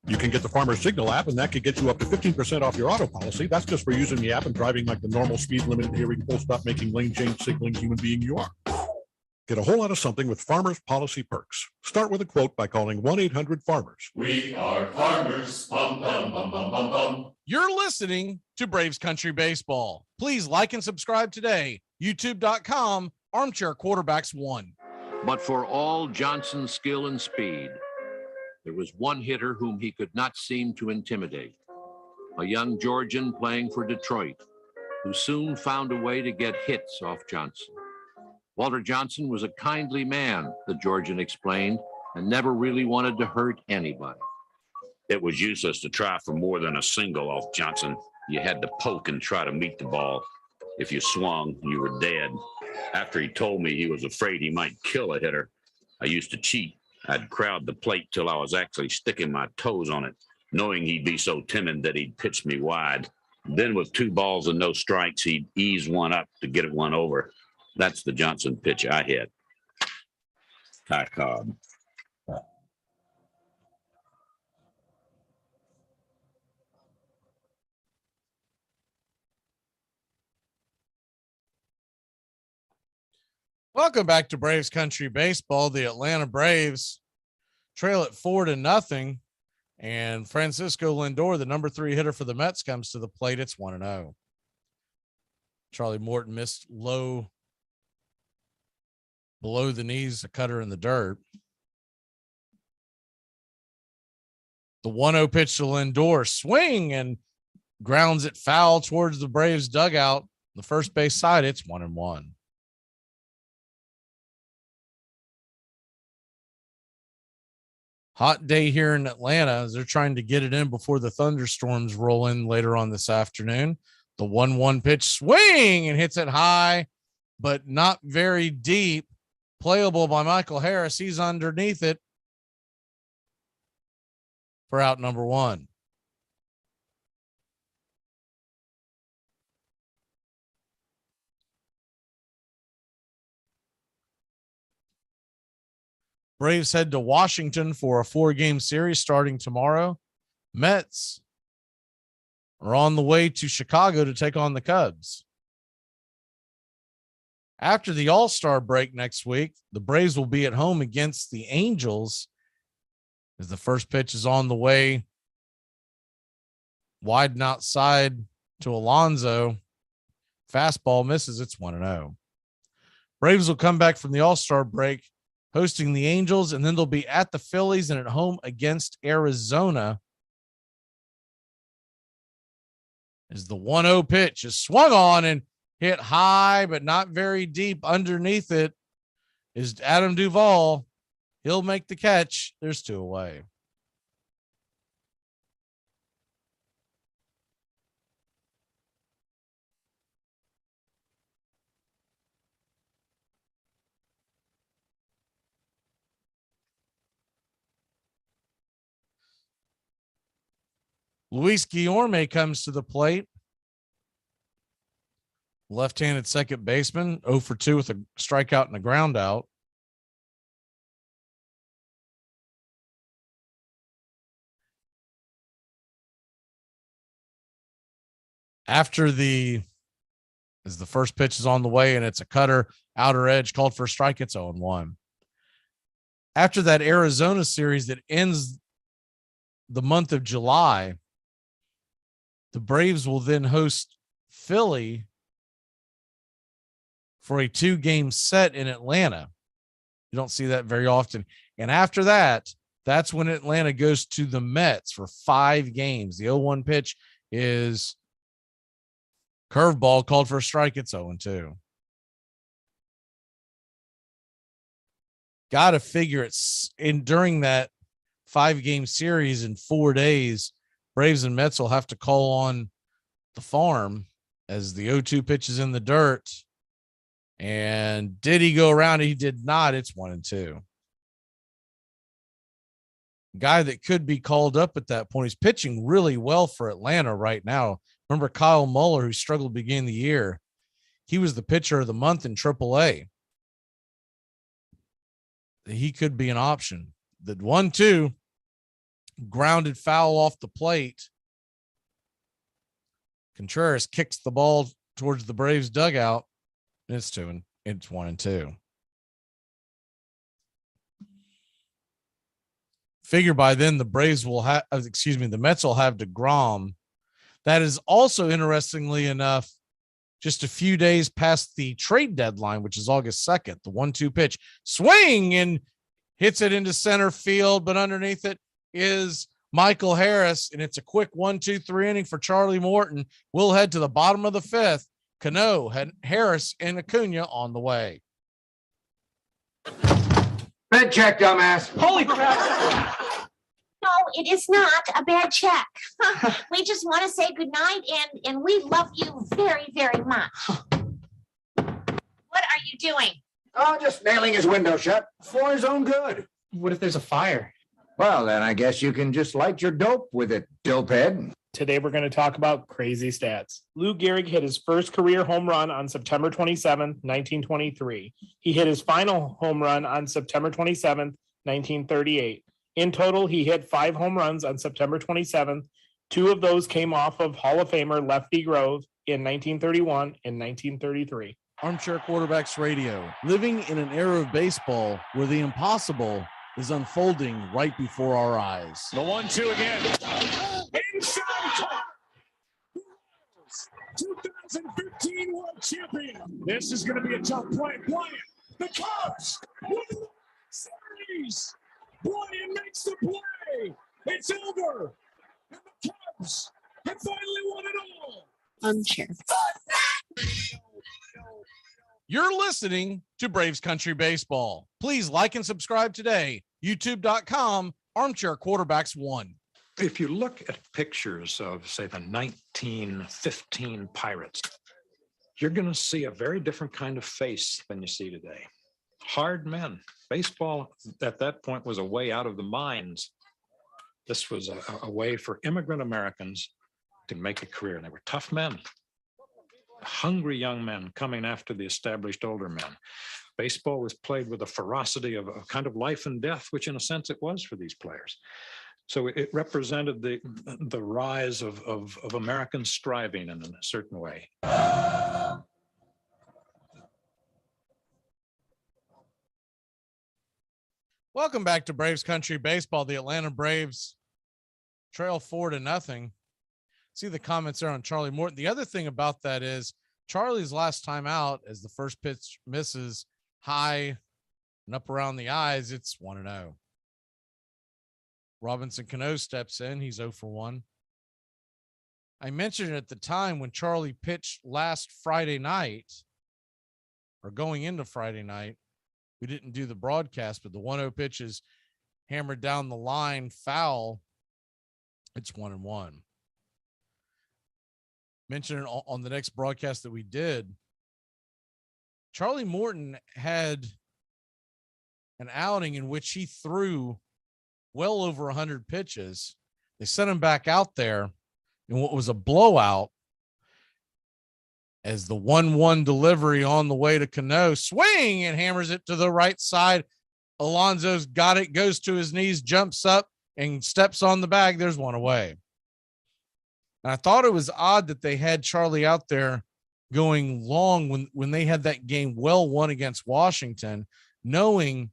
You can get the Farmers Signal app, and that could get you up to 15% off your auto policy. That's just for using the app and driving like the normal speed limit, hearing, full stop, making lane change, signaling human being you are. Get a whole lot of something with Farmers Policy Perks. Start with a quote by calling 1-800-FARMERS. We are farmers. Bum, bum, bum, bum, bum, bum. You're listening to Braves Country Baseball. Please like and subscribe today. YouTube.com, Armchair Quarterbacks 1. But for all Johnson's skill and speed, there was one hitter whom he could not seem to intimidate. A young Georgian playing for Detroit, who soon found a way to get hits off Johnson. Walter Johnson was a kindly man, the Georgian explained, and never really wanted to hurt anybody. It was useless to try for more than a single off Johnson. You had to poke and try to meet the ball. If you swung, you were dead. After he told me he was afraid he might kill a hitter, I used to cheat. I'd crowd the plate till I was actually sticking my toes on it. knowing he'd be so timid that he'd pitch me wide. Then with 2 balls and no strikes, he'd ease one up to get it one over. That's the Johnson pitch I hit. Ty Cobb. Welcome back to Braves Country Baseball. The Atlanta Braves trail it 4-0. And Francisco Lindor, the number 3 hitter for the Mets, comes to the plate. It's 1-0. Charlie Morton missed low below the knees, a cutter in the dirt. The 1-0 pitch to Lindor, swing and grounds it foul towards the Braves dugout. The first base side, it's 1-1. Hot day here in Atlanta as they're trying to get it in before the thunderstorms roll in later on this afternoon. The 1-1 pitch, swing, and hits it high, but not very deep. Playable by Michael Harris. He's underneath it for out number 1. Braves head to Washington for a 4-game series starting tomorrow. Mets are on the way to Chicago to take on the Cubs. After the All-Star break next week, the Braves will be at home against the Angels as the first pitch is on the way. Wide and outside to Alonso. Fastball misses. It's 1-0. Braves will come back from the All-Star break hosting the Angels, and then they'll be at the Phillies and at home against Arizona. As the 1-0 pitch is swung on and hit high, but not very deep. Underneath it is Adam Duvall. He'll make the catch. There's 2 away. Luis Guillorme comes to the plate. Left-handed second baseman, 0 for 2 with a strikeout and a ground out. After the first pitch is on the way and it's a cutter, outer edge, called for a strike, it's 0-1. After that Arizona series that ends the month of July, the Braves will then host Philly for a 2-game set in Atlanta. You don't see that very often. And after that, that's when Atlanta goes to the Mets for 5 games. The 0-1 pitch is curveball, called for a strike. It's 0-2. Got to figure it's in during that 5-game series in 4 days. Braves and Mets will have to call on the farm as the 0-2 pitch is in the dirt. And did he go around? He did not. It's 1-2. Guy that could be called up at that point. He's pitching really well for Atlanta right now. Remember Kyle Muller, who struggled to begin the year? He was the pitcher of the month in AAA. He could be an option. The 1-2 grounded foul off the plate. Contreras kicks the ball towards the Braves dugout. It's 1-2. Figure by then the Braves will have, the Mets will have DeGrom. That is also, interestingly enough, just a few days past the trade deadline, which is August 2nd. The 1-2 pitch, swing, and hits it into center field, but underneath it is Michael Harris, and it's a quick 1-2-3 inning for Charlie Morton. We'll head to the bottom of the 5th. Cano had Harris and Acuna on the way. Bad check, dumbass. Holy crap. No, it is not a bad check. We just want to say goodnight, and we love you very, very much. What are you doing? Oh, just nailing his window shut for his own good. What if there's a fire? Well, then I guess you can just light your dope with it, dopehead. Today we're going to talk about crazy stats. Lou Gehrig hit his first career home run on September 27, 1923. He hit his final home run on September 27, 1938. In total, he hit 5 home runs on September 27th. 2 of those came off of Hall of Famer Lefty Grove in 1931 and 1933. Armchair Quarterbacks Radio, living in an era of baseball where the impossible is unfolding right before our eyes. The 1-2 again. Inside. 2015 World Champion. This is going to be a tough play. Bryant, the Cubs win the series. Bryant makes the play. It's over. And the Cubs have finally won it all. Armchair. You're listening to Braves Country Baseball. Please like and subscribe today. YouTube.com, Armchair Quarterbacks 1. If you look at pictures of, say, the 1915 Pirates, you're going to see a very different kind of face than you see today. Hard men. Baseball at that point was a way out of the mines. This was a way for immigrant Americans to make a career. They were tough men, hungry young men coming after the established older men. Baseball was played with a ferocity of a kind of life and death, which in a sense it was for these players. So it represented the rise of American striving in a certain way. Welcome back to Braves Country Baseball. The Atlanta Braves trail 4-0. See the comments there on Charlie Morton. The other thing about that is Charlie's last time out, as the first pitch misses high and up around the eyes, it's 1-0. Robinson Cano steps in. He's 0 for 1. I mentioned at the time when Charlie pitched last Friday night, or going into Friday night, we didn't do the broadcast, but the 1-0 pitch is hammered down the line, foul. It's 1-1. Mentioned on the next broadcast that we did, Charlie Morton had an outing in which he threw well over 100 pitches. They sent him back out there in what was a blowout, as the 1-1 delivery on the way to Cano, swing and hammers it to the right side. Alonso's got it, goes to his knees, jumps up and steps on the bag. There's one away. And I thought it was odd that they had Charlie out there going long when they had that game well won against Washington, knowing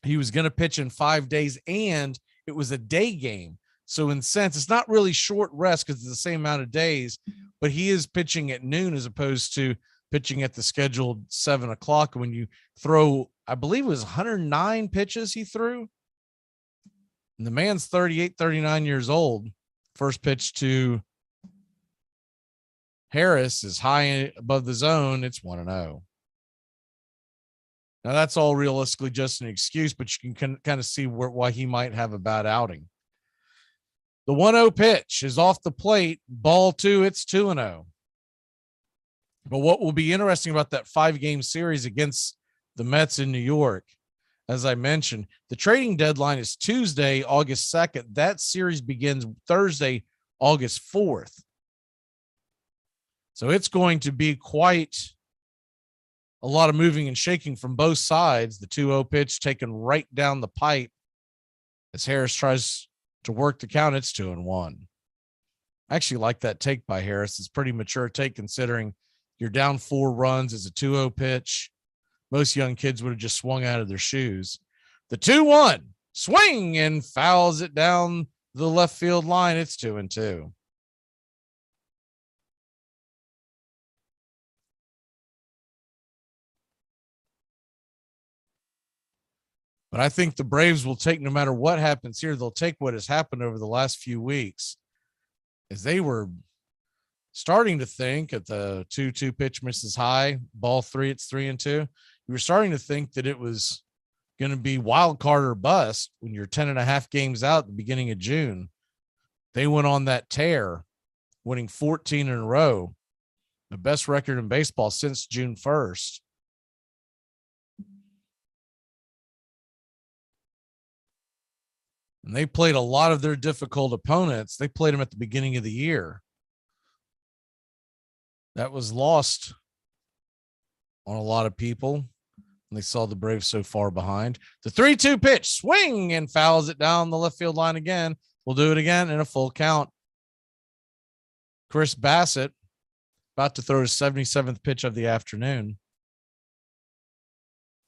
he was going to pitch in 5 days and it was a day game. So in sense, it's not really short rest because it's the same amount of days, but he is pitching at noon as opposed to pitching at the scheduled 7 o'clock. When you throw, I believe it was 109 pitches he threw. And the man's 38, 39 years old. First pitch to Harris is high above the zone. It's 1-0. Now that's all realistically just an excuse, but you can kind of see why he might have a bad outing. The 1-0 pitch is off the plate, ball 2, it's 2-0. But what will be interesting about that 5-game series against the Mets in New York, as I mentioned, the trading deadline is Tuesday, August 2nd. That series begins Thursday, August 4th. So it's going to be quite a lot of moving and shaking from both sides. The 2-0 pitch taken right down the pipe as Harris tries to work the count. It's 2-1. I actually like that take by Harris. It's a pretty mature take considering you're down 4 runs as a 2-0 pitch. Most young kids would have just swung out of their shoes. The 2-1 swing and fouls it down the left field line. It's 2-2. But I think the Braves will take, no matter what happens here, they'll take what has happened over the last few weeks, as they were starting to think at the 2-2 pitch misses high, ball 3, it's 3-2. You were starting to think that it was going to be wild card or bust when you're 10.5 games out at the beginning of June. They went on that tear, winning 14 in a row, the best record in baseball since June 1st. And they played a lot of their difficult opponents. They played them at the beginning of the year. That was lost on a lot of people. And they saw the Braves so far behind. The 3-2 pitch, swing, and fouls it down the left field line again. We'll do it again in a full count. Chris Bassett about to throw his 77th pitch of the afternoon.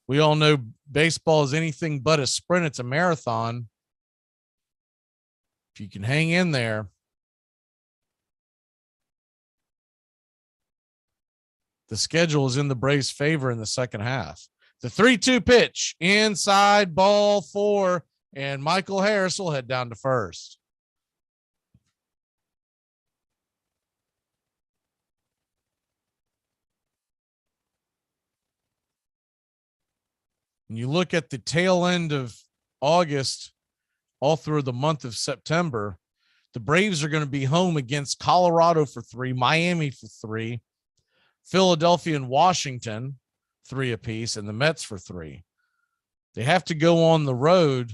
We all know baseball is anything but a sprint. It's a marathon. If you can hang in there, the schedule is in the Braves' favor in the second half. The 3-2 pitch, inside, ball 4, and Michael Harris will head down to first. When you look at the tail end of August, all through the month of September, the Braves are going to be home against Colorado for 3, Miami for 3, Philadelphia and Washington 3 apiece, and the Mets for 3. They have to go on the road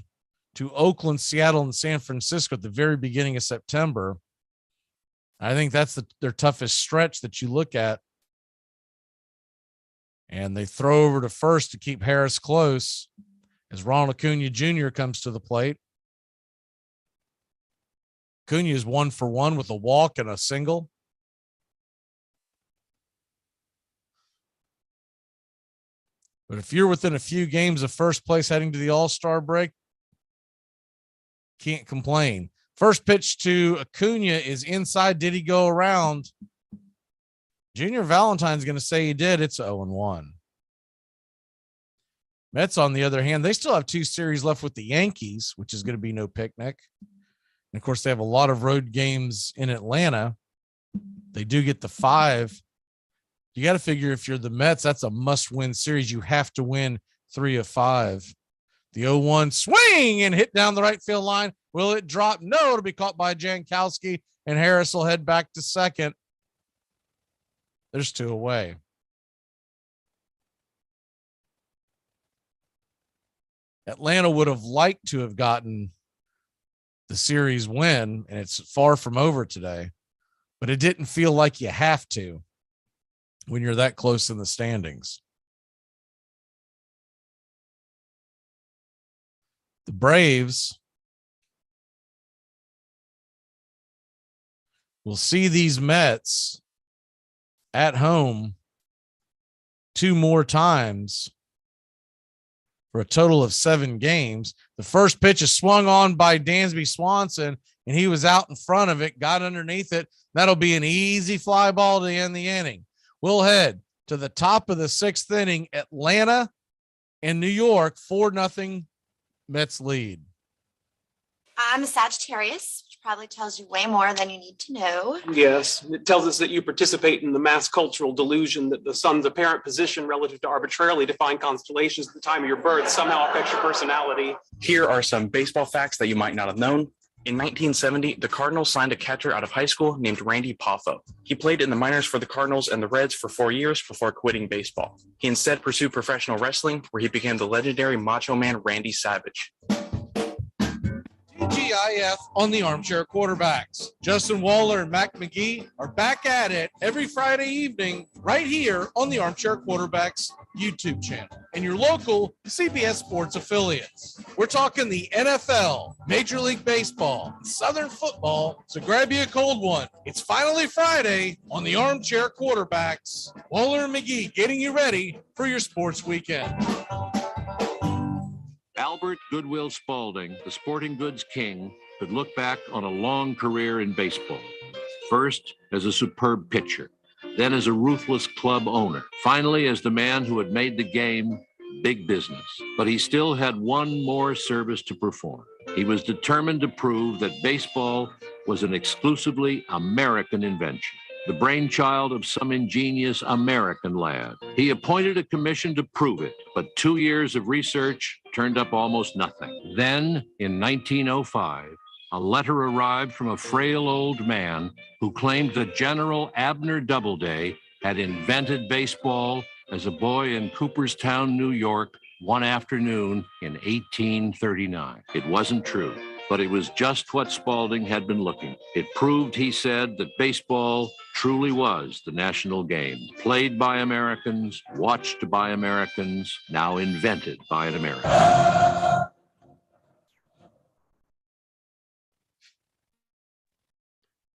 to Oakland, Seattle, and San Francisco at the very beginning of September. I think that's their toughest stretch that you look at. And they throw over to first to keep Harris close as Ronald Acuna Jr. comes to the plate. Acuna is 1 for 1 with a walk and a single. But if you're within a few games of first place heading to the All-Star break, can't complain. First pitch to Acuna is inside. Did he go around? Junior Valentine's going to say he did. It's 0-1. Mets, on the other hand, they still have 2 series left with the Yankees, which is going to be no picnic. And, of course, they have a lot of road games in Atlanta. They do get the 5. You got to figure if you're the Mets, that's a must-win series. You have to win 3 of 5. The 0-1 swing and hit down the right field line. Will it drop? No, it'll be caught by Jankowski, and Harris will head back to second. There's 2 away. Atlanta would have liked to have gotten the series win, and it's far from over today, but it didn't feel like you have to when you're that close in the standings. The Braves will see these Mets at home 2 more times for a total of 7 games. The first pitch is swung on by Dansby Swanson, and he was out in front of it, got underneath it. That'll be an easy fly ball to end the inning. We'll head to the top of the 6th inning. Atlanta and New York, 4-0 Mets lead. I'm a Sagittarius, which probably tells you way more than you need to know. Yes, it tells us that you participate in the mass cultural delusion that the sun's apparent position relative to arbitrarily defined constellations at the time of your birth somehow affects your personality. Here are some baseball facts that you might not have known. In 1970, the Cardinals signed a catcher out of high school named Randy Poffo. He played in the minors for the Cardinals and the Reds for 4 years before quitting baseball. He instead pursued professional wrestling, where he became the legendary Macho Man Randy Savage. TGIF on the Armchair Quarterbacks. Justin Waller and Mac McGee are back at it every Friday evening right here on the Armchair Quarterbacks YouTube channel and your local CBS Sports affiliates. We're talking the NFL, Major League Baseball, Southern football, so grab you a cold one. It's finally Friday on the Armchair Quarterbacks. Waller and McGee getting you ready for your sports weekend. Albert Goodwill Spaulding, the sporting goods king, could look back on a long career in baseball. First, as a superb pitcher, then as a ruthless club owner, finally as the man who had made the game big business. But he still had one more service to perform. He was determined to prove that baseball was an exclusively American invention, the brainchild of some ingenious American lad. He appointed a commission to prove it, but 2 years of research turned up almost nothing. Then, in 1905, a letter arrived from a frail old man who claimed that General Abner Doubleday had invented baseball as a boy in Cooperstown, New York, one afternoon in 1839. It wasn't true. but it was just what Spalding had been looking. It proved, he said, that baseball truly was the national game, played by Americans, watched by Americans, now invented by an American.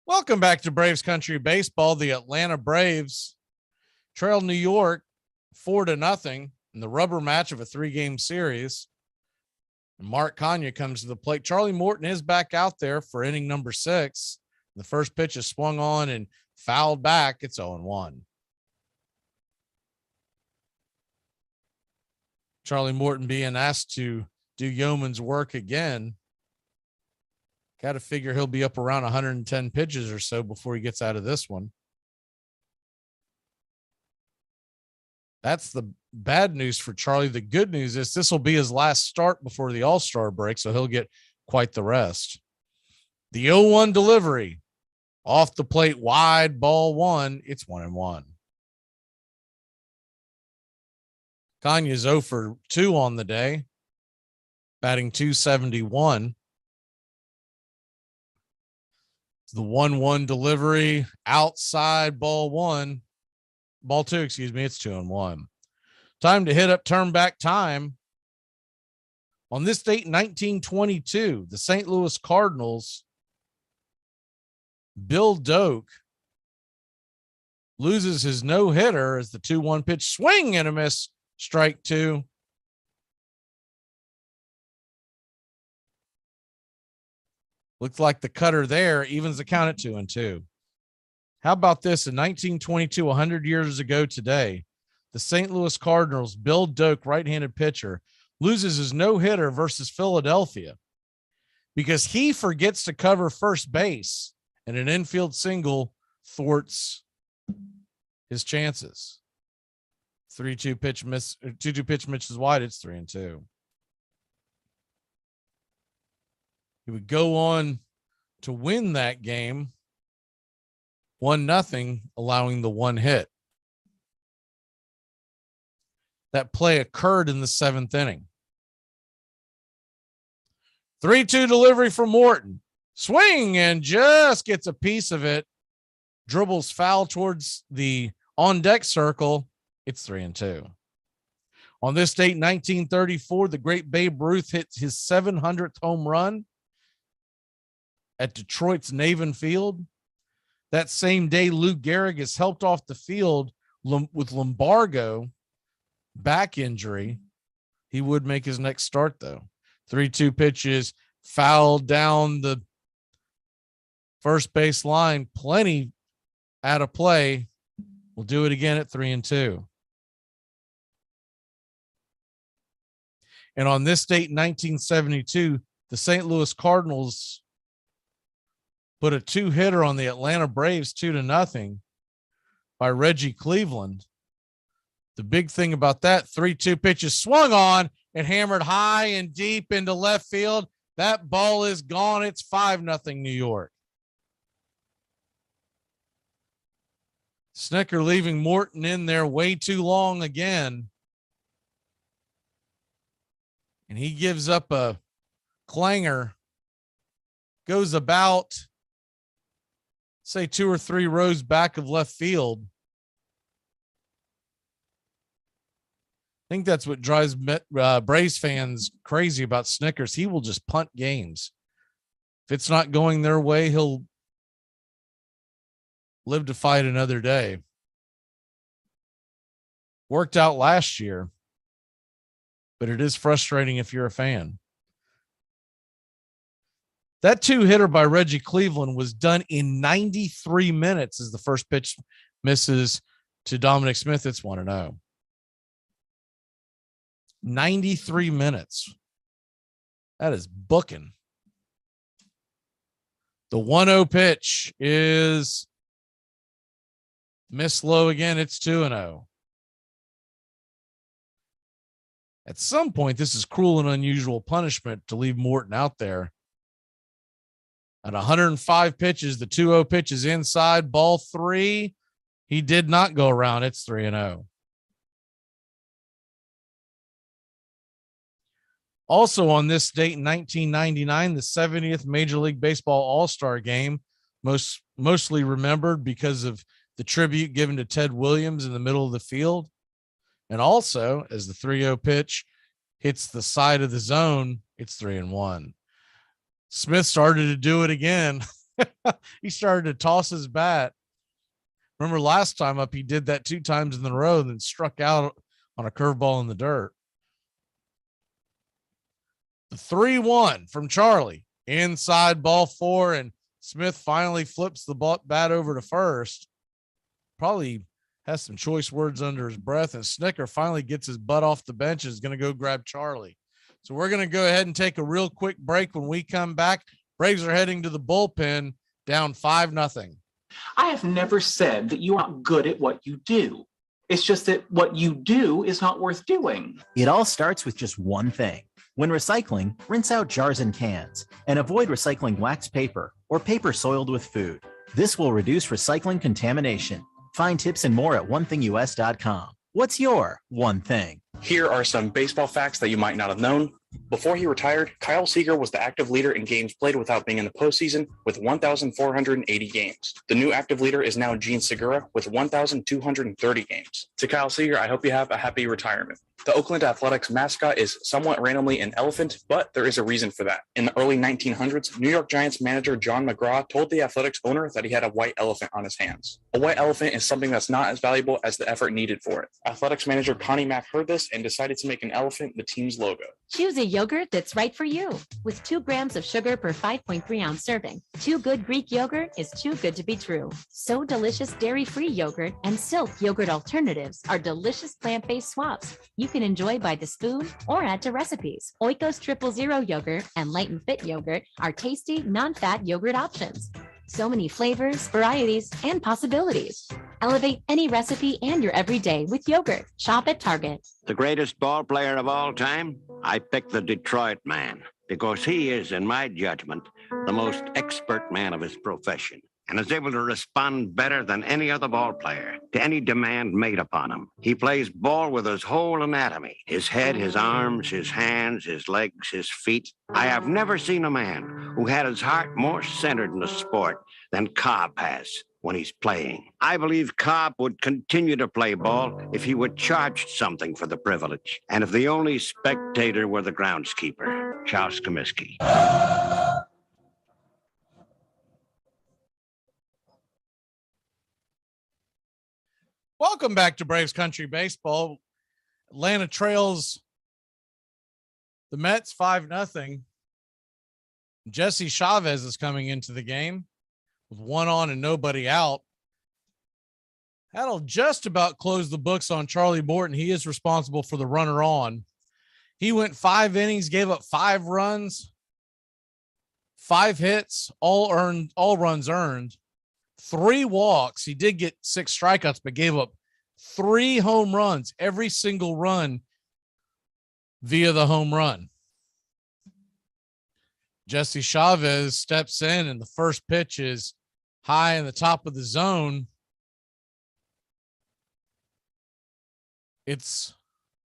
Welcome back to Braves Country Baseball. The Atlanta Braves trail New York 4-0 in the rubber match of a 3-game series. Mark Kanya comes to the plate. Charlie Morton is back out there for inning number 6. The first pitch is swung on and fouled back. It's 0-1. Charlie Morton being asked to do yeoman's work again. Got to figure he'll be up around 110 pitches or so before he gets out of this one. That's the bad news for Charlie. The good news is this will be his last start before the All-Star break, so he'll get quite the rest. The 0-1 delivery off the plate, wide, ball 1. It's 1-1. Kanye's 0 for 2 on the day, batting .271. The 1-1 delivery outside, ball 2, excuse me. It's 2-1. Time to hit up turn back time. On this date, 1922, the St. Louis Cardinals, Bill Doak loses his no-hitter as the 2-1 pitch, swing and a miss, strike 2. Looks like the cutter there evens the count at 2-2. How about this? In 1922, 100 years ago today, the St. Louis Cardinals, Bill Doak, right-handed pitcher, loses his no-hitter versus Philadelphia because he forgets to cover first base, and an infield single thwarts his chances. 3-2 pitch miss, 2-2 pitch misses wide. It's 3-2. He would go on to win that game 1-0, allowing the 1 hit. That play occurred in the 7th inning. 3-2 delivery from Morton. Swing and just gets a piece of it. Dribbles foul towards the on-deck circle. It's 3-2. On this date, 1934, the great Babe Ruth hit his 700th home run at Detroit's Navin Field. That same day, Lou Gehrig is helped off the field with lumbago back injury. He would make his next start, though. 3-2 pitches fouled down the first base line. Plenty out of play. We'll do it again at 3-2. And on this date, 1972, the St. Louis Cardinals put a 2-hitter on the Atlanta Braves 2-0 by Reggie Cleveland. The big thing about that, 3-2 pitches swung on and hammered high and deep into left field. That ball is gone. It's 5-0 New York. Snitker leaving Morton in there way too long again. And he gives up a clanger. Goes about, say, 2 or 3 rows back of left field. I think that's what drives Braves fans crazy about Snickers. He will just punt games. If it's not going their way, he'll live to fight another day. Worked out last year, but it is frustrating if you're a fan. That 2-hitter by Reggie Cleveland was done in 93 minutes as the first pitch misses to Dominic Smith. It's 1-0. 93 minutes. That is booking. The 1-0 pitch is missed low again. It's 2-0. At some point, this is cruel and unusual punishment to leave Morton out there. At 105 pitches, the 2-0 pitch is inside, ball 3. He did not go around. It's 3-0. Also on this date in 1999, the 70th Major League Baseball All-Star Game, mostly remembered because of the tribute given to Ted Williams in the middle of the field. And also, as the 3-0 pitch hits the side of the zone, it's 3-1. Smith started to do it again. He started to toss his bat. Remember last time up, he did that 2 times in a row, then struck out on a curveball in the dirt. The 3-1 from Charlie, inside ball 4, and Smith finally flips the bat over to first. Probably has some choice words under his breath, and Snicker finally gets his butt off the bench and is going to go grab Charlie. So we're going to go ahead and take a real quick break. When we come back, Braves are heading to the bullpen down 5-0. I have never said that you aren't good at what you do. It's just that what you do is not worth doing. It all starts with just one thing. When recycling, rinse out jars and cans and avoid recycling wax paper or paper soiled with food. This will reduce recycling contamination. Find tips and more at onethingus.com. What's your one thing? Here are some baseball facts that you might not have known. Before he retired, Kyle Seager was the active leader in games played without being in the postseason with 1,480 games. The new active leader is now Gene Segura with 1,230 games. To Kyle Seager, I hope you have a happy retirement. The Oakland Athletics mascot is somewhat randomly an elephant, but there is a reason for that. In the early 1900s, New York Giants manager John McGraw told the Athletics owner that he had a white elephant on his hands. A white elephant is something that's not as valuable as the effort needed for it. Athletics manager Connie Mack heard this and decided to make an elephant the team's logo. Choose a yogurt that's right for you. With 2 grams of sugar per 5.3 ounce serving, Too Good Greek yogurt is too good to be true. So delicious dairy-free yogurt and Silk yogurt alternatives are delicious plant-based swaps you can enjoy by the spoon or add to recipes. Oikos 000 yogurt and Light and Fit yogurt are tasty, non-fat yogurt options. So many flavors, varieties, and possibilities. Elevate any recipe and your everyday with yogurt. Shop at Target. The greatest ball player of all time? I picked the Detroit man because he is, in my judgment, the most expert man of his profession and is able to respond better than any other ball player to any demand made upon him. He plays ball with his whole anatomy, his head, his arms, his hands, his legs, his feet. I have never seen a man who had his heart more centered in the sport than Cobb has when he's playing. I believe Cobb would continue to play ball if he would charge something for the privilege, and if the only spectator were the groundskeeper, Charles Comiskey. Welcome back to Braves Country Baseball. Atlanta trails the Mets 5-0. Jesse Chavez is coming into the game with 1 on and nobody out. That'll just about close the books on Charlie Morton. He is responsible for the runner on. He went 5 innings, gave up 5 runs, 5 hits, all runs earned, 3 walks. He did get 6 strikeouts, but gave up 3 home runs, every single run via the home run. Jesse Chavez steps in, and the first pitch is high in the top of the zone. It's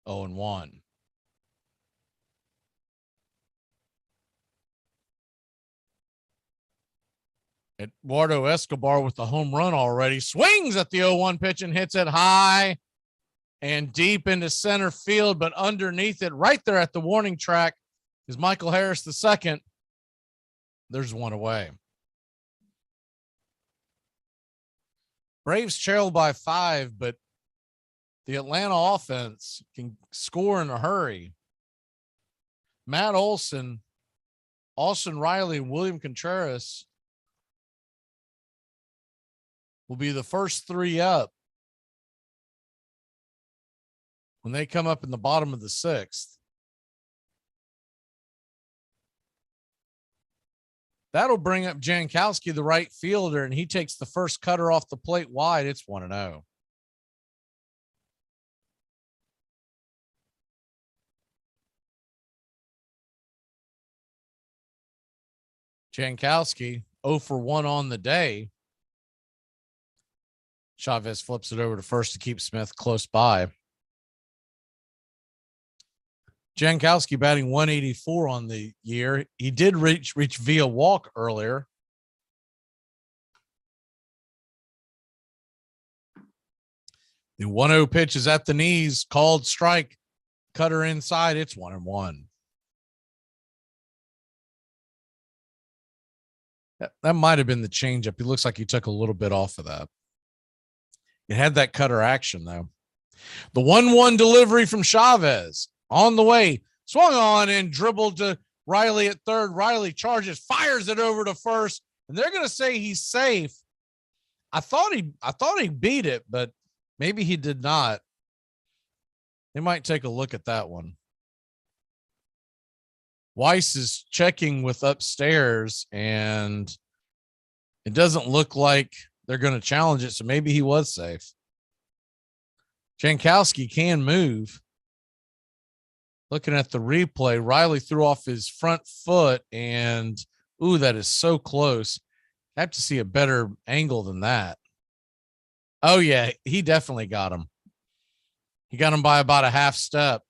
0-1. Eduardo Escobar with the home run already swings at the 0-1 pitch and hits it high and deep into center field, but underneath it, right there at the warning track, is Michael Harris II. There's 1 away. Braves trail by 5, but the Atlanta offense can score in a hurry. Matt Olson, Austin Riley, and William Contreras will be the first 3 up when they come up in the bottom of the 6th. That'll bring up Jankowski, the right fielder, and he takes the first cutter off the plate wide. It's 1-0. Jankowski 0 for 1 on the day. Chavez flips it over to first to keep Smith close by. Jankowski batting 184 on the year. He did reach via walk earlier. The 1-0 pitch is at the knees, called strike. Cutter inside. It's 1-1. That might have been the changeup. He looks like he took a little bit off of that. It had that cutter action, though. The 1-1 delivery from Chavez on the way, swung on and dribbled to Riley at third. Riley charges, fires it over to first, and they're going to say he's safe. I thought he beat it, but maybe he did not. They might take a look at that one. Weiss is checking with upstairs, and it doesn't look like they're going to challenge it, so maybe he was safe. Jankowski can move. Looking at the replay, Riley threw off his front foot, and ooh, that is so close. I have to see a better angle than that. Oh, yeah, he definitely got him. He got him by about a half step.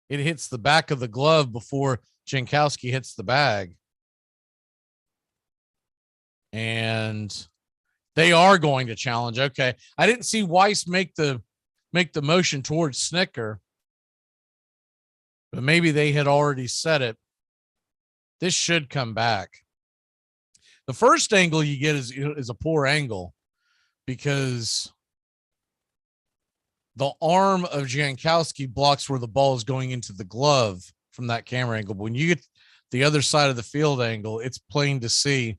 It hits the back of the glove before Jankowski hits the bag. And they are going to challenge. Okay. I didn't see Weiss make the motion towards Snicker, but maybe they had already said it. This should come back. The first angle you get is a poor angle because the arm of Jankowski blocks where the ball is going into the glove from that camera angle. But when you get the other side of the field angle, it's plain to see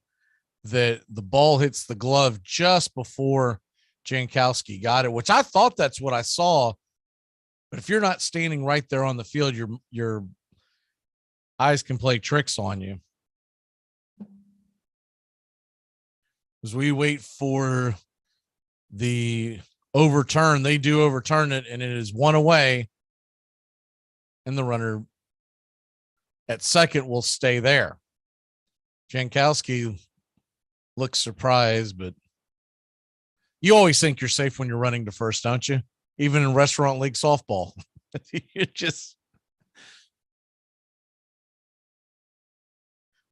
that the ball hits the glove just before Jankowski got it, which I thought that's what I saw. But if you're not standing right there on the field, your eyes can play tricks on you. As we wait for the overturn, they do overturn it, and it is one away, and the runner at second will stay there. Jankowski looks surprised, but you always think you're safe when you're running to first, don't you? Even in restaurant league softball.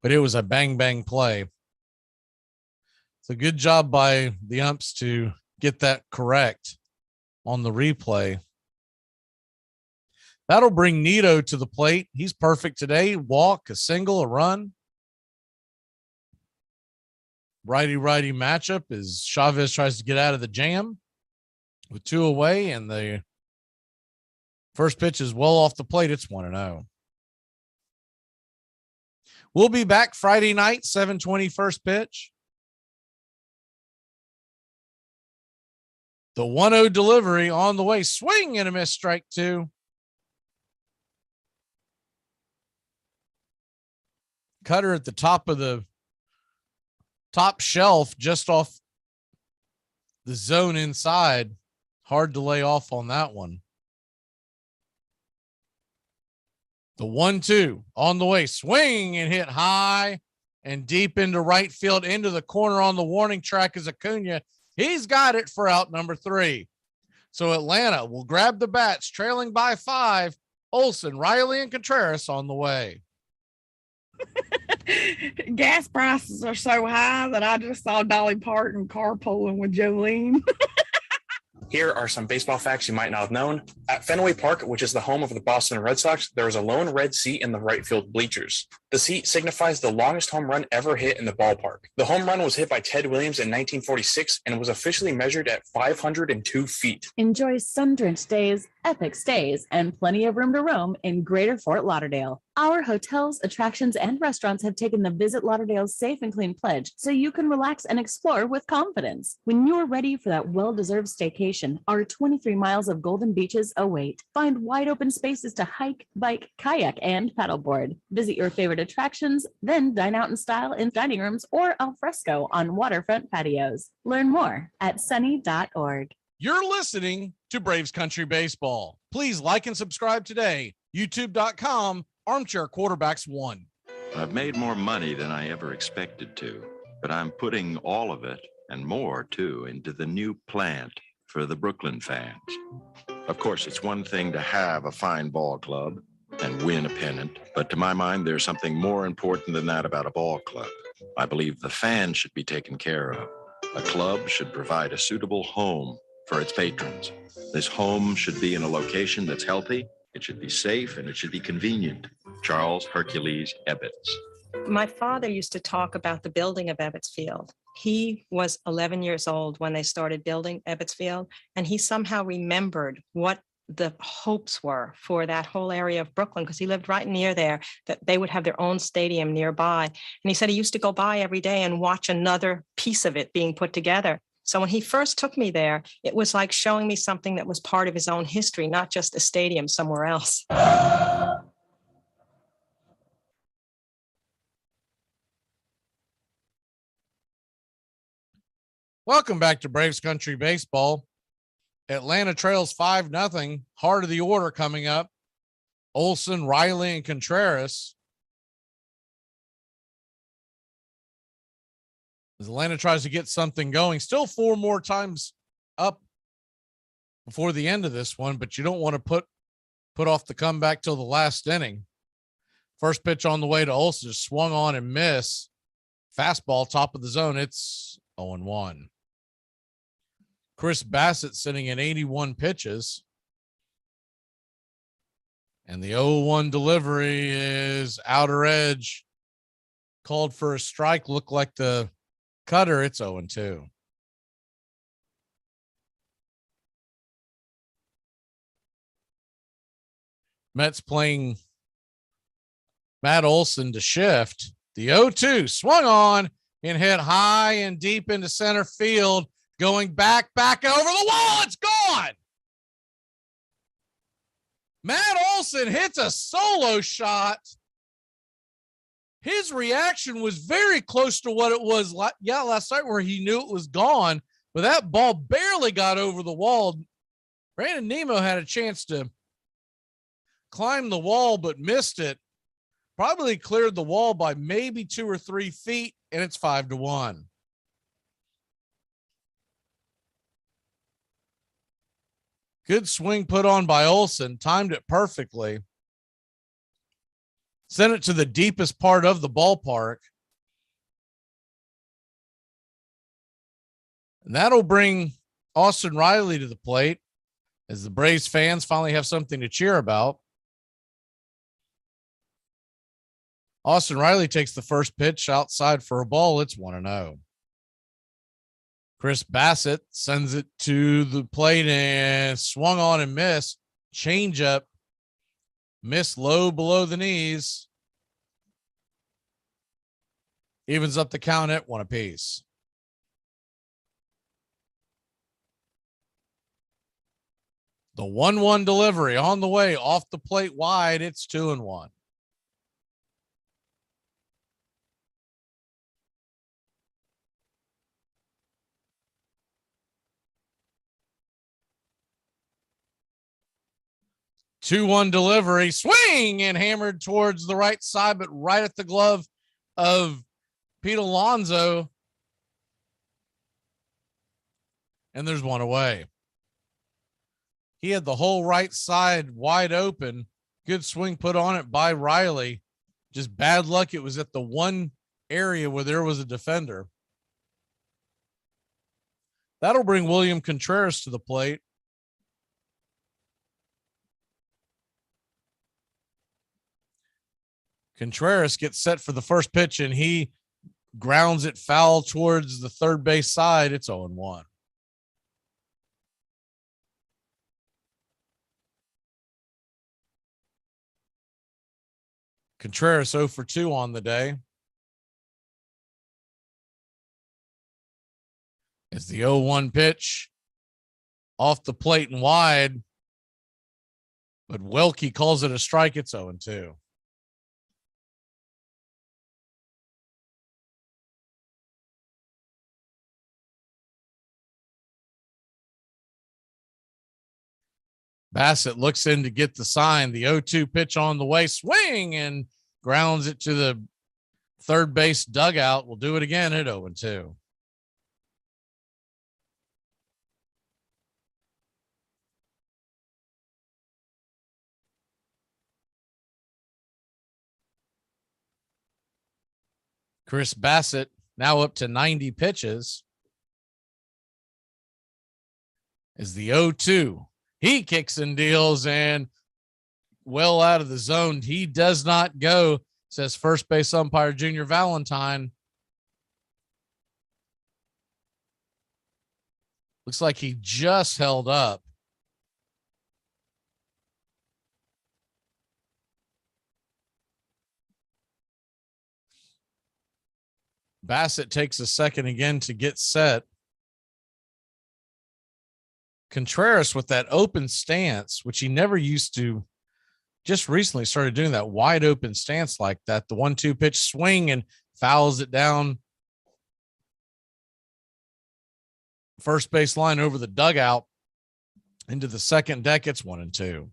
But it was a bang play. It's a good job by the umps to get that correct on the replay. That'll bring Nito to the plate. He's perfect today. Walk, a single, a run. Righty-righty matchup as Chavez tries to get out of the jam with 2 away, and the first pitch is well off the plate. It's 1-0. We'll be back Friday night, 7:20 first pitch. The 1-0 delivery on the way. Swing and a miss, strike 2. Cutter at the top of the top shelf, just off the zone inside. Hard to lay off on that one. The 1-2 on the way. Swing and hit high and deep into right field, into the corner on the warning track is Acuna. He's got it for out number 3. So Atlanta will grab the bats, trailing by 5. Olsen, Riley, and Contreras on the way. Gas prices are so high that I just saw Dolly Parton carpooling with Jolene. Here are some baseball facts you might not have known. At Fenway Park, which is the home of the Boston Red Sox, there is a lone red seat in the right field bleachers. The seat signifies the longest home run ever hit in the ballpark. The home run was hit by Ted Williams in 1946 and was officially measured at 502 feet. Enjoy sun-drenched days, epic stays, and plenty of room to roam in Greater Fort Lauderdale. Our hotels, attractions, and restaurants have taken the Visit Lauderdale's Safe and Clean pledge, so you can relax and explore with confidence. When you're ready for that well-deserved staycation, our 23 miles of golden beaches await. Find wide open spaces to hike, bike, kayak, and paddleboard. Visit your favorite attractions, then dine out in style in dining rooms or al fresco on waterfront patios. Learn more at sunny.org. You're listening to Braves Country Baseball. Please like and subscribe today. YouTube.com, Armchair Quarterbacks 1. I've made more money than I ever expected to, but I'm putting all of it and more too into the new plant for the Brooklyn fans. Of course, it's one thing to have a fine ball club and win a pennant, but to my mind, there's something more important than that about a ball club. I believe the fans should be taken care of. A club should provide a suitable home for its patrons. This home should be in a location that's healthy, it should be safe, and it should be convenient. Charles Hercules Ebbets. My father used to talk about the building of Ebbets Field. He was 11 years old when they started building Ebbets Field, and he somehow remembered what the hopes were for that whole area of Brooklyn, because he lived right near there, that they would have their own stadium nearby. And he said he used to go by every day and watch another piece of it being put together. So when he first took me there, it was like showing me something that was part of his own history, not just a stadium somewhere else. Welcome back to Braves Country Baseball. Atlanta trails 5-0. Heart of the order coming up. Olson, Riley, and Contreras. As Atlanta tries to get something going, still 4 more times up before the end of this one, but you don't want to put off the comeback till the last inning. First pitch on the way to Olson, just swung on and miss. Fastball, top of the zone. It's 0-1. Chris Bassett sitting at 81 pitches. And the 0-1 delivery is outer edge. Called for a strike, looked like the cutter. It's 0-2. Mets playing Matt Olson to shift. The 0-2 swung on and hit high and deep into center field. Going back and over the wall. It's gone. Matt Olson hits a solo shot. His reaction was very close to what it was last night, where he knew it was gone, but that ball barely got over the wall. Brandon Nimmo had a chance to climb the wall, but missed it. Probably cleared the wall by maybe 2 or 3 feet, and it's 5-1. Good swing put on by Olson. Timed it perfectly. Sent it to the deepest part of the ballpark. And that'll bring Austin Riley to the plate as the Braves fans finally have something to cheer about. Austin Riley takes the first pitch outside for a ball. It's 1-0. Chris Bassett sends it to the plate and swung on and missed. Changeup, missed low below the knees. Evens up the count at 1 apiece. The 1-1 delivery on the way off the plate wide. It's 2-1. Two-one delivery, swing and hammered towards the right side, but right at the glove of Pete Alonso. And there's one away. He had the whole right side wide open. Good swing put on it by Riley. Just bad luck. It was at the one area where there was a defender. That'll bring William Contreras to the plate. Contreras gets set for the first pitch, and he grounds it foul towards the third base side. It's 0-1. Contreras 0 for 2 on the day. It's the 0-1 pitch off the plate and wide, but Welke calls it a strike. It's 0-2. Bassett looks in to get the sign. The 0-2 pitch on the way, swing and grounds it to the third base dugout. We'll do it again at 0-2. Chris Bassett now up to 90 pitches. Is the 0-2. He kicks and deals and well out of the zone. He does not go, says first base umpire Junior Valentine. Looks like he just held up. Bassett takes a second again to get set. Contreras with that open stance, which he never used to, just recently started doing that wide open stance like that. The 1-2 pitch swing and fouls it down first base line over the dugout into the second deck. It's 1-2.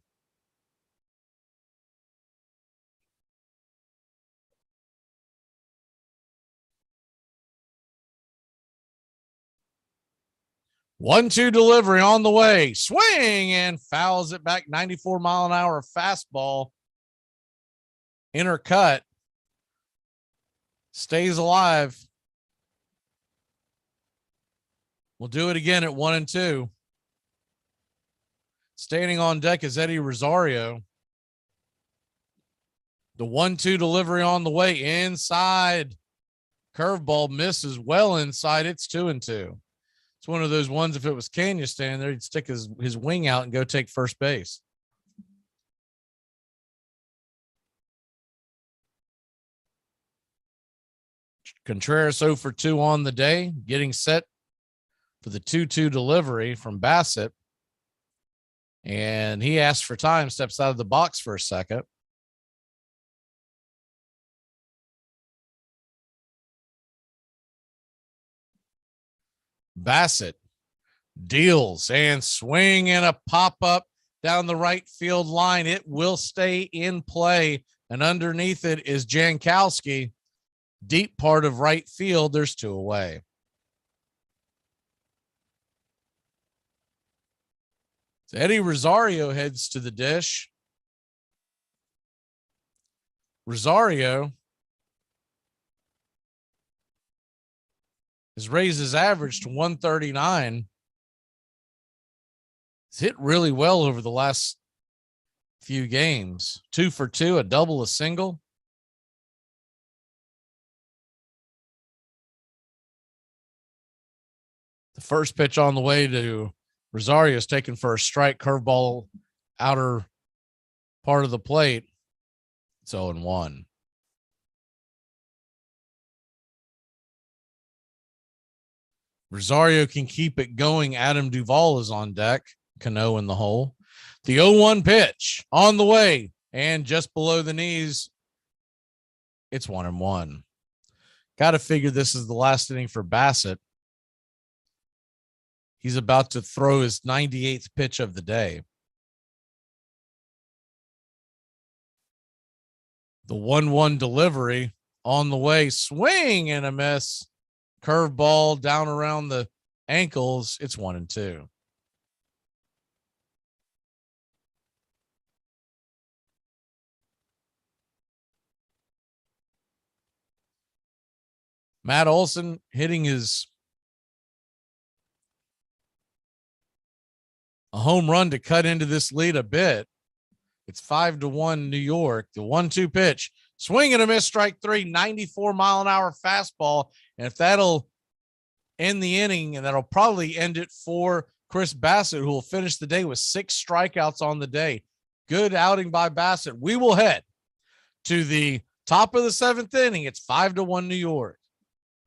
One-two delivery on the way. Swing and fouls it back. 94-mile-an-hour fastball. Inner cut. Stays alive. We'll do it again at 1-2. Standing on deck is Eddie Rosario. The 1-2 delivery on the way. Inside. Curveball misses well inside. It's 2-2. It's one of those ones, if it was Kenya standing there, he'd stick his wing out and go take first base. Contreras 0 for 2 on the day, getting set for the 2-2 delivery from Bassett. And he asks for time, steps out of the box for a second. Bassett deals and swing and a pop-up down the right field line. It will stay in play, and underneath it is Jankowski. Deep part of right field. There's 2 away. So Eddie Rosario heads to the dish. Rosario has raised his average to 139. He's hit really well over the last few games. 2 for 2, a double, a single. The first pitch on the way to Rosario is taken for a strike. Curveball, outer part of the plate. It's 0-1. Rosario can keep it going. Adam Duvall is on deck. Cano in the hole. The 0-1 pitch on the way and just below the knees. It's 1-1. Got to figure this is the last inning for Bassett. He's about to throw his 98th pitch of the day. The 1-1 delivery on the way. Swing and a miss. Curveball down around the ankles. It's 1-2. Matt Olson hitting a home run to cut into this lead a bit. It's 5-1 New York. The 1-2 pitch. Swing and a miss, strike 3, 94-mile-an-hour fastball. And if that'll end the inning, and that'll probably end it for Chris Bassett, who will finish the day with 6 strikeouts on the day. Good outing by Bassett. We will head to the top of the 7th inning. It's 5-1 New York.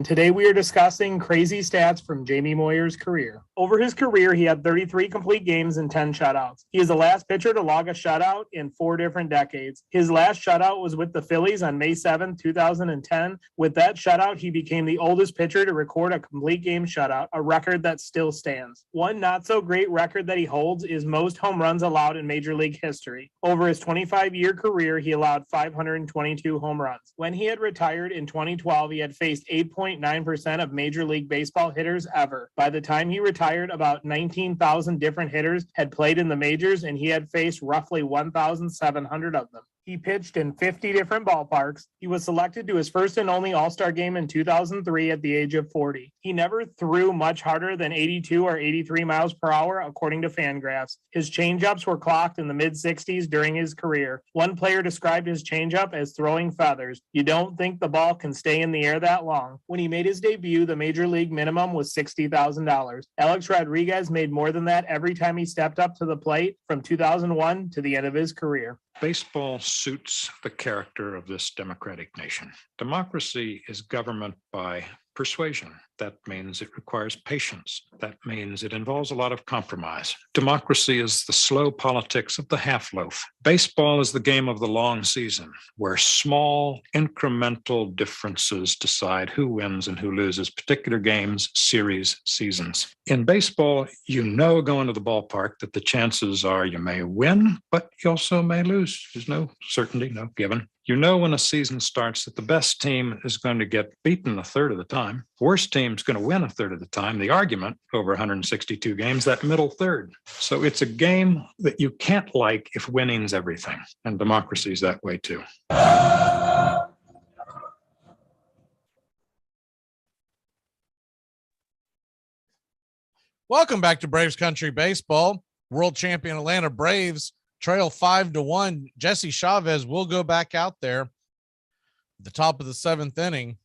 Today we are discussing crazy stats from Jamie Moyer's career. Over his career, he had 33 complete games and 10 shutouts. He is the last pitcher to log a shutout in 4 different decades. His last shutout was with the Phillies on May 7, 2010. With that shutout, he became the oldest pitcher to record a complete game shutout, a record that still stands. One not so great record that he holds is most home runs allowed in Major League history. Over his 25-year career, he allowed 522 home runs. When he had retired in 2012, he had faced 8.9% of Major League Baseball hitters ever. By the time he retired, about 19,000 different hitters had played in the majors, and he had faced roughly 1,700 of them. He pitched in 50 different ballparks. He was selected to his first and only All-Star game in 2003 at the age of 40. He never threw much harder than 82 or 83 miles per hour, according to Fangraphs. His changeups were clocked in the mid-60s during his career. One player described his changeup as throwing feathers. You don't think the ball can stay in the air that long. When he made his debut, the major league minimum was $60,000. Alex Rodriguez made more than that every time he stepped up to the plate from 2001 to the end of his career. Baseball suits the character of this democratic nation. Democracy is government by persuasion. That means it requires patience. That means it involves a lot of compromise. Democracy is the slow politics of the half loaf. Baseball is the game of the long season, where small incremental differences decide who wins and who loses particular games, series, seasons. In baseball, you know going to the ballpark that the chances are you may win, but you also may lose. There's no certainty, no given. You know when a season starts that the best team is going to get beaten a third of the time. Worst team's going to win a third of the time. The argument over 162 games, that middle third. So it's a game that you can't like if winning's everything. And democracy's that way too. Welcome back to Braves Country Baseball. World champion Atlanta Braves trail 5-1. Jesse Chavez will go back out there at the top of the 7th inning.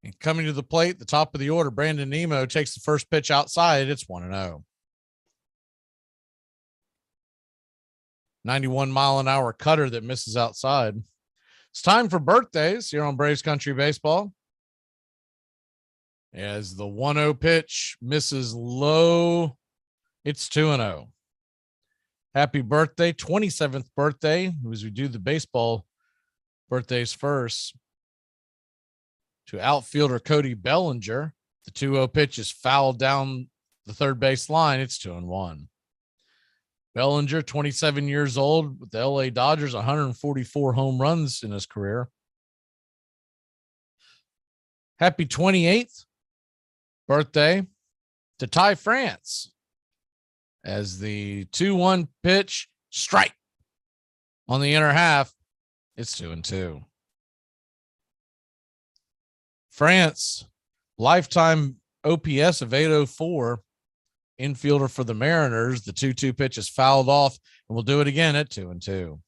And coming to the plate, the top of the order, Brandon Nimmo takes the first pitch outside. It's 1-0. 91-mile-an-hour cutter that misses outside. It's time for birthdays here on Braves Country Baseball. As the 1-0 pitch misses low, it's 2-0. Happy birthday, 27th birthday, as we do the baseball birthdays first, to outfielder Cody Bellinger. The 2-0 pitch is fouled down the third base line. It's 2-1. Bellinger, 27 years old with the LA Dodgers, 144 home runs in his career. Happy 28th birthday to Ty France, as the 2-1 pitch strike on the inner half. It's 2-2. France, lifetime OPS of 804, infielder for the Mariners. The 2-2 pitch is fouled off, and we'll do it again at 2-2.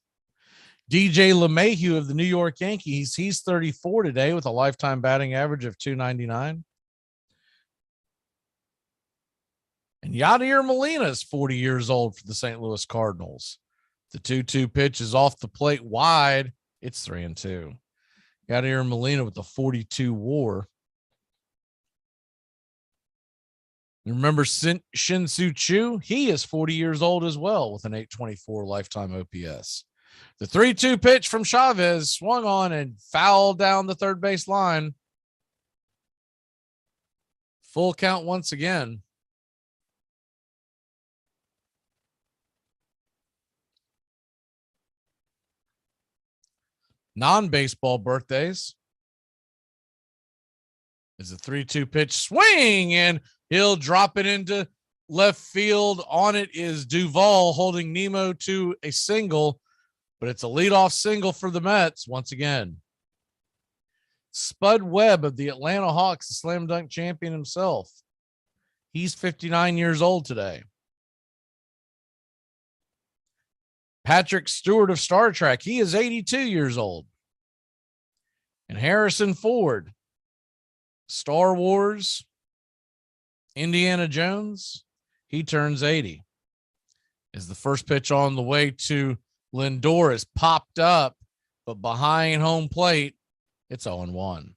DJ LeMahieu of the New York Yankees, he's 34 today with a lifetime batting average of .299. And Yadier Molina is 40 years old for the St. Louis Cardinals. The 2-2 pitch is off the plate wide. It's 3-2. Yadier Molina with the 42 WAR. You remember Shin-Soo Choo? He is 40 years old as well with an .824 lifetime OPS. The 3-2 pitch from Chavez swung on and fouled down the third base line. Full count once again. Non-baseball birthdays is a 3-2 pitch swing, and he'll drop it into left field. On it is Duvall holding Nimmo to a single, but it's a leadoff single for the Mets once again. Spud Webb of the Atlanta Hawks, the slam dunk champion himself. He's 59 years old today. Patrick Stewart of Star Trek, he is 82 years old. And Harrison Ford, Star Wars, Indiana Jones, he turns 80. As the first pitch on the way to Lindor is popped up, but behind home plate, it's 0-1.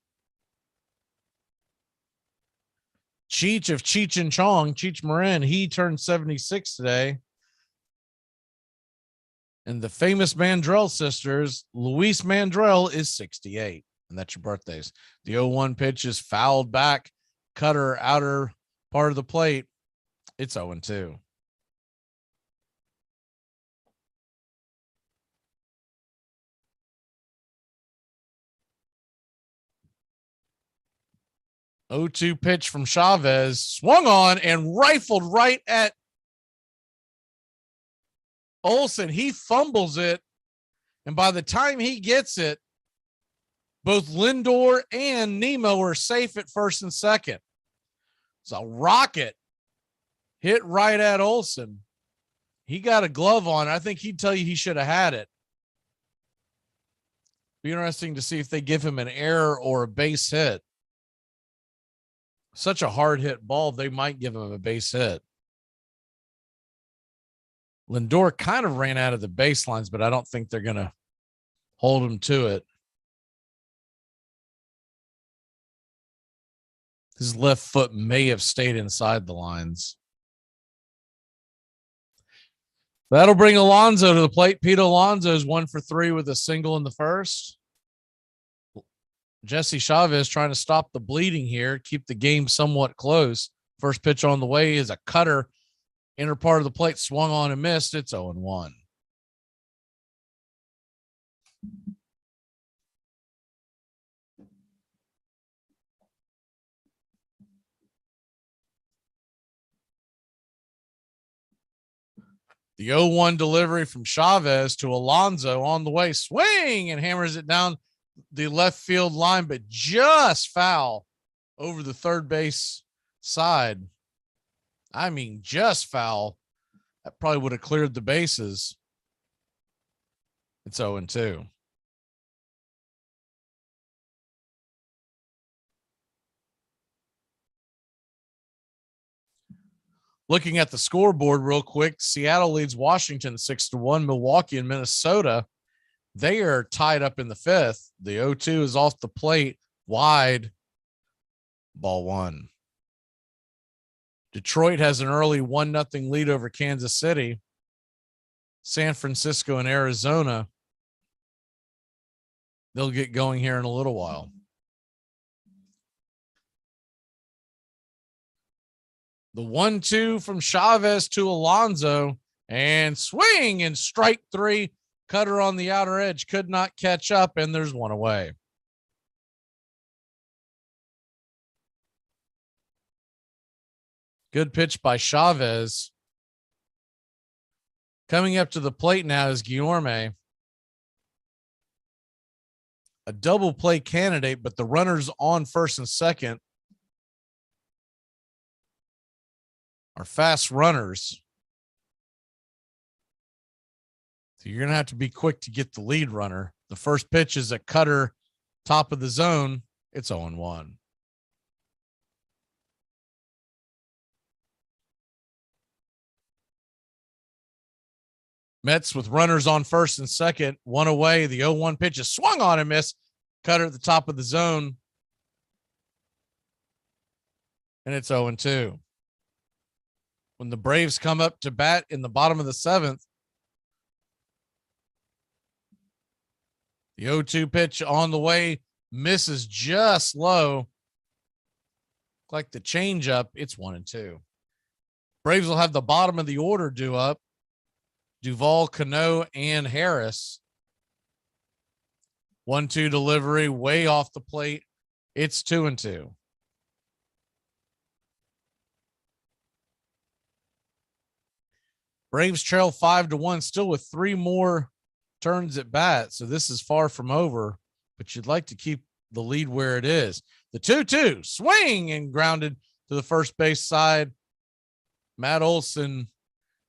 Cheech of Cheech and Chong, Cheech Marin, he turned 76 today. And the famous Mandrell sisters, Luis Mandrell is 68. And that's your birthdays. The 0-1 pitch is fouled back, cutter outer part of the plate. It's 0-2. .02 pitch from Chavez, swung on and rifled right at Olsen. He fumbles it, And by the time he gets it, both Lindor and Nemo are safe at first and second. So rocket hit right at Olson. He got a glove on. I think he'd tell you he should have had it. Be interesting to see if they give him an error or a base hit. Such a hard hit ball, they might give him a base hit. Lindor kind of ran out of the baselines, but I don't think they're going to hold him to it. His left foot may have stayed inside the lines. That'll bring Alonso to the plate. Pete Alonso's 1 for 3 with a single in the first. Jesse Chavez trying to stop the bleeding here, keep the game somewhat close. First pitch on the way is a cutter. Inner part of the plate swung on and missed. It's 0-1. The 0-1 delivery from Chavez to Alonso on the way, swing and hammers it down the left field line, but just foul over the third base side. I mean, just foul. That probably would have cleared the bases. It's 0-2. Looking at the scoreboard real quick, Seattle leads Washington 6-1. Milwaukee and Minnesota, they are tied up in the fifth. The 0-2 is off the plate, wide, ball 1. Detroit has an early 1-0 lead over Kansas City. San Francisco and Arizona, they'll get going here in a little while. The 1-2 from Chavez to Alonso, and swing and strike 3. Cutter on the outer edge could not catch up, and there's one away. Good pitch by Chavez. Coming up to the plate now is Guillorme. A double play candidate, but the runners on first and second are fast runners. So you're going to have to be quick to get the lead runner. The first pitch is a cutter, top of the zone. It's 0-1. Mets with runners on first and second, one away. The 0-1 pitch is swung on and missed. Cutter at the top of the zone. And it's 0-2. When the Braves come up to bat in the bottom of the 7th, the 0-2 pitch on the way misses just low. Like the changeup, it's 1-2. Braves will have the bottom of the order due up. Duvall, Cano, and Harris. 1-2 delivery way off the plate. It's 2-2. Braves trail 5-1, still with 3 more turns at bat. So this is far from over, but you'd like to keep the lead where it is. The 2-2 swing and grounded to the first base side. Matt Olson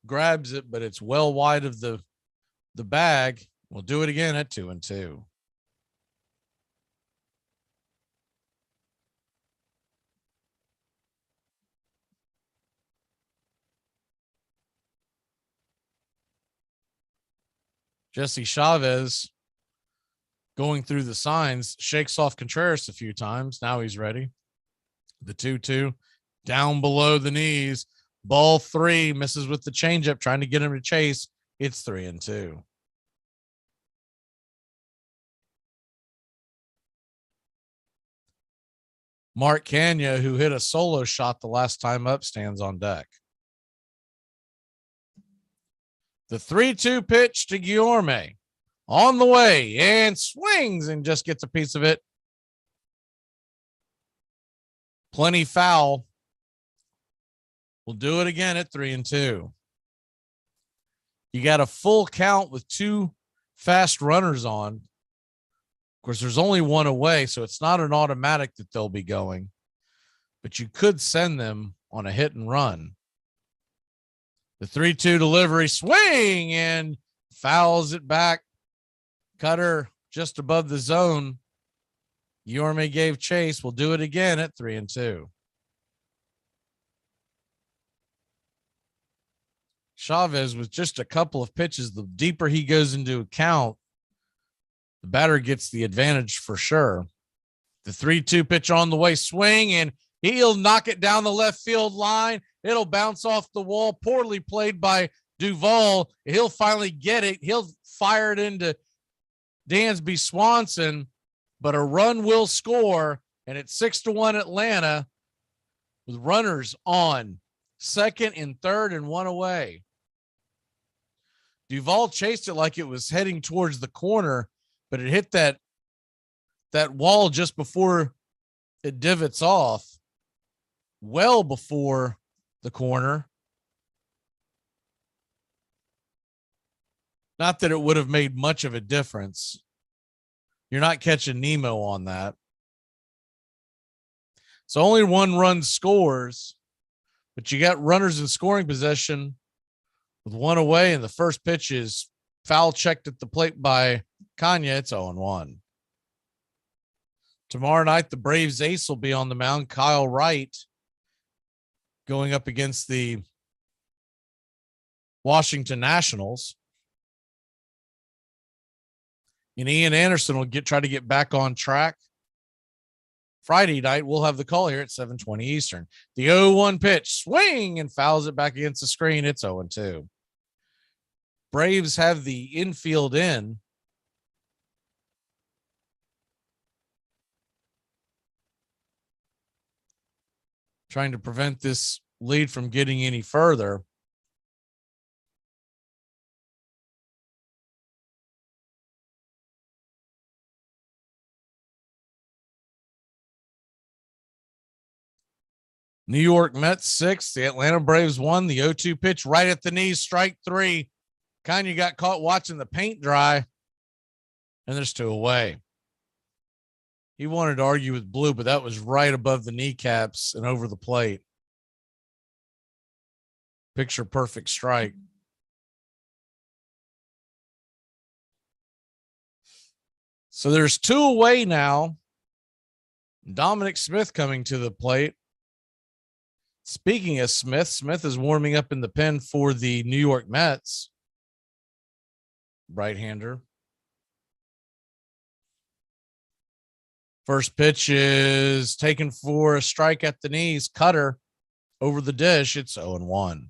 grabs it, but it's well wide of the bag. We'll do it again at 2-2. Jesse Chavez going through the signs, shakes off Contreras a few times. Now he's ready. The 2-2 down below the knees. Ball 3, misses with the changeup, trying to get him to chase. It's 3-2. Mark Kanya, who hit a solo shot the last time up, stands on deck. The 3-2 pitch to Guillorme on the way and swings and just gets a piece of it. Plenty foul. We'll do it again at 3-2. You got a full count with 2 fast runners on. Of course, there's only one away, so it's not an automatic that they'll be going, but you could send them on a hit and run. The 3-2 delivery, swing, and fouls it back. Cutter just above the zone. Yorme gave chase. We'll do it again at 3-2. Chavez with just a couple of pitches. The deeper he goes into account, the batter gets the advantage for sure. The 3-2 pitch on the way, swing, and he'll knock it down the left field line. It'll bounce off the wall. Poorly played by Duvall. He'll finally get it. He'll fire it into Dansby Swanson, but a run will score, and it's 6-1 Atlanta with runners on second and third and one away. Duvall chased it like it was heading towards the corner, but it hit that wall just before it divots off, well before the corner. Not that it would have made much of a difference. You're not catching Nemo on that. So only one run scores, but you got runners in scoring possession with one away, and the first pitch is foul checked at the plate by Kanya. It's 0-1. Tomorrow night, the Braves ace will be on the mound. Kyle Wright going up against the Washington Nationals. And Ian Anderson will try to get back on track. Friday night, we'll have the call here at 7:20 Eastern. The 0-1 pitch, swing, and fouls it back against the screen. It's 0-2. Braves have the infield in. Trying to prevent this lead from getting any further. New York Mets 6, the Atlanta Braves 1. The 0-2 pitch right at the knees, strike 3. Kanye got caught watching the paint dry, and there's 2 away. He wanted to argue with Blue, but that was right above the kneecaps and over the plate. Picture perfect strike. So there's 2 away now. Dominic Smith coming to the plate. Speaking of Smith, Smith is warming up in the pen for the New York Mets. Right-hander. First pitch is taken for a strike at the knees. Cutter over the dish. It's 0-1.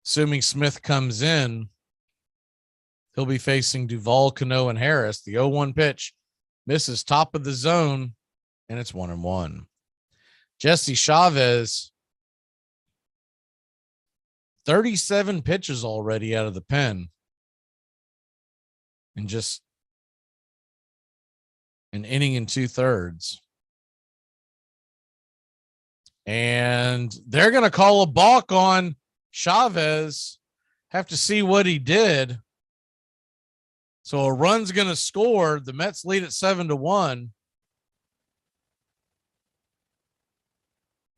Assuming Smith comes in, he'll be facing Duvall, Cano, and Harris. The 0-1 pitch misses top of the zone, and it's 1-1. Jesse Chavez, 37 pitches already out of the pen. And just an inning and 2/3. And they're going to call a balk on Chavez. Have to see what he did. So a run's going to score. The Mets lead at 7-1.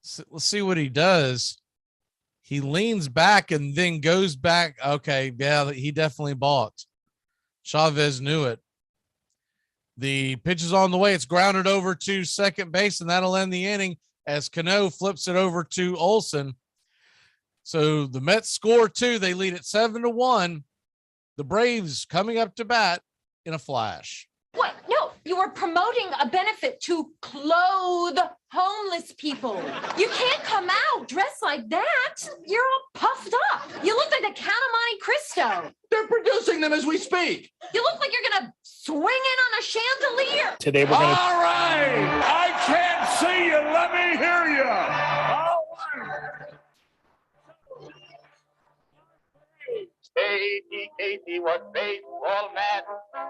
So let's see what he does. He leans back and then goes back. Okay, yeah, he definitely balked. Chavez knew it. The pitch is on the way. It's grounded over to second base, and that'll end the inning as Cano flips it over to Olsen. So the Mets score 2. They lead at 7-1. The Braves coming up to bat in a flash. What? No, you were promoting a benefit to clothe homeless people. You can't come out dressed like that. You're all puffed up. You look like the Count of Monte Cristo. They're producing them as we speak. You look like you're gonna swing in on a chandelier. Today we're gonna. All right, I can't see you. Let me hear you. All right. Casey was baseball mad,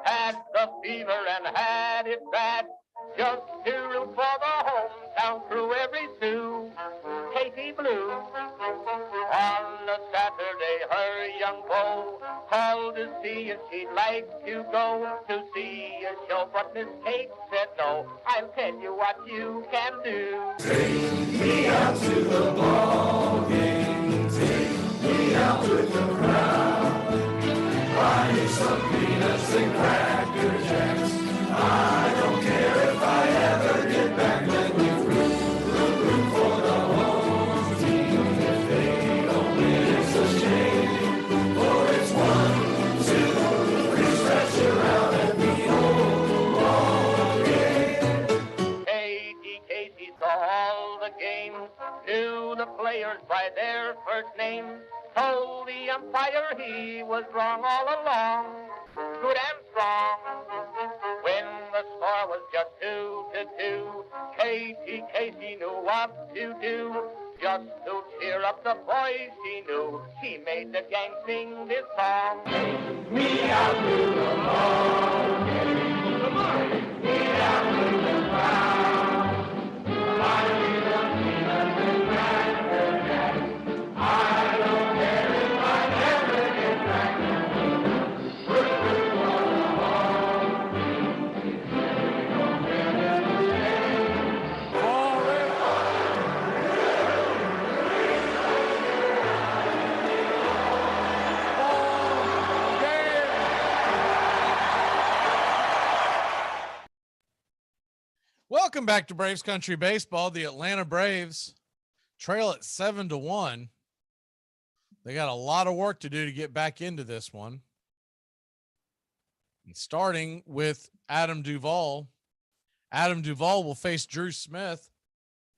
had the fever and had it bad. Just to root for the hometown through every stew. Casey Blue. On a Saturday, her young young beau called to see if she'd like to go to see a show, but Miss Kate said no. I'll tell you what you can do. Take me out to the ball game. Take me out with the crowd. Buy me some peanuts and cracker jacks. I don't care if I ever get back. Let me root for the home team. If they don't win, it's a shame. For it's 1, 2, 3 stretch around at the old ball game. Casey saw all the games, knew the players by their first names, told the umpire he was wrong all along, good and strong. When the score was just 2-2, Casey knew what to do. Just to cheer up the boys he knew, he made the gang sing this song. Me out to the ball game. Take me out to the crowd. Buy me the peanuts and cracker jacks. I don't care if I never get back. Root for the home team. If they don't win, it's a shame. Welcome back to Braves Country Baseball. The Atlanta Braves trail at 7-1. They got a lot of work to do to get back into this one. And starting with Adam Duvall. Adam Duvall will face Drew Smith.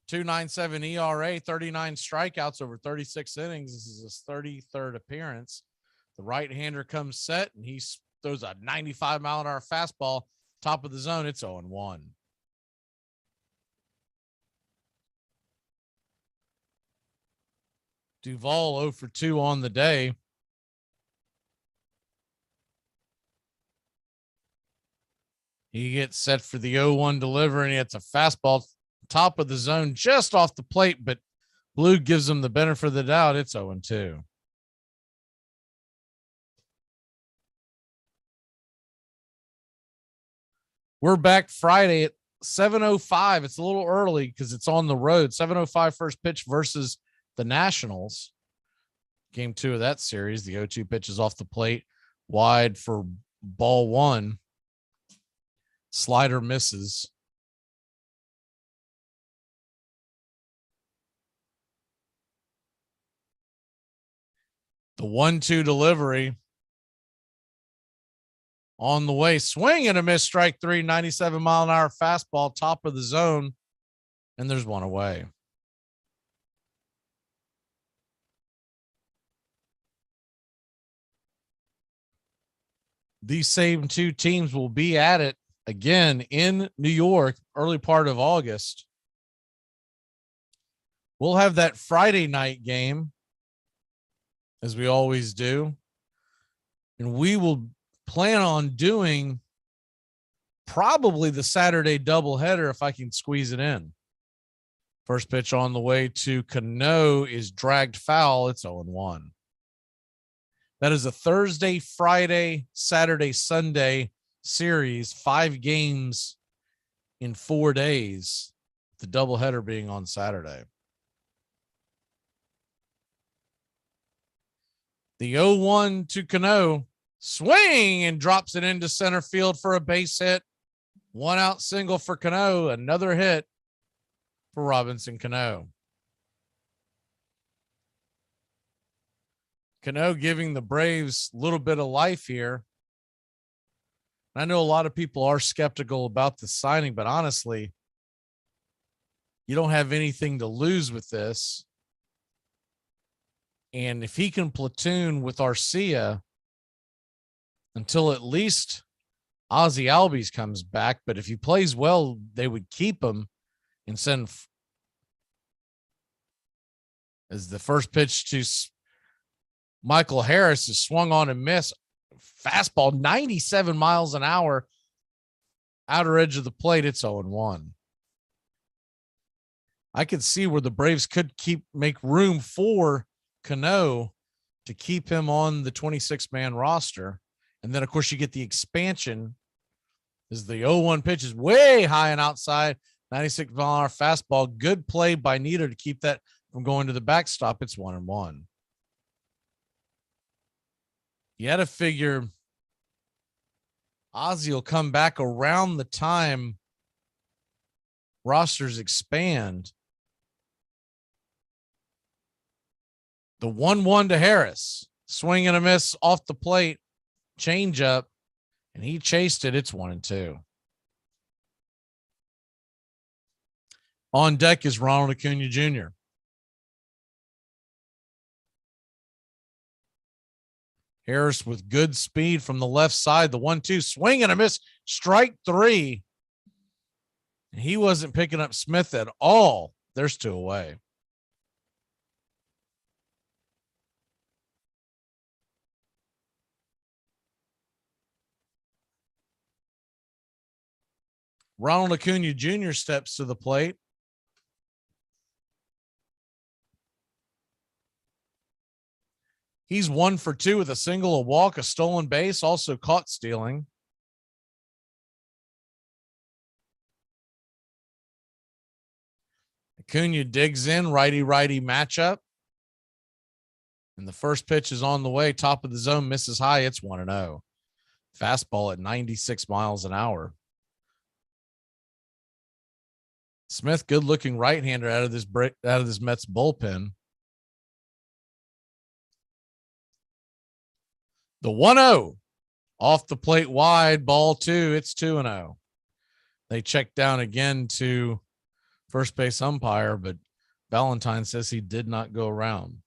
2.97 ERA, 39 strikeouts over 36 innings. This is his 33rd appearance. The right-hander comes set, and he throws a 95-mile-an-hour fastball, top of the zone. It's 0-1. Duvall 0 for 2 on the day. He gets set for the 0-1 delivery, and it's a fastball top of the zone just off the plate, but Blue gives him the benefit of the doubt. It's 0-2. We're back Friday at 7:05. It's a little early because it's on the road. 7:05 first pitch versus the Nationals. Game 2 of that series. The 0-2 pitch is off the plate, wide for ball 1. Slider misses. The 1-2 delivery on the way. Swing and a miss, strike 3, 97-mile-an-hour fastball, top of the zone, and there's one away. These same two teams will be at it again in New York, early part of August. We'll have that Friday night game, as we always do. And we will plan on doing probably the Saturday doubleheader if I can squeeze it in. First pitch on the way to Cano is dragged foul. It's 0-1. That is a Thursday, Friday, Saturday, Sunday series, 5 games in 4 days, the doubleheader being on Saturday. The 0-1 to Cano, swing and drops it into center field for a base hit. 1 out single for Cano, another hit for Robinson Cano. Cano giving the Braves a little bit of life here. I know a lot of people are skeptical about the signing, but honestly, you don't have anything to lose with this. And if he can platoon with Arcia until at least Ozzie Albies comes back, but if he plays well, they would keep him and send as the first pitch to Michael Harris is swung on and missed. Fastball, 97 miles an hour, outer edge of the plate. It's 0-1. I could see where the Braves could make room for Cano to keep him on the 26-man roster. And then, of course, you get the expansion as the 0-1 pitch is way high and outside, 96-mile-an-hour fastball. Good play by Nieder to keep that from going to the backstop. It's 1-1. You had to figure Ozzie will come back around the time rosters expand. The 1-1 to Harris, swing and a miss off the plate, change up, and he chased it. It's 1-2. On deck is Ronald Acuna Jr. Harris with good speed from the left side. The 1-2 swing and a miss, strike 3. He wasn't picking up Smith at all. There's 2 away. Ronald Acuna Jr. steps to the plate. He's 1 for 2 with a single, a walk, a stolen base, also caught stealing. Acuna digs in, righty-righty matchup. And the first pitch is on the way, top of the zone, misses high. It's 1-0. Fastball at 96 miles an hour. Smith, good-looking right-hander out of this Mets bullpen. The 1-0 off the plate wide, ball 2. It's 2-0. They check down again to first base umpire, but Valentine says he did not go around.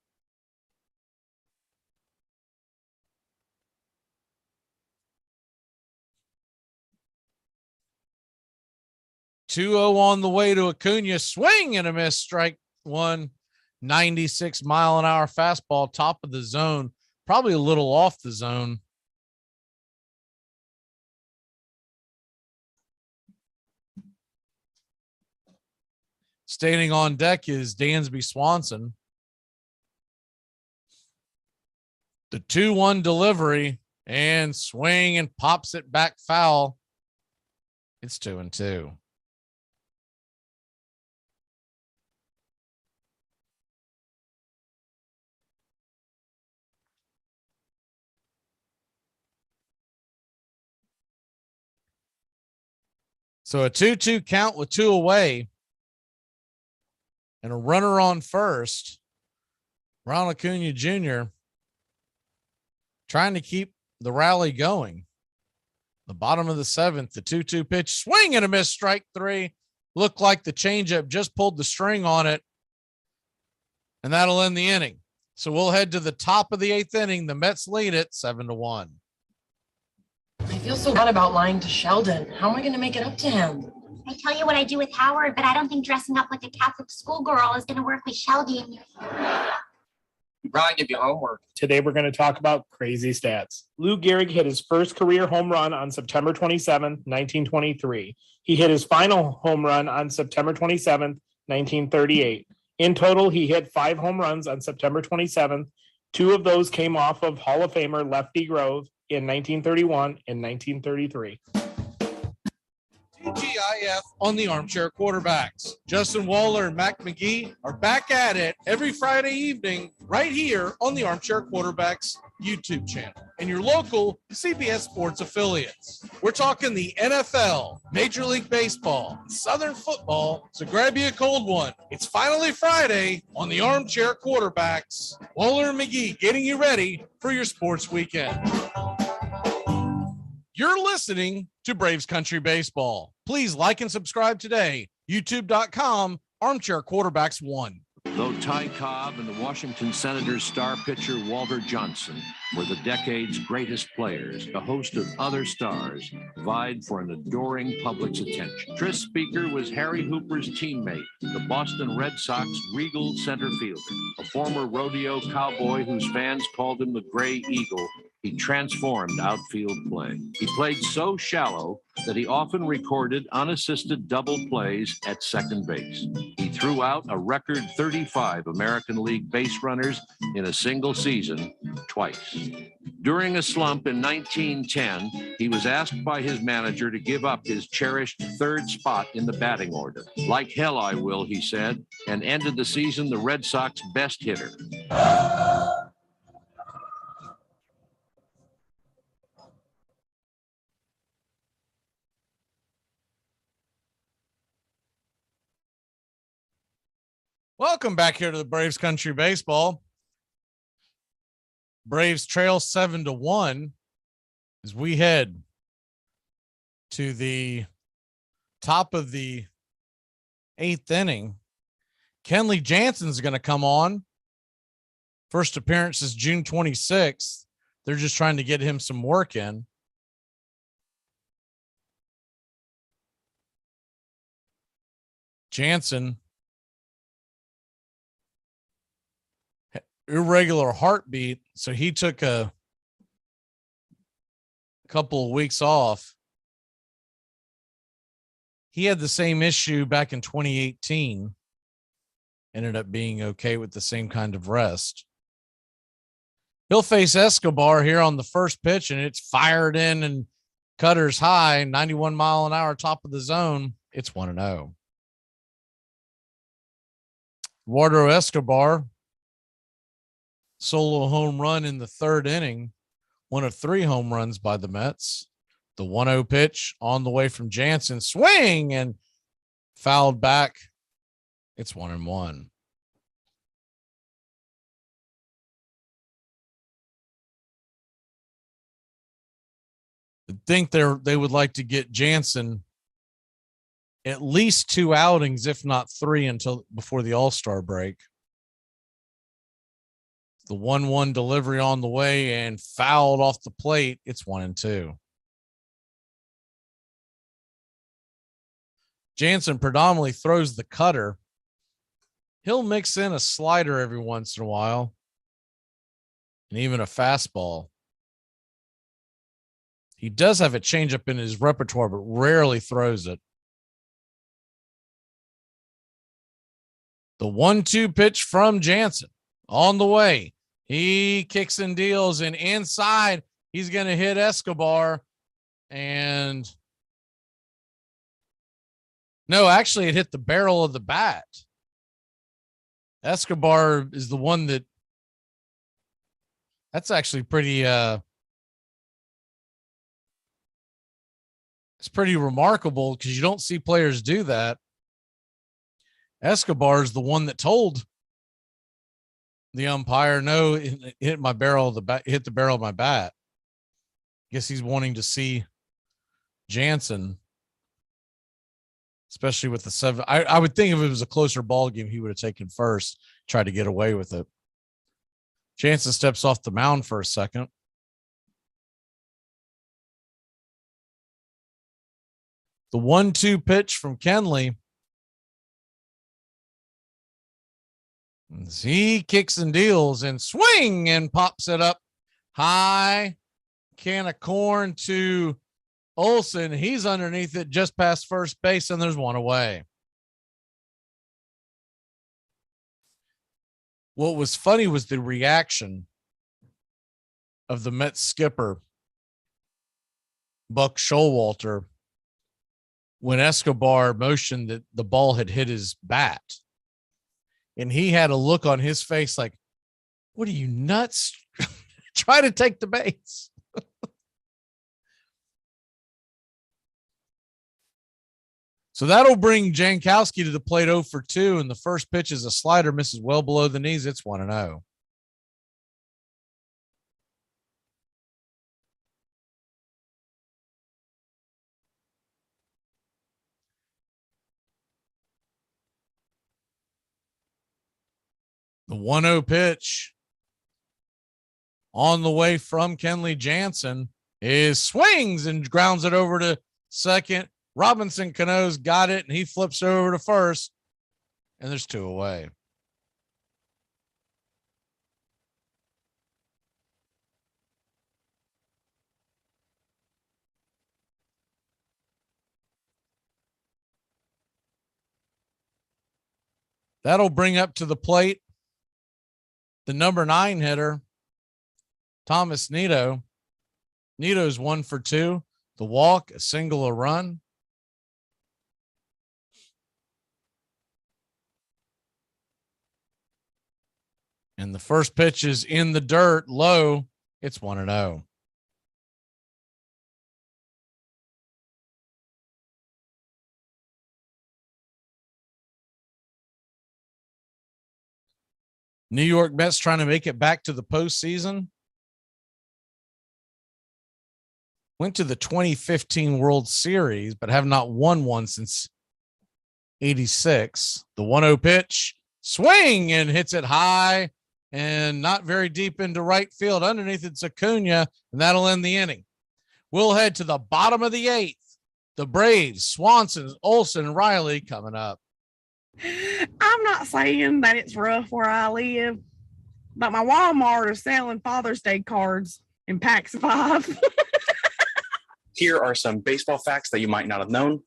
(2-0) on the way to Acuna, swing and a miss, strike 1. 96-mile-an-hour fastball, top of the zone. Probably a little off the zone. Standing on deck is Dansby Swanson. The 2-1 delivery and swing and pops it back foul. It's 2-2. So a 2-2 count with 2 away and a runner on first. Ronald Acuna Jr. trying to keep the rally going. The bottom of the 7th, the 2-2 pitch, swing and a miss, strike 3. Looked like the changeup just pulled the string on it, and that'll end the inning. So we'll head to the top of the 8th inning. The Mets lead it 7-1. I feel so bad about lying to Sheldon. How am I going to make it up to him? I tell you what I do with Howard, but I don't think dressing up like a Catholic schoolgirl is going to work with Sheldon. He probably give you homework. Today we're going to talk about crazy stats. Lou Gehrig hit his first career home run on September 27, 1923. He hit his final home run on September 27, 1938. In total, he hit 5 home runs on September 27th. 2 of those came off of Hall of Famer Lefty Grove in 1931 and 1933. TGIF on the Armchair Quarterbacks. Justin Waller and Mac McGee are back at it every Friday evening right here on the Armchair Quarterbacks YouTube channel and your local CBS Sports affiliates. We're talking the NFL, Major League Baseball, Southern football, so grab you a cold one. It's finally Friday on the Armchair Quarterbacks. Waller and McGee getting you ready for your sports weekend. You're listening to Braves Country Baseball. Please like and subscribe today. YouTube.com, Armchair Quarterbacks 1. Though Ty Cobb and the Washington Senators star pitcher Walter Johnson were the decade's greatest players, a host of other stars vied for an adoring public's attention. Tris Speaker was Harry Hooper's teammate, the Boston Red Sox regal center fielder, a former rodeo cowboy whose fans called him the Gray Eagle, he transformed outfield play. He played so shallow that he often recorded unassisted double plays at second base. He threw out a record 35 American League base runners in a single season twice. During a slump in 1910, he was asked by his manager to give up his cherished third spot in the batting order. Like hell I will, he said, and ended the season the Red Sox best hitter. Welcome back here to the Braves Country Baseball. Braves trail 7-1 as we head to the top of the 8th inning. Kenley Jansen's going to come on. First appearance is June 26th. They're just trying to get him some work in. Jansen, irregular heartbeat, so he took a couple of weeks off. He had the same issue back in 2018. Ended up being okay with the same kind of rest. He'll face Escobar here on the first pitch, and it's fired in and cutters high, 91 mile an hour, top of the zone. It's 1-0. Eduardo Escobar, solo home run in the 3rd inning, one of 3 home runs by the Mets. The 1-0 pitch on the way from Jansen, swing and fouled back. It's 1-1. I think they would like to get Jansen at least 2 outings, if not 3, until before the All-Star break. The 1-1 delivery on the way and fouled off the plate. It's 1-2. Jansen predominantly throws the cutter. He'll mix in a slider every once in a while and even a fastball. He does have a changeup in his repertoire, but rarely throws it. The 1-2 pitch from Jansen on the way. He kicks and deals, and inside, he's going to hit Escobar. And no, actually, it hit the barrel of the bat. Escobar is the one that's actually pretty, it's pretty remarkable because you don't see players do that. Escobar is the one that told the umpire, no, it hit my barrel of the bat, hit the barrel of my bat. Guess he's wanting to see Jansen, especially with the 7. I would think if it was a closer ball game, he would have taken first, tried to get away with it. Jansen steps off the mound for a second. The 1-2 pitch from Kenley. He kicks and deals and swing and pops it up high. Can of corn to Olson. He's underneath it just past first base, and there's 1 away. What was funny was the reaction of the Mets skipper, Buck Showalter, when Escobar motioned that the ball had hit his bat. And he had a look on his face like, what are you, nuts? Try to take the base. So that'll bring Jankowski to the plate 0 for 2. And the first pitch is a slider, misses well below the knees. It's 1-0. The 1-0 pitch on the way from Kenley Jansen is swings and grounds it over to second. Robinson Cano's got it, and he flips over to first, and there's 2 away. That'll bring up to the plate the number 9 hitter, Thomas Nido. Nido's 1 for 2. The walk, a single, a run. And the first pitch is in the dirt, low. It's 1-0. New York Mets trying to make it back to the postseason. Went to the 2015 World Series, but have not won one since 86. The 1-0 pitch, swing, and hits it high and not very deep into right field. Underneath it's Acuna, and that'll end the inning. We'll head to the bottom of the 8th. The Braves, Swanson, Olson, Riley coming up. I'm not saying that it's rough where I live, but my Walmart is selling Father's Day cards in packs of 5. Here are some baseball facts that you might not have known.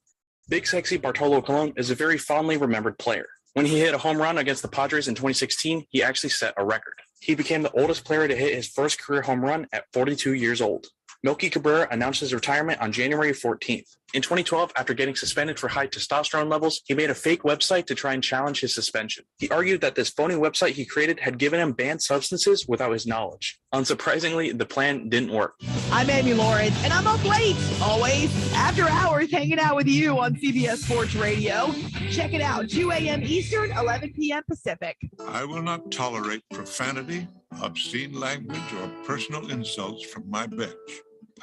Big Sexy Bartolo Colon is a very fondly remembered player. When he hit a home run against the Padres in 2016, he actually set a record. He became the oldest player to hit his first career home run at 42 years old. Melky Cabrera announced his retirement on January 14th. In 2012, after getting suspended for high testosterone levels, he made a fake website to try and challenge his suspension. He argued that this phony website he created had given him banned substances without his knowledge. Unsurprisingly, the plan didn't work. I'm Amy Lawrence, and I'm up late, always, after hours, hanging out with you on CBS Sports Radio. Check it out, 2 a.m. Eastern, 11 p.m. Pacific. I will not tolerate profanity, obscene language, or personal insults from my bench.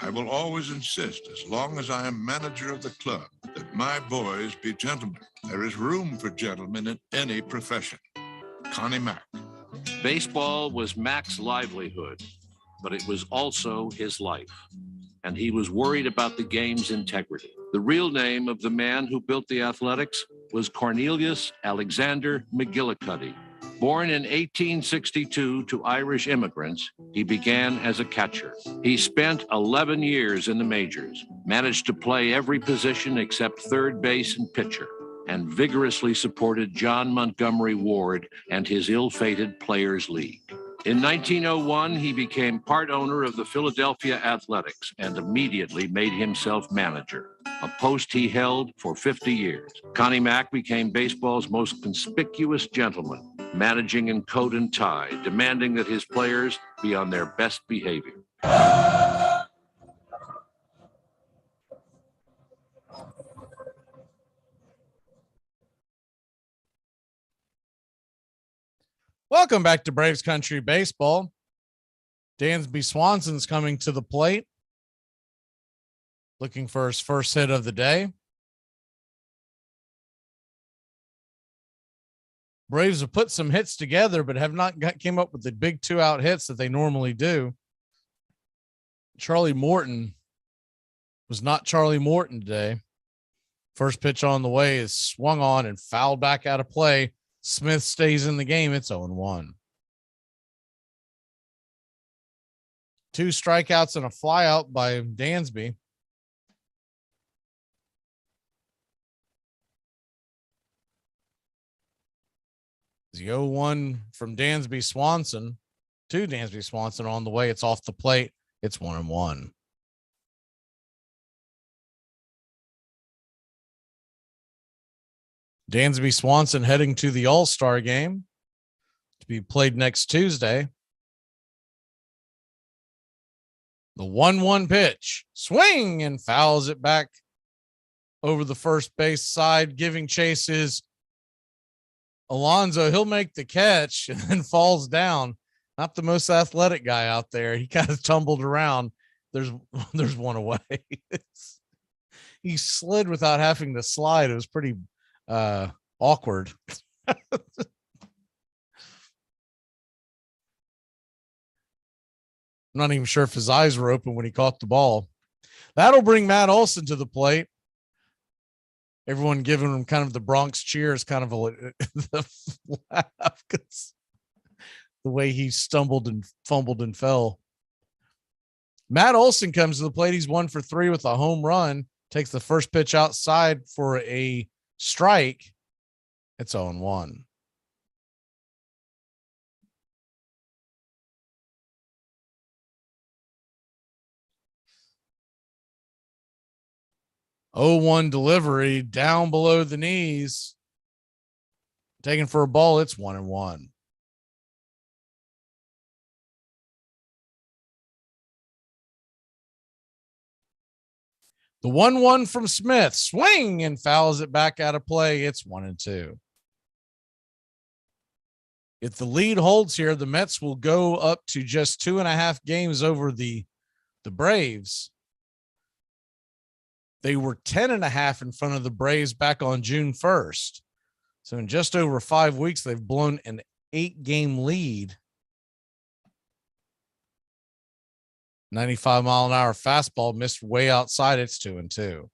I will always insist, as long as I am manager of the club, that my boys be gentlemen. There is room for gentlemen in any profession. Connie Mack. Baseball was Mac's livelihood, but it was also his life. And he was worried about the game's integrity. The real name of the man who built the Athletics was Cornelius Alexander McGillicuddy. Born in 1862 to Irish immigrants, he began as a catcher. He spent 11 years in the majors, managed to play every position except third base and pitcher, and vigorously supported John Montgomery Ward and his ill-fated Players League. In 1901, he became part owner of the Philadelphia Athletics and immediately made himself manager, a post he held for 50 years. Connie Mack became baseball's most conspicuous gentleman, managing in coat and tie, demanding that his players be on their best behavior. Welcome back to Braves Country Baseball. Dansby Swanson's coming to the plate, looking for his first hit of the day. Braves have put some hits together, but have not came up with the big 2-out hits that they normally do. Charlie Morton was not Charlie Morton today. First pitch on the way is swung on and fouled back out of play. Smith stays in the game. It's 0-1. 2 strikeouts and a flyout by Dansby. The 0-1 from Dansby Swanson to Dansby Swanson on the way. It's off the plate. It's 1-1. Dansby Swanson heading to the All-Star game to be played next Tuesday. The 1-1 pitch, swing, and fouls it back over the first base side, giving chase is Alonso. He'll make the catch and then falls down. Not the most athletic guy out there. He kind of tumbled around. There's one away. He slid without having to slide. It was pretty awkward. I'm not even sure if his eyes were open when he caught the ball. That'll bring Matt Olson to the plate. Everyone giving him kind of the Bronx cheers, kind of the laugh, because the way he stumbled and fumbled and fell. Matt Olson comes to the plate. He's 1 for 3 with a home run. Takes the first pitch outside for a strike. It's 0-1. 0-1 delivery down below the knees. Taken for a ball. It's 1-1. The 1-1 from Smith. Swing and fouls it back out of play. It's 1-2. If the lead holds here, the Mets will go up to just 2.5 games over the Braves. They were 10.5 in front of the Braves back on June 1st. So in just over 5 weeks, they've blown an 8-game lead. 95-mile-an-hour fastball missed way outside. It's 2-2.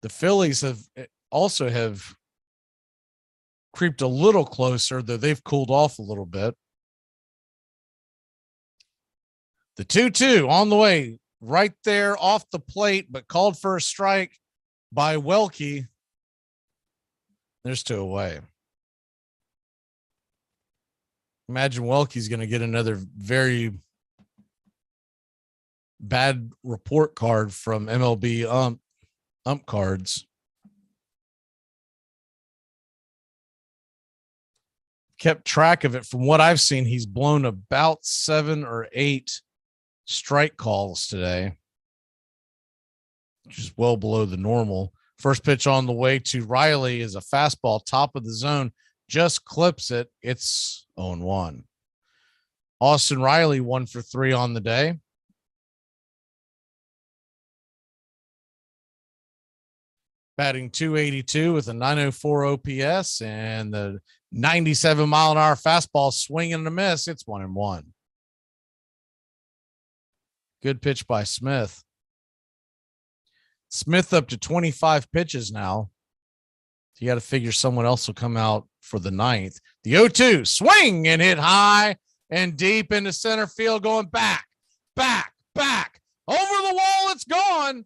The Phillies have creeped a little closer, though they've cooled off a little bit. The 2-2 on the way, right there off the plate, but called for a strike by Welke. There's 2 away. Imagine Welke's going to get another very bad report card from MLB ump cards. Kept track of it. From what I've seen, he's blown about 7 or 8 strike calls today, which is well below the normal. First pitch on the way to Riley is a fastball, top of the zone, just clips it. It's 0-1. Austin Riley 1 for 3 on the day. Batting .282 with a .904 OPS and the 97-mile-an-hour fastball swinging and a miss. It's 1-1. Good pitch by Smith. Smith up to 25 pitches now. You got to figure someone else will come out for the 9th. The 0-2 swing and hit high and deep into center field, going back. Over the wall, it's gone.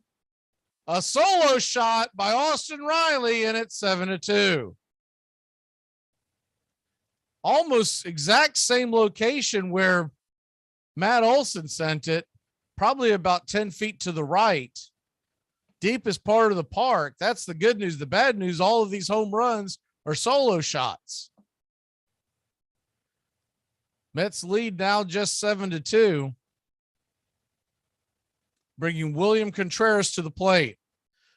A solo shot by Austin Riley, and it's 7-2. Almost exact same location where Matt Olson sent it, probably about 10 feet to the right. Deepest part of the park. That's the good news. The bad news, all of these home runs are solo shots. Mets lead now just 7-2. Bringing William Contreras to the plate.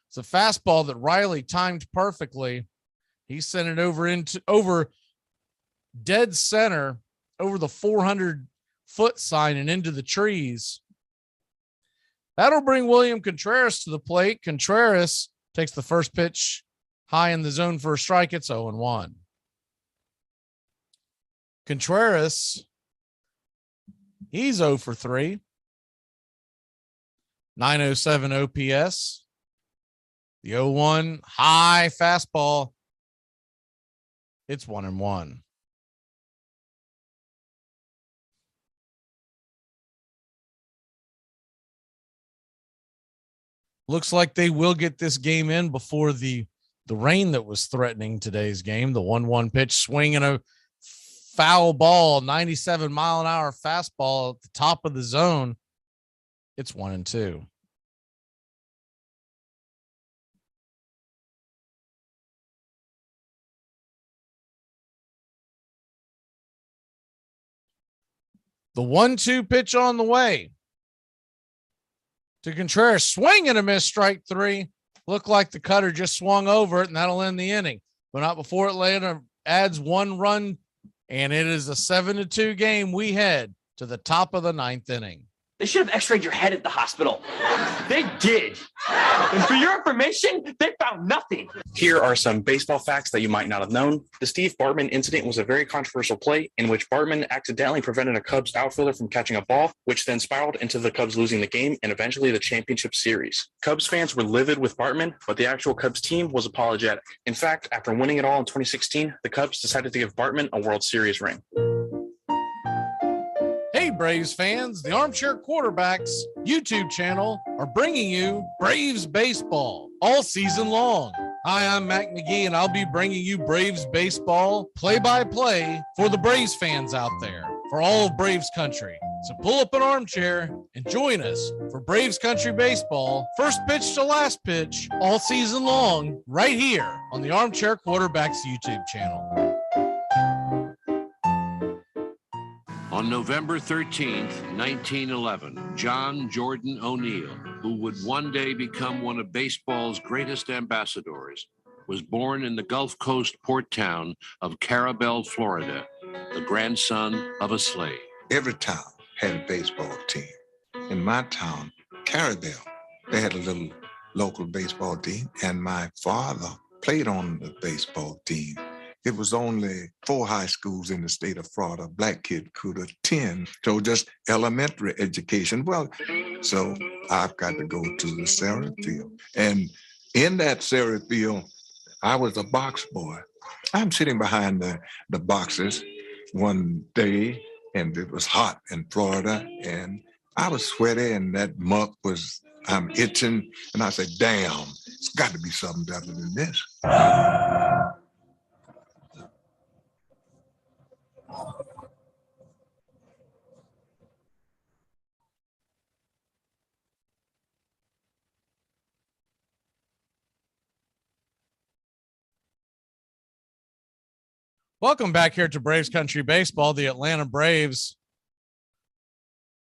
It's a fastball that Riley timed perfectly. He sent it over dead center, over the 400-foot sign and into the trees. That'll bring William Contreras to the plate. Contreras takes the first pitch high in the zone for a strike. It's 0-1. Contreras, he's 0 for 3. 907 OPS. The 0-1 high fastball. It's 1-1. Looks like they will get this game in before the rain that was threatening today's game. The 1-1 pitch, swing and a foul ball, 97-mile-an-hour fastball at the top of the zone. It's 1-2. The 1-2 pitch on the way to Contreras, swing and a miss, strike 3. Looked like the cutter just swung over it, and that'll end the inning. But not before it later adds 1 run, and it is a 7-2 game. We head to the top of the 9th inning. They should have x-rayed your head at the hospital. They did. And for your information, they found nothing. Here are some baseball facts that you might not have known. The Steve Bartman incident was a very controversial play in which Bartman accidentally prevented a Cubs outfielder from catching a ball, which then spiraled into the Cubs losing the game and eventually the championship series. Cubs fans were livid with Bartman, but the actual Cubs team was apologetic. In fact, after winning it all in 2016, the Cubs decided to give Bartman a World Series ring. Hey, Braves fans, the Armchair Quarterbacks YouTube channel are bringing you Braves baseball all season long. Hi, I'm Mac McGee, and I'll be bringing you Braves baseball play-by-play for the Braves fans out there, for all of Braves country. So pull up an armchair and join us for Braves Country Baseball, first pitch to last pitch, all season long, right here on the Armchair Quarterbacks YouTube channel. On November 13th, 1911, John Jordan O'Neill, who would one day become one of baseball's greatest ambassadors, was born in the Gulf Coast port town of Carabel, Florida, the grandson of a slave. Every town had a baseball team. In my town, Carabel, they had a little local baseball team, and my father played on the baseball team. It was only 4 high schools in the state of Florida a black kid could attend. So just elementary education. Well, so I've got to go to the Sarah Field. And in that Sarah Field, I was a box boy. I'm sitting behind the boxes one day, and it was hot in Florida, and I was sweaty, and that muck was, I'm itching, and I said, damn, it's got to be something better than this. Welcome back here to Braves Country Baseball. The Atlanta Braves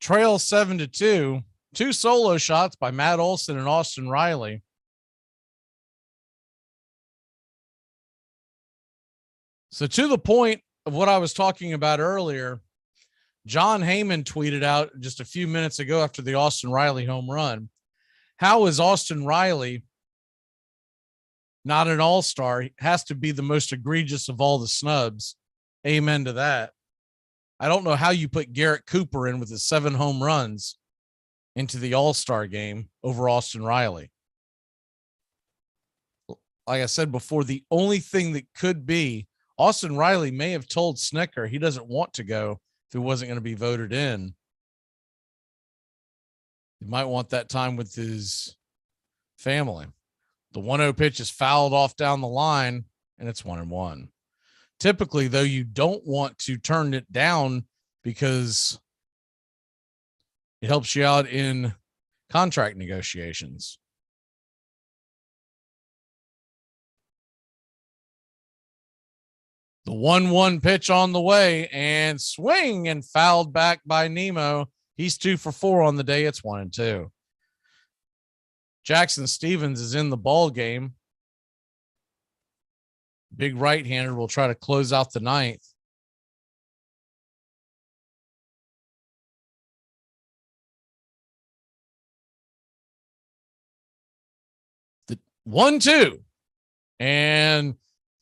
trail 7-2. 2 solo shots by Matt Olson and Austin Riley. So to the point of what I was talking about earlier, John Heyman tweeted out just a few minutes ago after the Austin Riley home run, how is Austin Riley not an all-star? He has to be the most egregious of all the snubs. Amen to that. I don't know how you put Garrett Cooper in with his 7 home runs into the all-star game over Austin Riley. Like I said before, the only thing that could be, Austin Riley may have told Snicker he doesn't want to go if he wasn't going to be voted in. He might want that time with his family. The 1-0 pitch is fouled off down the line, and it's 1-1. Typically, though, you don't want to turn it down because it helps you out in contract negotiations. The 1-1 pitch on the way, and swing and fouled back by Nemo. He's 2 for 4 on the day. It's 1-2. Jackson Stevens is in the ball game. Big right-hander will try to close out the 9th. The 1-2 and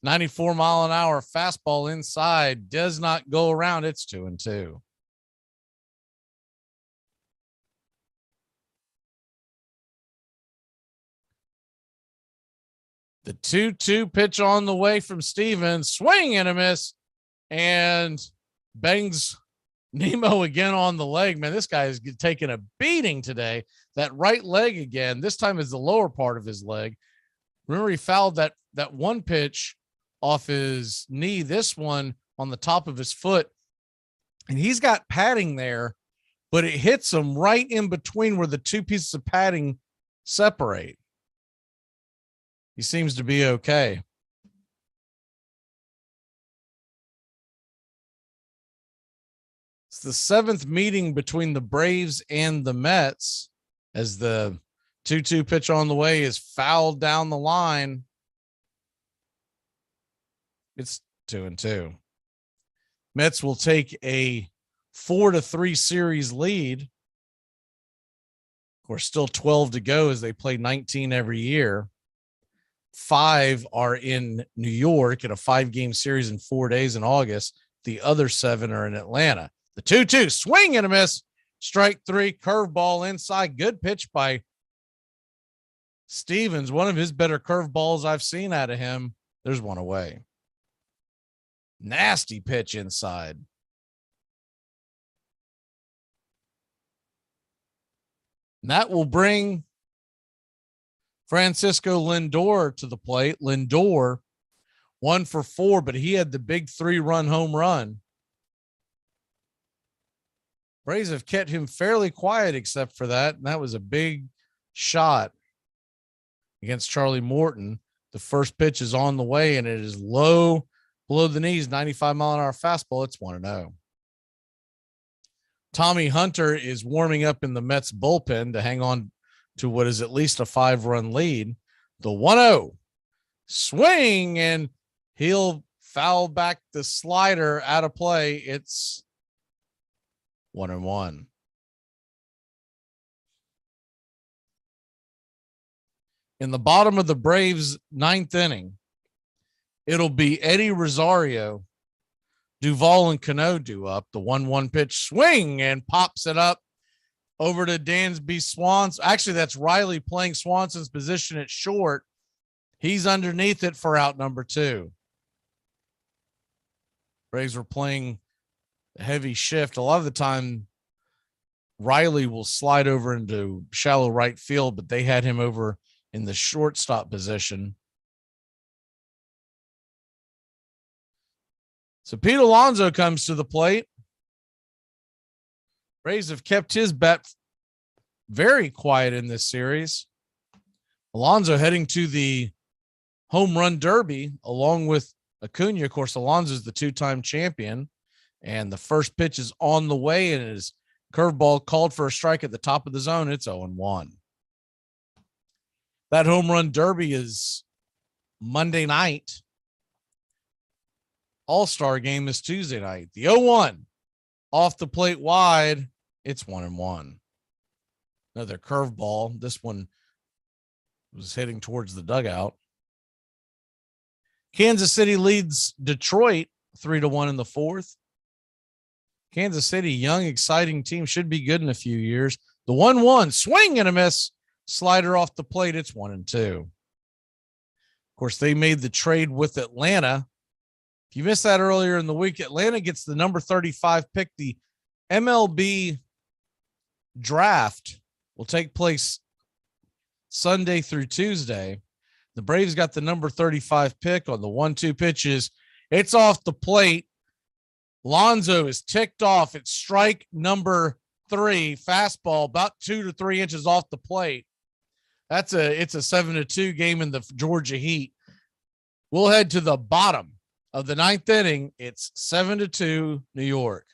94-mile-an-hour fastball inside does not go around. It's 2-2. The 2-2 pitch on the way from Stevens, swing and a miss, and bangs Nemo again on the leg. Man, this guy is taking a beating today. That right leg again, this time is the lower part of his leg. Remember, he fouled that one pitch off his knee, this one on the top of his foot, and he's got padding there, but it hits him right in between where the 2 pieces of padding separate. He seems to be okay. It's the 7th meeting between the Braves and the Mets as the 2-2 pitch on the way is fouled down the line. It's 2-2. Mets will take a 4-3 series lead. Of course, still 12 to go as they play 19 every year. 5 are in New York in a 5-game series in 4 days in August. The other 7 are in Atlanta. The 2-2 swing and a miss. Strike 3, curveball inside. Good pitch by Stevens. One of his better curveballs I've seen out of him. There's one away. Nasty pitch inside. And that will bring Francisco Lindor to the plate. Lindor 1 for 4, but he had the big 3-run home run. Braves have kept him fairly quiet except for that. And that was a big shot against Charlie Morton. The first pitch is on the way and it is low below the knees, 95-mile-an-hour fastball. It's 1-0. Tommy Hunter is warming up in the Mets bullpen to hang on to what is at least a 5-run lead. The 1-0 swing, and he'll foul back the slider out of play. It's 1-1. In the bottom of the Braves' ninth inning, it'll be Eddie Rosario, Duvall, and Cano due up. The 1-1 pitch swing and pops it up over to Dansby Swanson. Actually, that's Riley playing Swanson's position at short. He's underneath it for out number 2. Braves were playing a heavy shift. A lot of the time, Riley will slide over into shallow right field, but they had him over in the shortstop position. So Pete Alonso comes to the plate. Braves have kept his bat very quiet in this series. Alonso heading to the home run derby along with Acuna. Of course, Alonso is the 2-time champion, and the first pitch is on the way, and his curveball called for a strike at the top of the zone. It's 0-1. That home run derby is Monday night. All-Star game is Tuesday night. The 0-1 off the plate wide. It's 1-1. Another curveball. This one was heading towards the dugout. Kansas City leads Detroit 3-1 in the 4th. Kansas City, young, exciting team, should be good in a few years. The 1-1 swing and a miss. Slider off the plate. It's 1-2. Of course, they made the trade with Atlanta. If you missed that earlier in the week, Atlanta gets the number 35 pick. The MLB draft will take place Sunday through Tuesday. The Braves got the number 35 pick on the 1-2 pitches. It's off the plate. Lonzo is ticked off. It's strike number 3, fastball about 2 to 3 inches off the plate. It's a 7-2 game in the Georgia Heat. We'll head to the bottom of the 9th inning. It's 7-2 New York.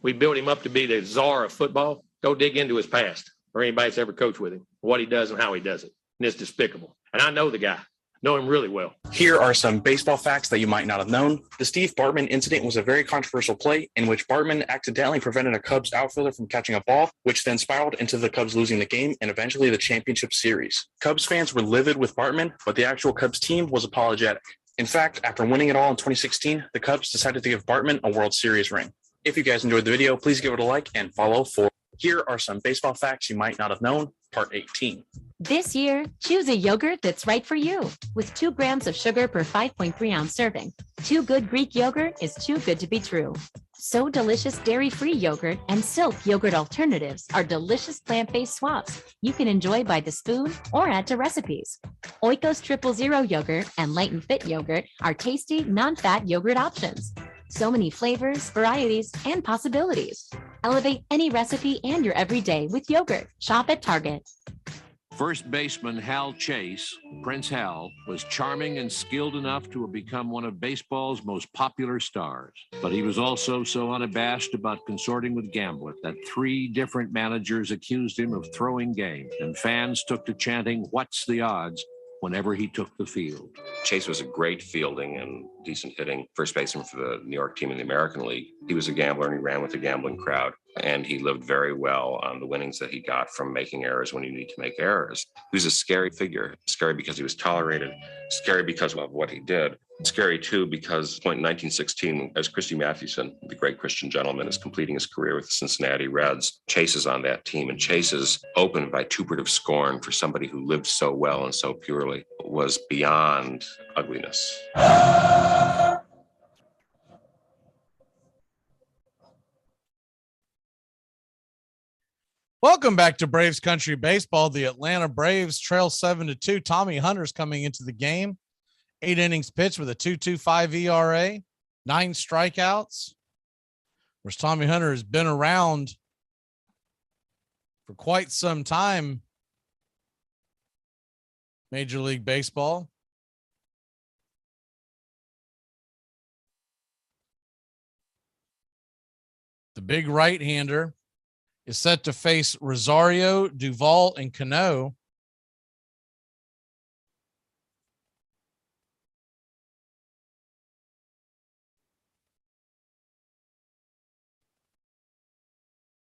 We built him up to be the czar of football. Go dig into his past or anybody that's ever coached with him, what he does and how he does it. And it's despicable. And I know the guy. Know him really well. Here are some baseball facts that you might not have known. The Steve Bartman incident was a very controversial play in which Bartman accidentally prevented a Cubs outfielder from catching a ball, which then spiraled into the Cubs losing the game and eventually the championship series. Cubs fans were livid with Bartman, but the actual Cubs team was apologetic. In fact, after winning it all in 2016, the Cubs decided to give Bartman a World Series ring. If you guys enjoyed the video, please give it a like and follow for. Here are some baseball facts you might not have known, part 18. This year, choose a yogurt that's right for you. With 2 grams of sugar per 5.3 ounce serving. Too Good Greek yogurt is too good to be true. So Delicious dairy-free yogurt and Silk yogurt alternatives are delicious plant-based swaps you can enjoy by the spoon or add to recipes. Oikos 000 yogurt and Light and Fit yogurt are tasty, non-fat yogurt options. So many flavors, varieties, and possibilities. Elevate any recipe and your everyday with yogurt. Shop at Target. First baseman Hal Chase, Prince Hal, was charming and skilled enough to have become one of baseball's most popular stars. But he was also so unabashed about consorting with gambling that 3 different managers accused him of throwing game, and fans took to chanting, "What's the odds?" whenever he took the field. Chase was a great fielding and decent hitting first baseman for the New York team in the American League. He was a gambler and he ran with the gambling crowd, and he lived very well on the winnings that he got from making errors when you need to make errors. He was a scary figure, scary because he was tolerated, scary because of what he did, scary too because in 1916, as Christy Mathewson, the great Christian gentleman, is completing his career with the Cincinnati Reds, Chase is on that team, and Chase's open vituperative scorn for somebody who lived so well and so purely was beyond ugliness. Welcome back to Braves Country Baseball. The Atlanta Braves trail 7-2. Tommy Hunter's coming into the game. 8 innings pitched with a 2.25 ERA, 9 strikeouts. Whereas Tommy Hunter has been around for quite some time. Major League Baseball. The big right-hander is set to face Rosario, Duvall, and Cano.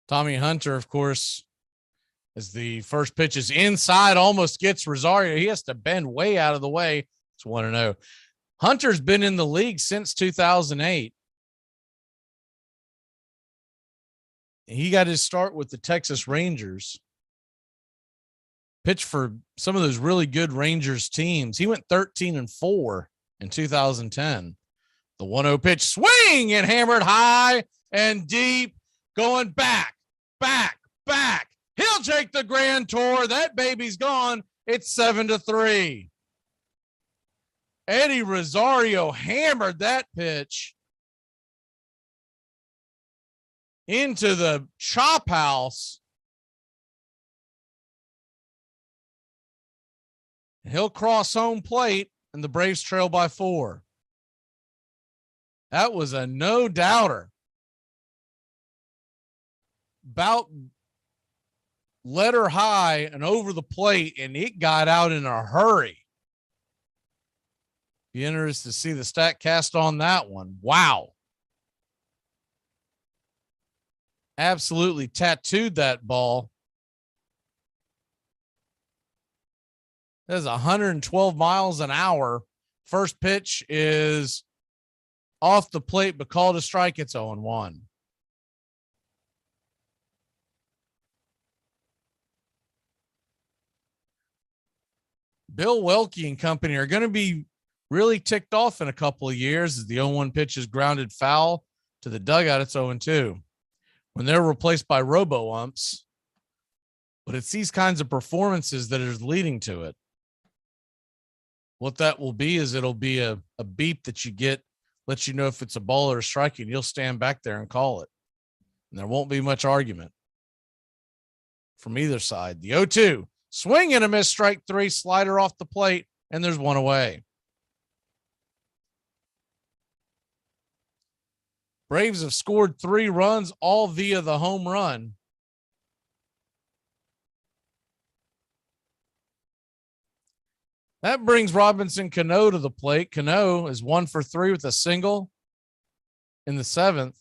Tommy Hunter, of course, as the first pitch is inside, almost gets Rosario. He has to bend way out of the way. It's 1-0. Hunter's been in the league since 2008. He got his start with the Texas Rangers. Pitched for some of those really good Rangers teams. He went 13-4 in 2010. The 1-0 pitch, swing and hammered high and deep, going back. He'll take the grand tour. That baby's gone. It's 7-3. Eddie Rosario hammered that pitch into the chop house. He'll cross home plate, and the Braves trail by 4. That was a no-doubter. About letter high and over the plate, and it got out in a hurry. Be interested to see the stat cast on that one. Wow. Absolutely tattooed that ball. That's 112 miles an hour. First pitch is off the plate, but called a strike. It's 0-1. Bill Welke and company are going to be really ticked off in a couple of years as the 0-1 pitch is grounded foul to the dugout. It's 0-2. When they're replaced by robo-umps. But it's these kinds of performances that is leading to it. What that will be is it'll be a beep that you get, lets you know if it's a ball or a strike, and you'll stand back there and call it. And there won't be much argument from either side. The 0-2, swing and a miss, strike 3, slider off the plate, and there's 1 away. Braves have scored 3 runs, all via the home run. That brings Robinson Cano to the plate. Cano is 1 for 3 with a single in the 7th.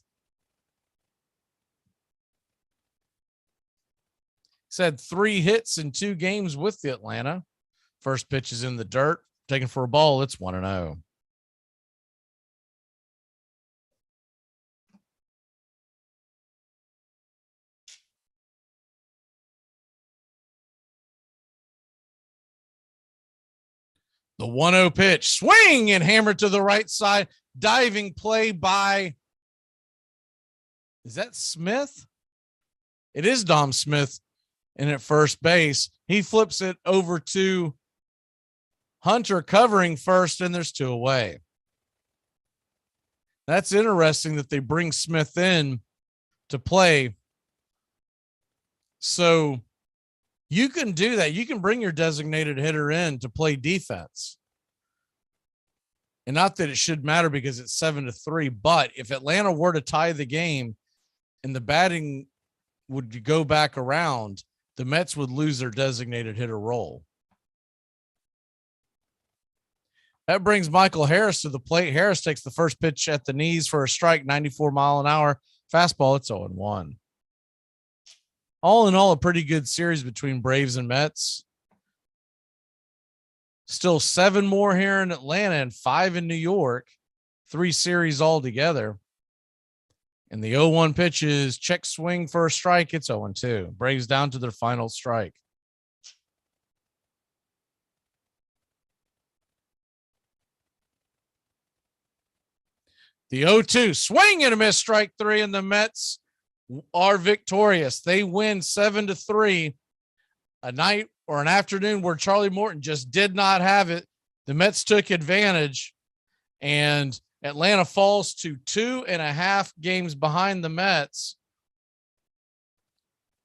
He's had 3 hits in 2 games with the Atlanta. First pitch is in the dirt, taken for a ball. It's 1-0. The 1-0 pitch, swing and hammer to the right side. Diving play by, is that Smith? It is Dom Smith in at first base. He flips it over to Hunter covering first, and there's 2 away. That's interesting that they bring Smith in to play. So you can do that. You can bring your designated hitter in to play defense. And not that it should matter because it's 7-3, but if Atlanta were to tie the game and the batting would go back around, the Mets would lose their designated hitter role. That brings Michael Harris to the plate. Harris takes the first pitch at the knees for a strike, 94 mile an hour fastball. It's 0-1. All in all, a pretty good series between Braves and Mets. Still 7 more here in Atlanta and 5 in New York. 3 series altogether. And the 0-1 pitch is check swing for a strike. It's 0-2. Braves down to their final strike. The 0-2 swing and a miss, strike 3, and the Mets are victorious. They win 7-3. A night or an afternoon where Charlie Morton just did not have it. The Mets took advantage, and Atlanta falls to 2.5 games behind the Mets.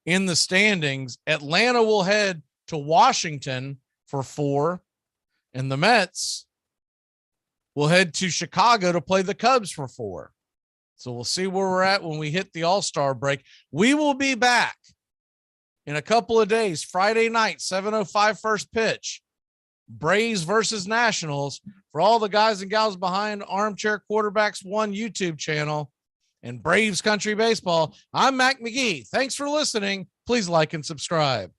in the standings. Atlanta will head to Washington for 4, and the Mets will head to Chicago to play the Cubs for 4. So we'll see where we're at when we hit the All-Star break. We will be back in a couple of days, Friday night, 7:05 first pitch, Braves versus Nationals. For all the guys and gals behind Armchair Quarterbacks 1 YouTube channel and Braves Country Baseball, I'm Mac McGee. Thanks for listening. Please like and subscribe.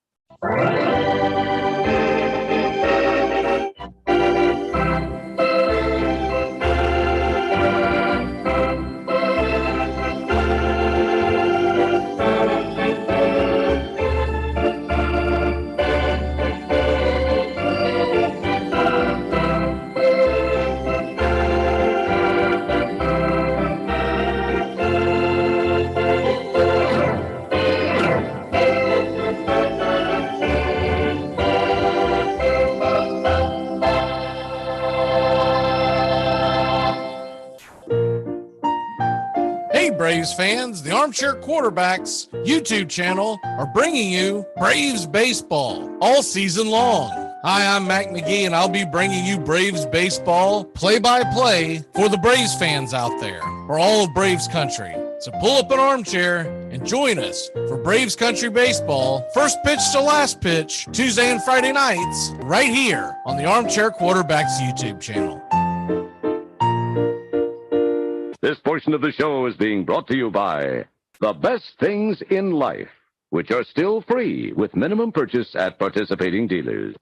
Braves fans, the Armchair Quarterbacks YouTube channel are bringing you Braves baseball all season long. Hi, I'm Mac McGee, and I'll be bringing you Braves baseball play-by-play for the Braves fans out there, for all of Braves country. So pull up an armchair and join us for Braves Country Baseball, first pitch to last pitch, Tuesday and Friday nights, right here on the Armchair Quarterbacks YouTube channel. This portion of the show is being brought to you by The Best Things in Life, which are still free with minimum purchase at participating dealers.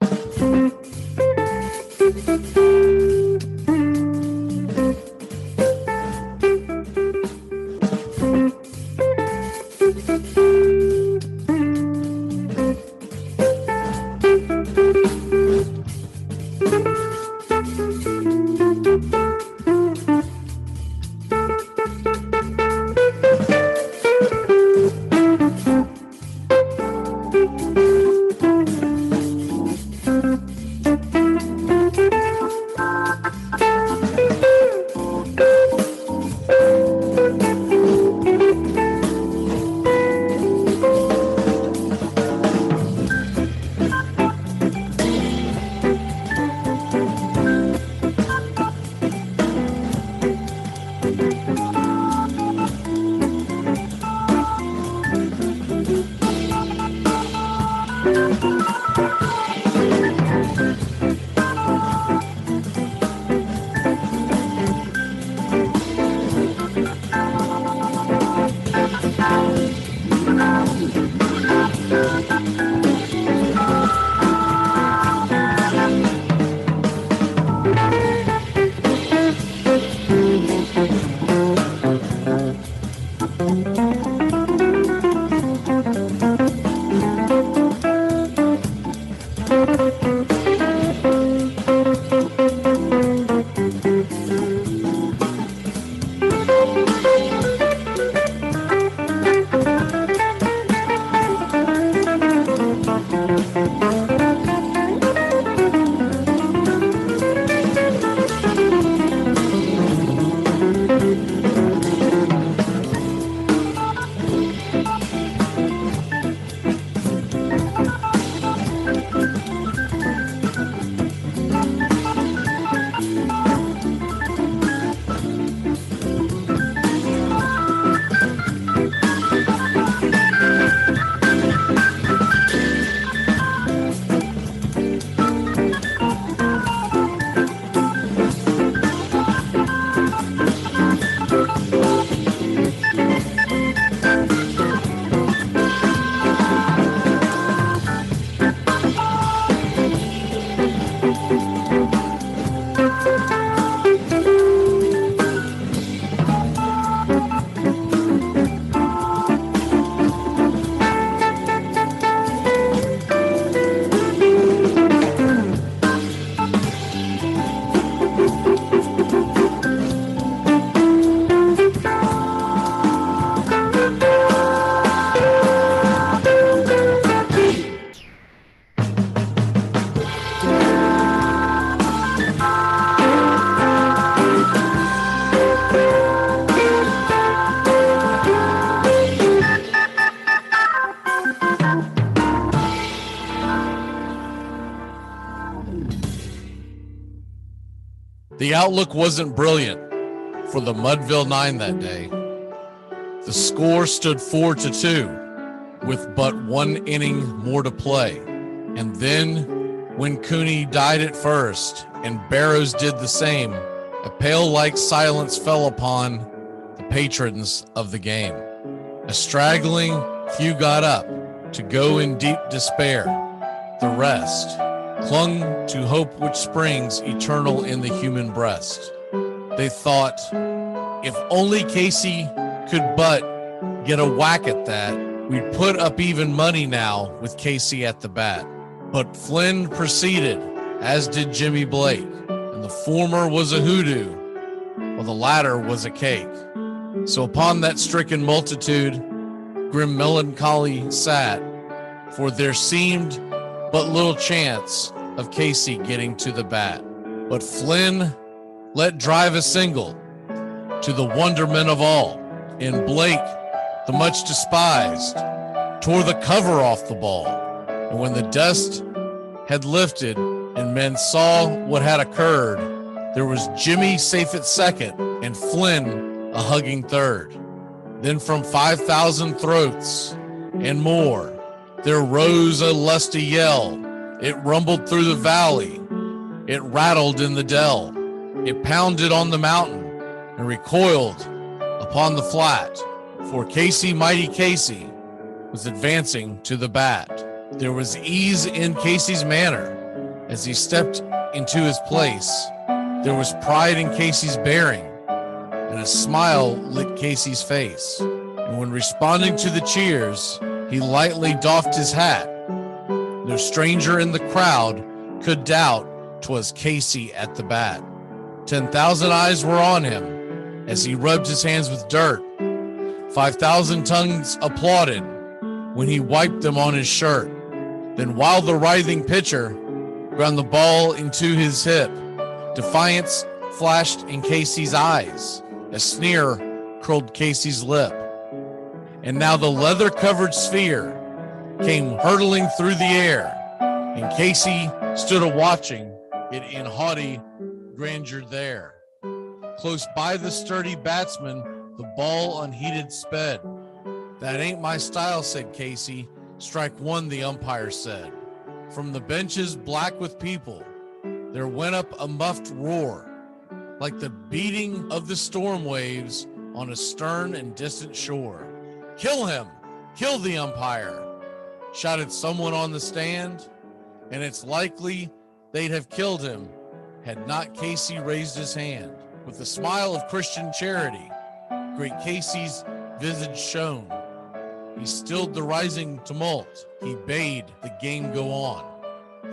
The outlook wasn't brilliant for the Mudville Nine that day. The score stood 4-2 with but one inning more to play. And then when Cooney died at first and Barrows did the same, a pale-like silence fell upon the patrons of the game. A straggling few got up to go in deep despair. The rest clung to hope which springs eternal in the human breast. They thought, if only Casey could but get a whack at that, we'd put up even money now with Casey at the bat. But Flynn proceeded, as did Jimmy Blake, and the former was a hoodoo, while the latter was a cake. So upon that stricken multitude, grim melancholy sat, for there seemed but little chance of Casey getting to the bat. But Flynn let drive a single to the wonderment of all, and Blake, the much despised, tore the cover off the ball. And when the dust had lifted and men saw what had occurred, there was Jimmy safe at second and Flynn a hugging third. Then from 5,000 throats and more, there rose a lusty yell. It rumbled through the valley. It rattled in the dell. It pounded on the mountain and recoiled upon the flat. For Casey, mighty Casey, was advancing to the bat. There was ease in Casey's manner as he stepped into his place. There was pride in Casey's bearing, and a smile lit Casey's face. And when responding to the cheers, he lightly doffed his hat. No stranger in the crowd could doubt 'twas Casey at the bat. 10,000 eyes were on him as he rubbed his hands with dirt. 5,000 tongues applauded when he wiped them on his shirt. Then while the writhing pitcher ground the ball into his hip, defiance flashed in Casey's eyes. A sneer curled Casey's lip. And now the leather-covered sphere came hurtling through the air, and Casey stood a-watching it in haughty grandeur there. Close by the sturdy batsman, the ball unheeded sped. That ain't my style, said Casey. Strike one, the umpire said. From the benches black with people, there went up a muffled roar, like the beating of the storm waves on a stern and distant shore. Kill him! Kill the umpire! Shouted someone on the stand, and it's likely they'd have killed him had not Casey raised his hand. With a smile of Christian charity, great Casey's visage shone. He stilled the rising tumult. He bade the game go on.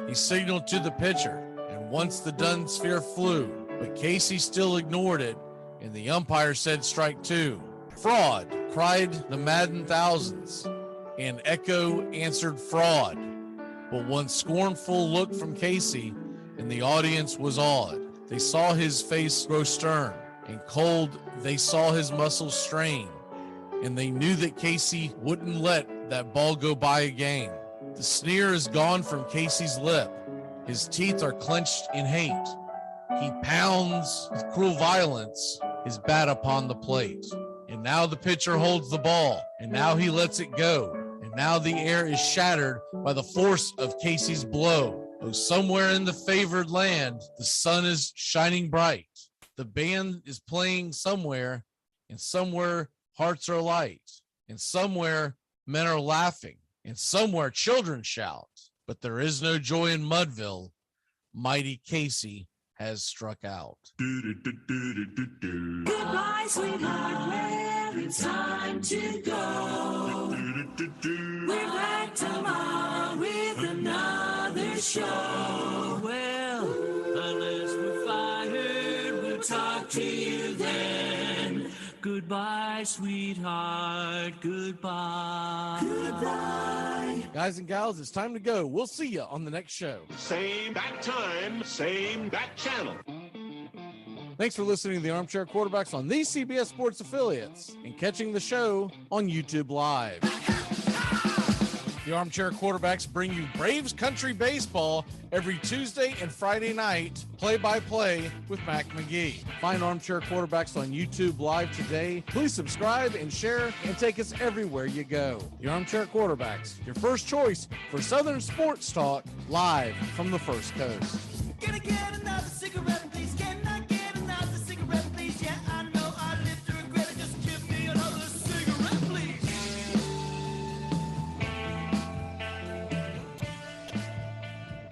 He signaled to the pitcher, and once the dun sphere flew, but Casey still ignored it, and the umpire said strike two. Fraud, cried the maddened thousands, and echo answered fraud. But one scornful look from Casey, and the audience was awed. They saw his face grow stern and cold. They saw his muscles strain, and they knew that Casey wouldn't let that ball go by again. The sneer is gone from Casey's lip. His teeth are clenched in hate. He pounds with cruel violence his bat upon the plate. And now the pitcher holds the ball, and now he lets it go. And now the air is shattered by the force of Casey's blow. Oh, somewhere in the favored land, the sun is shining bright. The band is playing somewhere, and somewhere hearts are light, and somewhere men are laughing, and somewhere children shout. But there is no joy in Mudville. Mighty Casey has struck out. Goodbye, sweetheart, where it's time to go. We're back tomorrow with another show. Well, unless we're fired, we'll talk to you then. Goodbye, sweetheart, goodbye. Goodbye. Guys and gals, it's time to go. We'll see you on the next show. Same bat time, same bat channel. Thanks for listening to the Armchair Quarterbacks on these CBS Sports affiliates and catching the show on YouTube Live. The Armchair Quarterbacks bring you Braves Country Baseball every Tuesday and Friday night, play-by-play with Mac McGee. Find Armchair Quarterbacks on YouTube Live today. Please subscribe and share and take us everywhere you go. The Armchair Quarterbacks, your first choice for Southern sports talk, live from the First Coast. Gonna get another